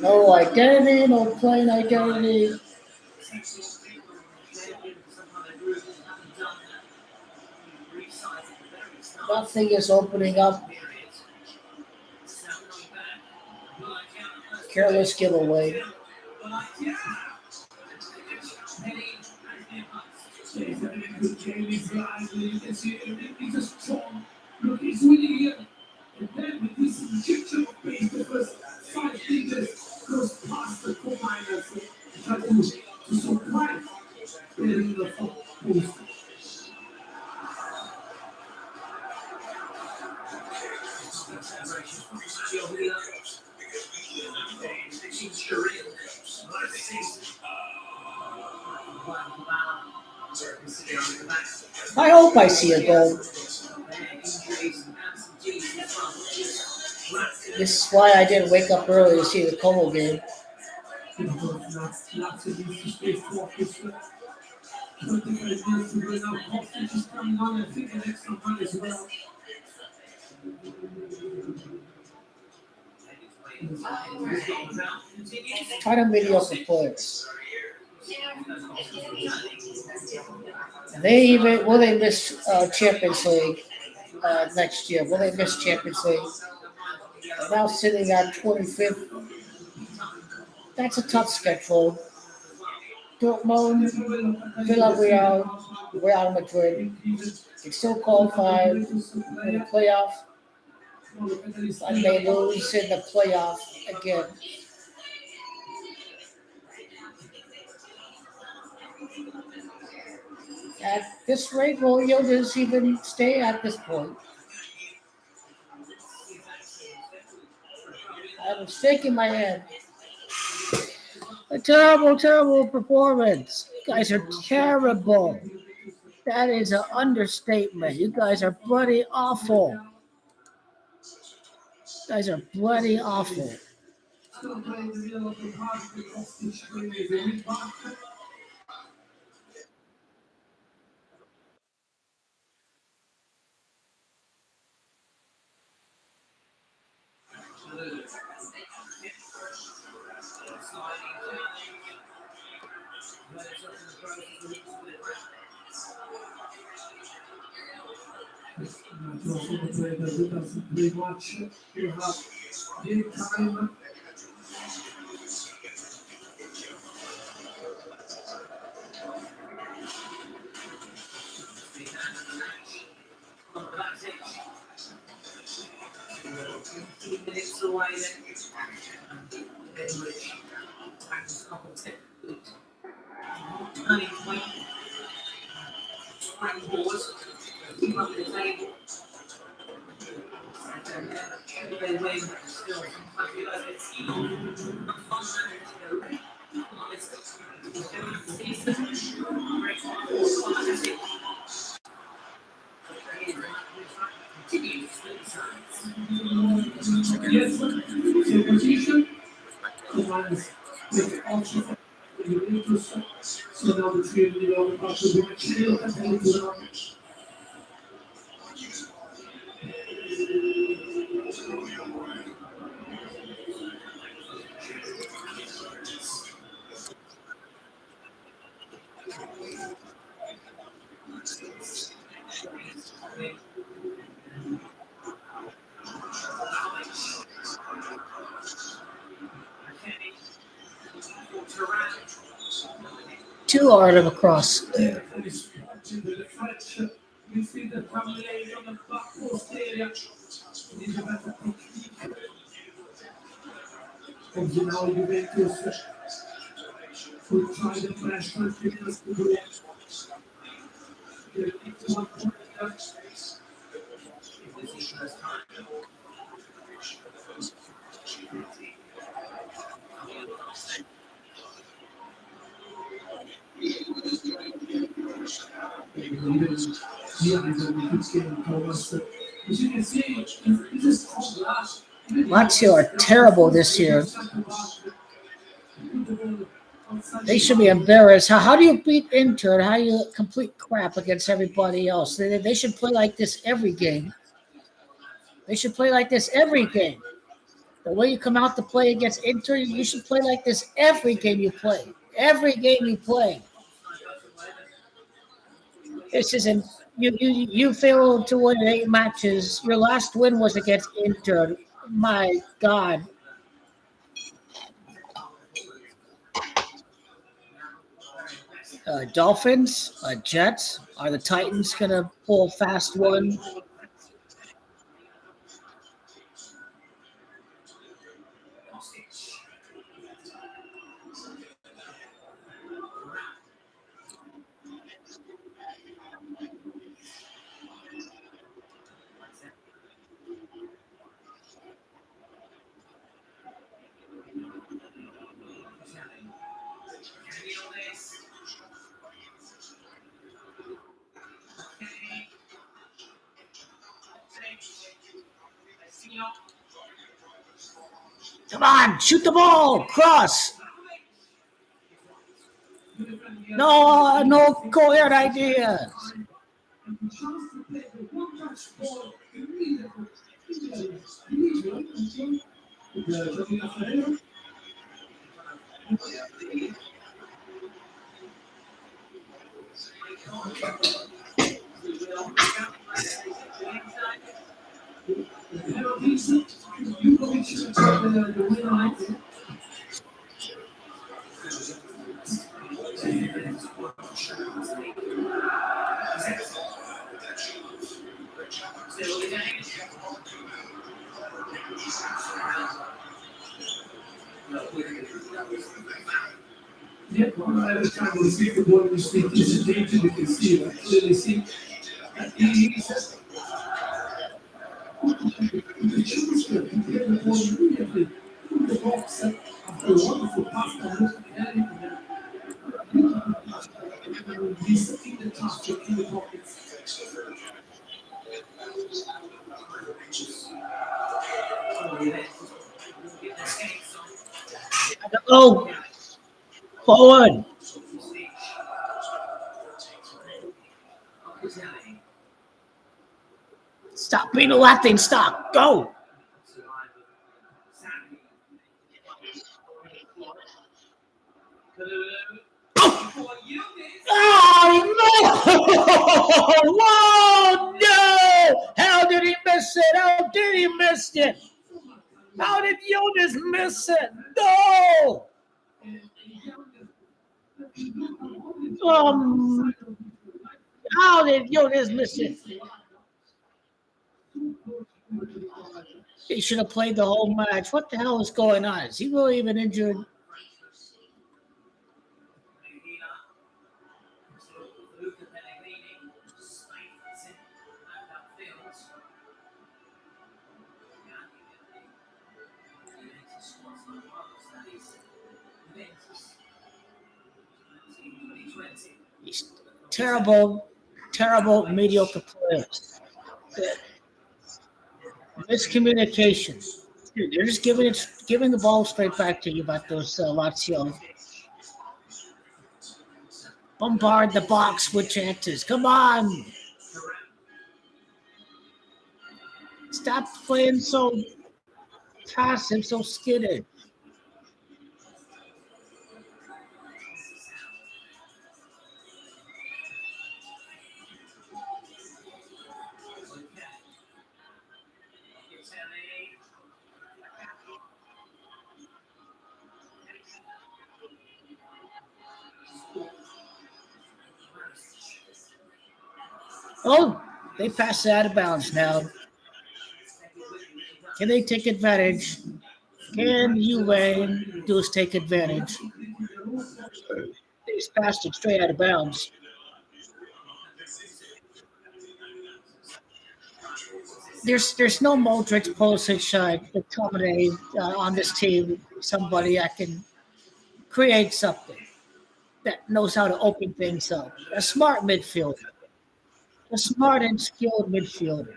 No identity, no plain identity. Nothing is opening up. Careless giveaway. You can see he's a strong. Look, he's winning here. And then with this injection of pace, the first 5 fingers goes past the co-miners. Try to surprise getting the post. I hope I see a goal. This is why I didn't wake up early to see the Como game. Kind of mediocre players. Will they miss Champions League next year? Will they miss Champions League? They're now sitting at 25th. That's a tough schedule. Dortmund, Villarreal, Real Madrid. They still qualify for the playoff, and they lose in the playoff again. At this rate, will Yildiz even stay at this point? I have a stake in my head. A terrible, terrible performance. You guys are terrible. That is an understatement. You guys are bloody awful. You guys are bloody awful. Pretty much you have big time. Yes, so position commands the option for Juventus. So now the three of the part of the match. Too hard of a cross. Lazio are terrible this year. They should be embarrassed. How do you beat Inter? How do you complete crap against everybody else? They should play like this every game. They should play like this every game. The way you come out to play against Inter, you should play like this every game you play. Every game you play. This isn't you failed to win 8 matches. Your last win was against Inter. My God. Dolphins, Jets. Are the Titans gonna pull a fast one? Come on, shoot the ball, cross. No coherent idea. Yeah, every time we see the ball, we see this is danger, we can see it. Clearly see that he says, the choose to get the ball immediately through the box after a wonderful pass and look at it. He's in the task in the pockets. Oh, forward. Stop being a laughing stock. Go. Oh no! Whoa, no! How did he miss it? How did he miss it? How did Jonas miss it? No! How did Jonas miss it? He should have played the whole match. What the hell is going on? Is he really even injured? He's terrible, mediocre players. Miscommunication. Dude, they're just giving the ball straight back to you about those Lazio. Bombard the box with chances. Come on. Stop playing so passive, so skidded. Oh, they passed it out of bounds now. Can they take advantage? Can Juventus take advantage? They just passed it straight out of bounds. There's no Modric, Pulisic, McTominay on this team. Somebody I can create something that knows how to open things up. A smart midfielder, a smart and skilled midfielder.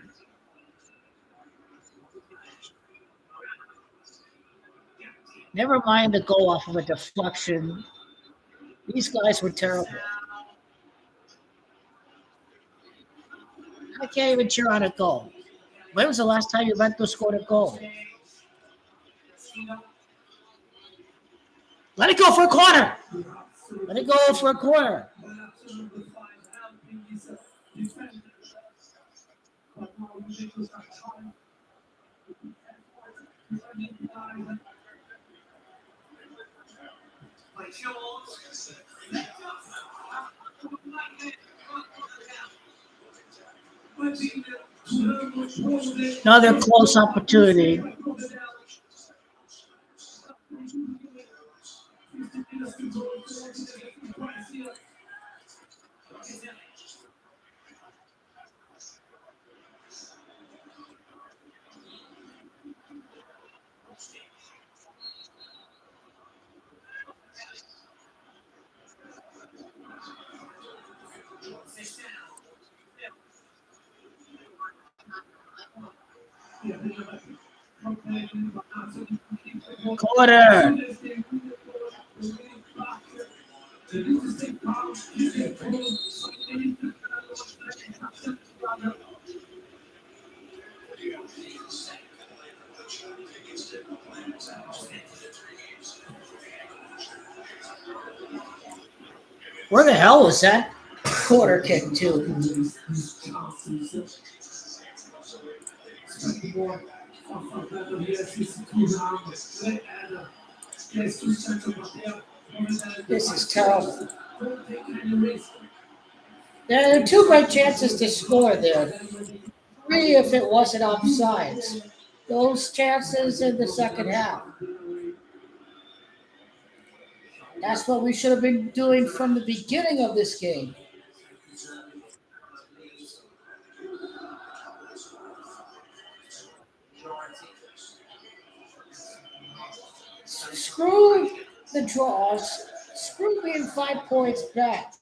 Never mind the goal off of a deflection. These guys were terrible. I can't even cheer on a goal. When was the last time Juventus scored a goal? Let it go for a corner. Let it go for a corner. Another close opportunity. Corner. Where the hell was that corner kick to? This is terrible. There are two great chances to score there. Three if it wasn't offsides. Those chances in the second half. That's what we should have been doing from the beginning of this game. Screw the draws. Screw being 5 points back.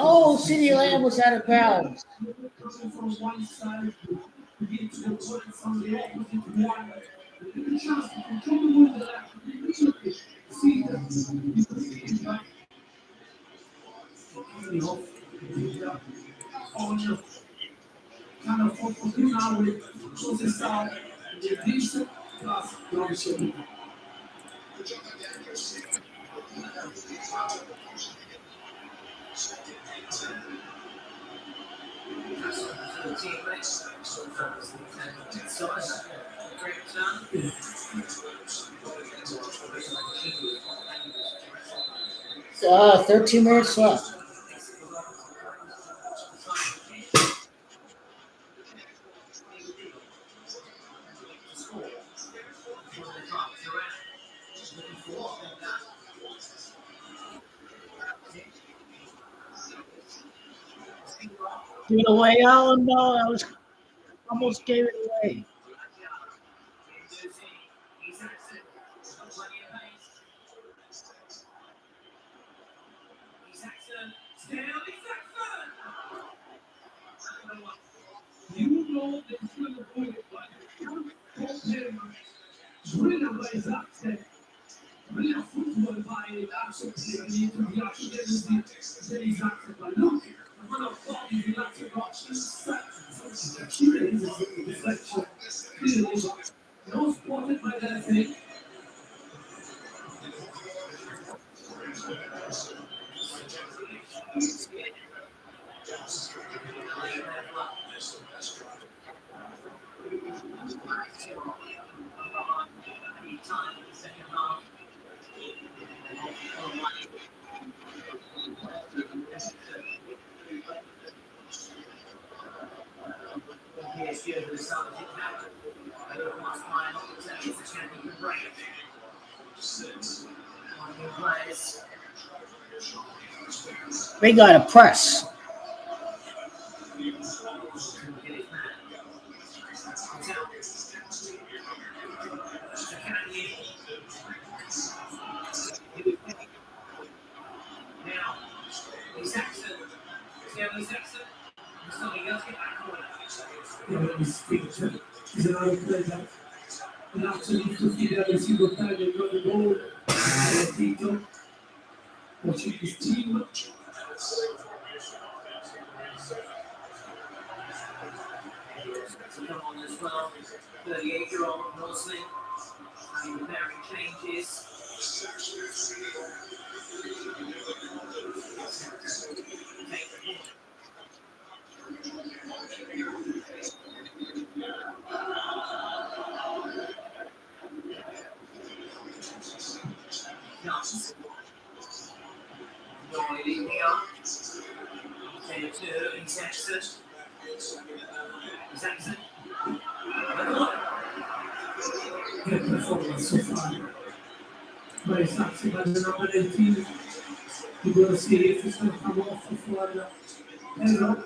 Oh, City Lamb was out of bounds. So, 13 minutes left. Give it away. Oh no, I was almost gave it away. Brilliant by Zaxter. Brilliant football by absolutely the academy. Very Zaxter. But look, one of the Zaxter got deflection. No spotted by that thing. They got to press. He's another player. And actually, to see every single time they got the goal, Tito, watching his team. Come on as well. 38-year-old Mosley. Preparing changes. Nuts. Noid here. 10-2 in Texas. Jackson. Good performance so far. But it's not too much number 18. You're going to see if it's going to come off for Florida. Hello.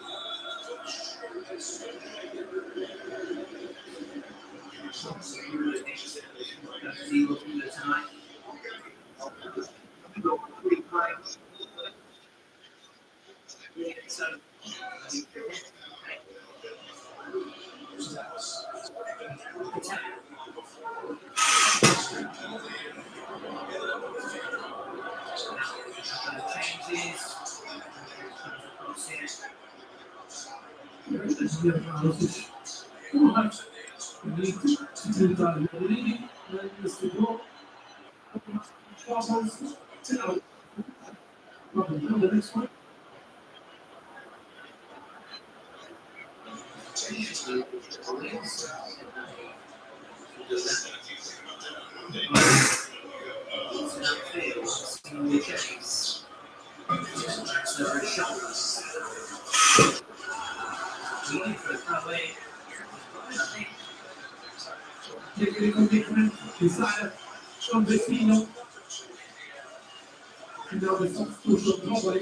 The next one. Technical difference, desire from the Tino. And now the substitution probably.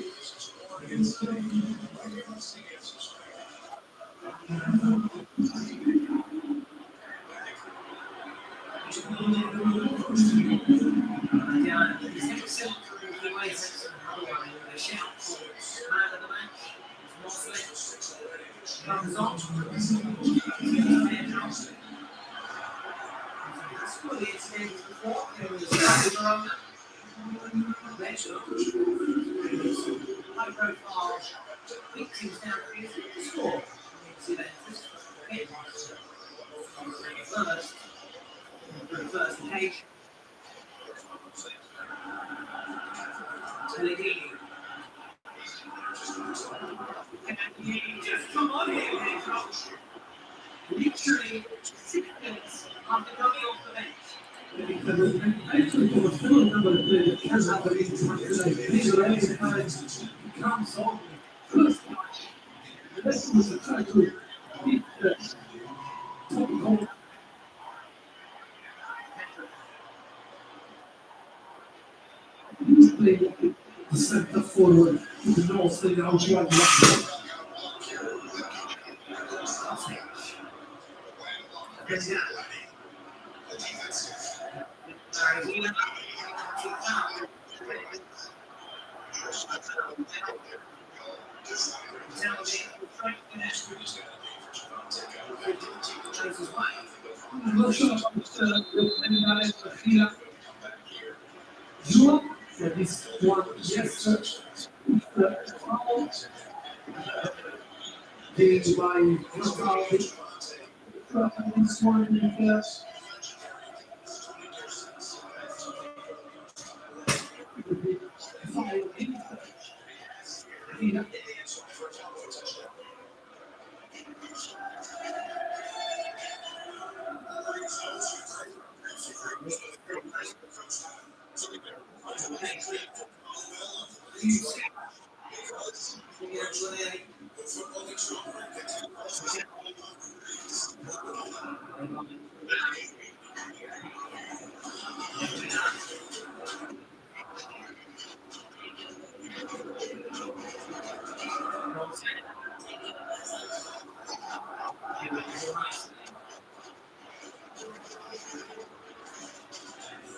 Comes on. High profile, big teams down to score. See that first page. Pellegrini. Just come on in, head coach. Literally 6 minutes after coming off the bench. Actually, there was still a number of players that can have the reason to these are any comes on first match. The rest was a try to beat the top goal. He was playing the centre forward to the north side outside left. Non so prendere la fila giù, that is one, yes, they by Huntley, this one,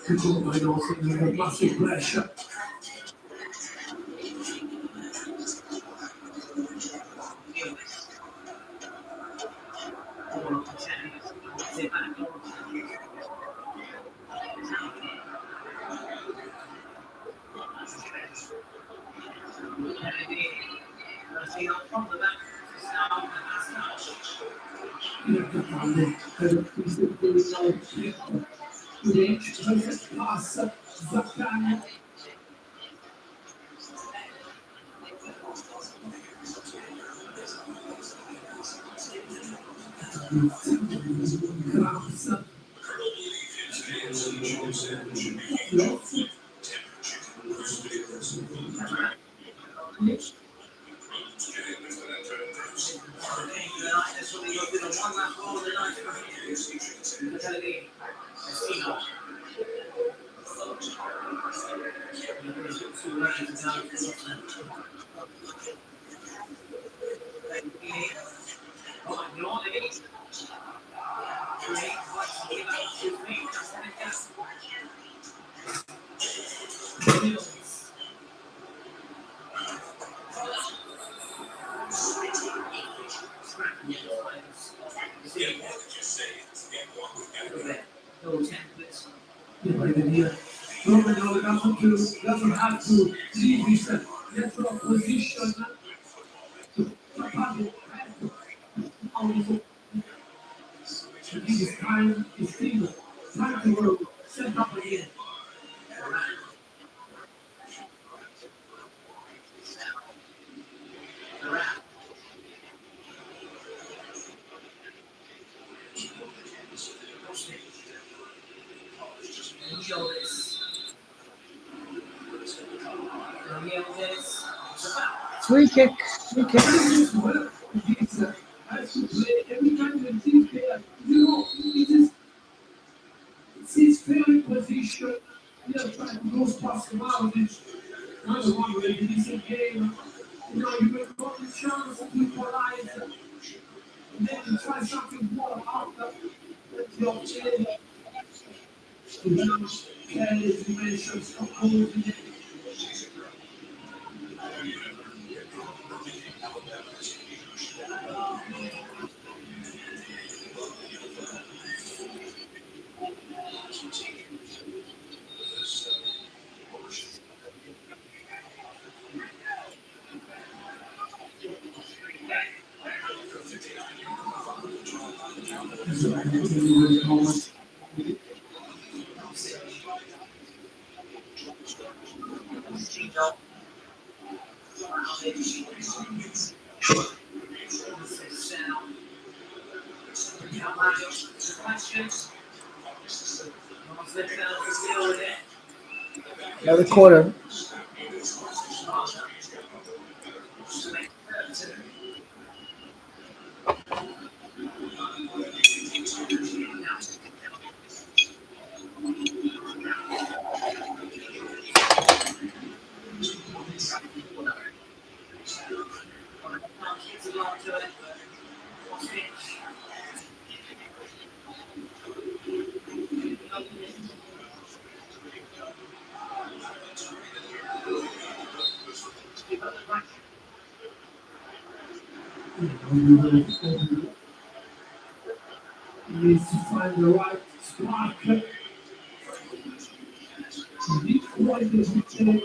people might also have a massive pressure. Passa, Zaccagni. Grazie. Doesn't have to leave his natural position. This time is still time to roll. Set up again. Free kick. Free kick. Every time the team player, it's his favorite position. He has tried to go past the boundaries. Another one where he is a game. You make one chance to equalize, and then you try something more after. That's your opportunity. As you mentioned, stop holding it. Another quarter. needs to find the right spark. Deep quite a bit there.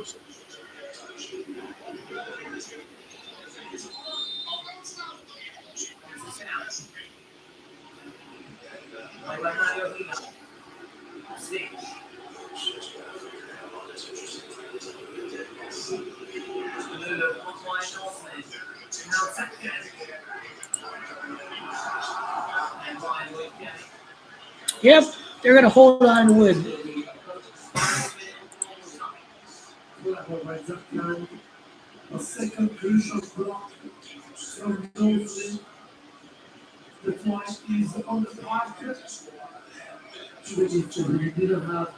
Yep, they're going to hold on to win. A second crucial block from Huntley. The point is on the market. He didn't have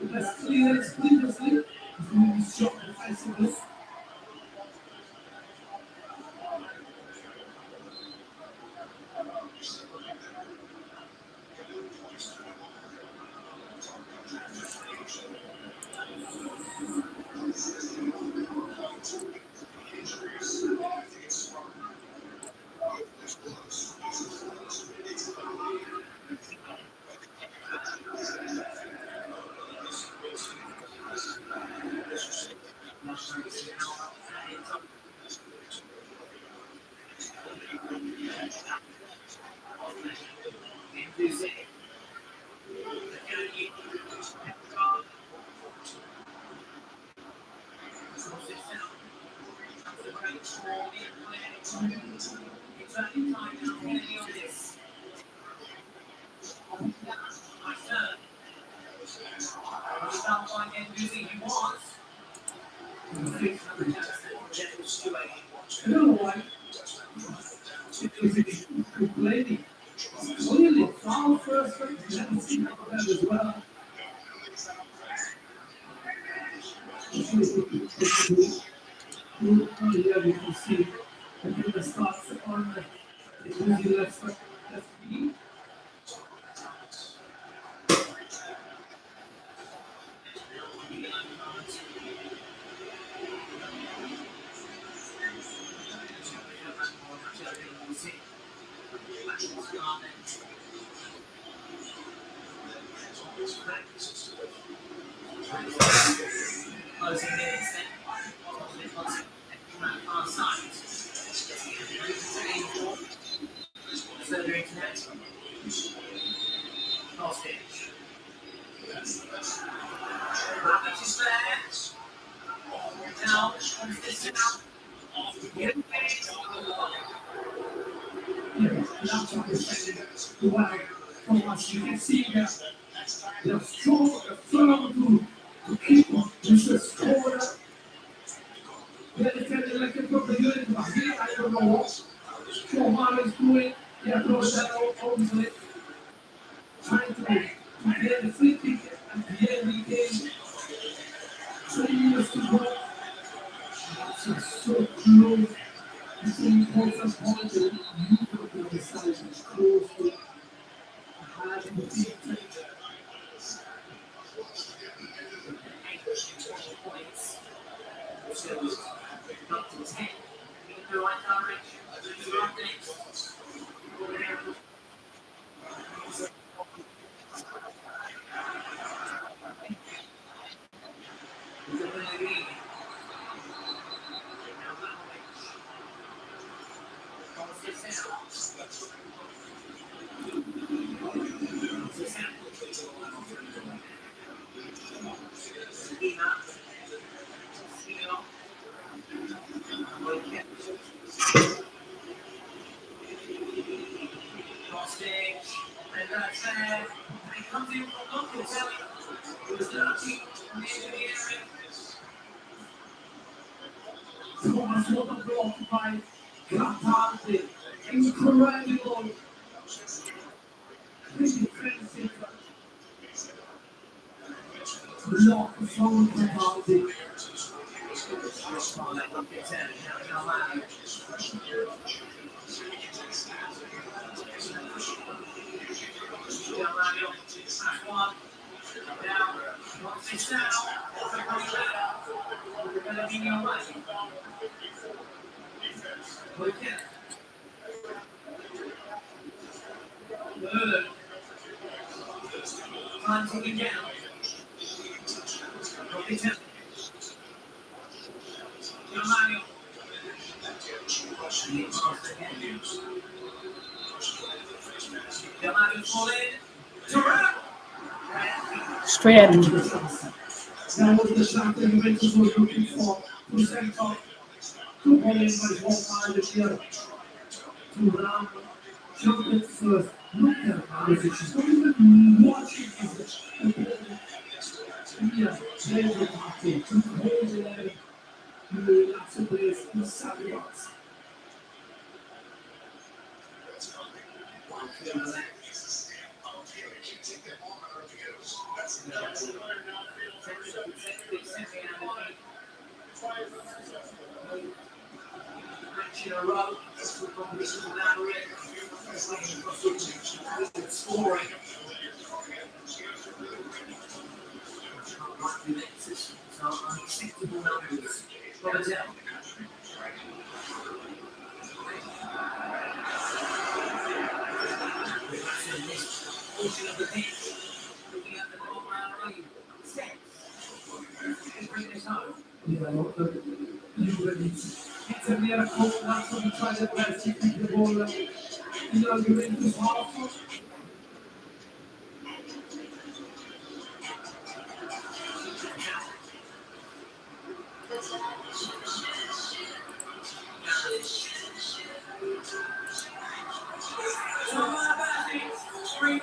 the best clearance previously. He's doing his job defensively. I don't know why. Because he's complaining. Clearly, foul first, never seen that as well. Yeah, we can see the starts on the left knee. Wow, from what you can see here, they're strong, firm to keep on. This is scorer. They're like a couple of units, but here I don't know what. Omar is doing. They're throwing that over it. Trying to get the free kick at the end of the game. 3 years to go. It's so close. It's an important point that you can decide it's close to having the team. Thomas was blocked by Huntley. Incredible. Defensive block from Huntley. taken down. Straight at him. That was the shot that Juventus was looking for. To center. To Holland, but it won't find it here. To Ram. Jumped first. Look at Alex. She's not even watching it. Yeah, there's the party. To hold there. That's a place in Sabios. Scoring. Unacceptable numbers. Robertel. Portion of the pitch. Looking at the goal line running. Set. Let's bring this home. Interviene con la soluzione del Brexit di Bolla. La Juventus half.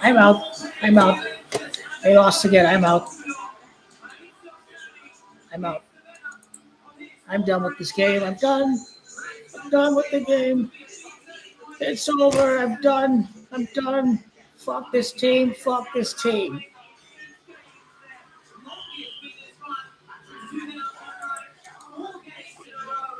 I'm out. I'm out. I lost again. I'm out. I'm out. I'm done with this game. I'm done. I'm done with the game. It's over. I'm done. I'm done. Fuck this team. Fuck this team.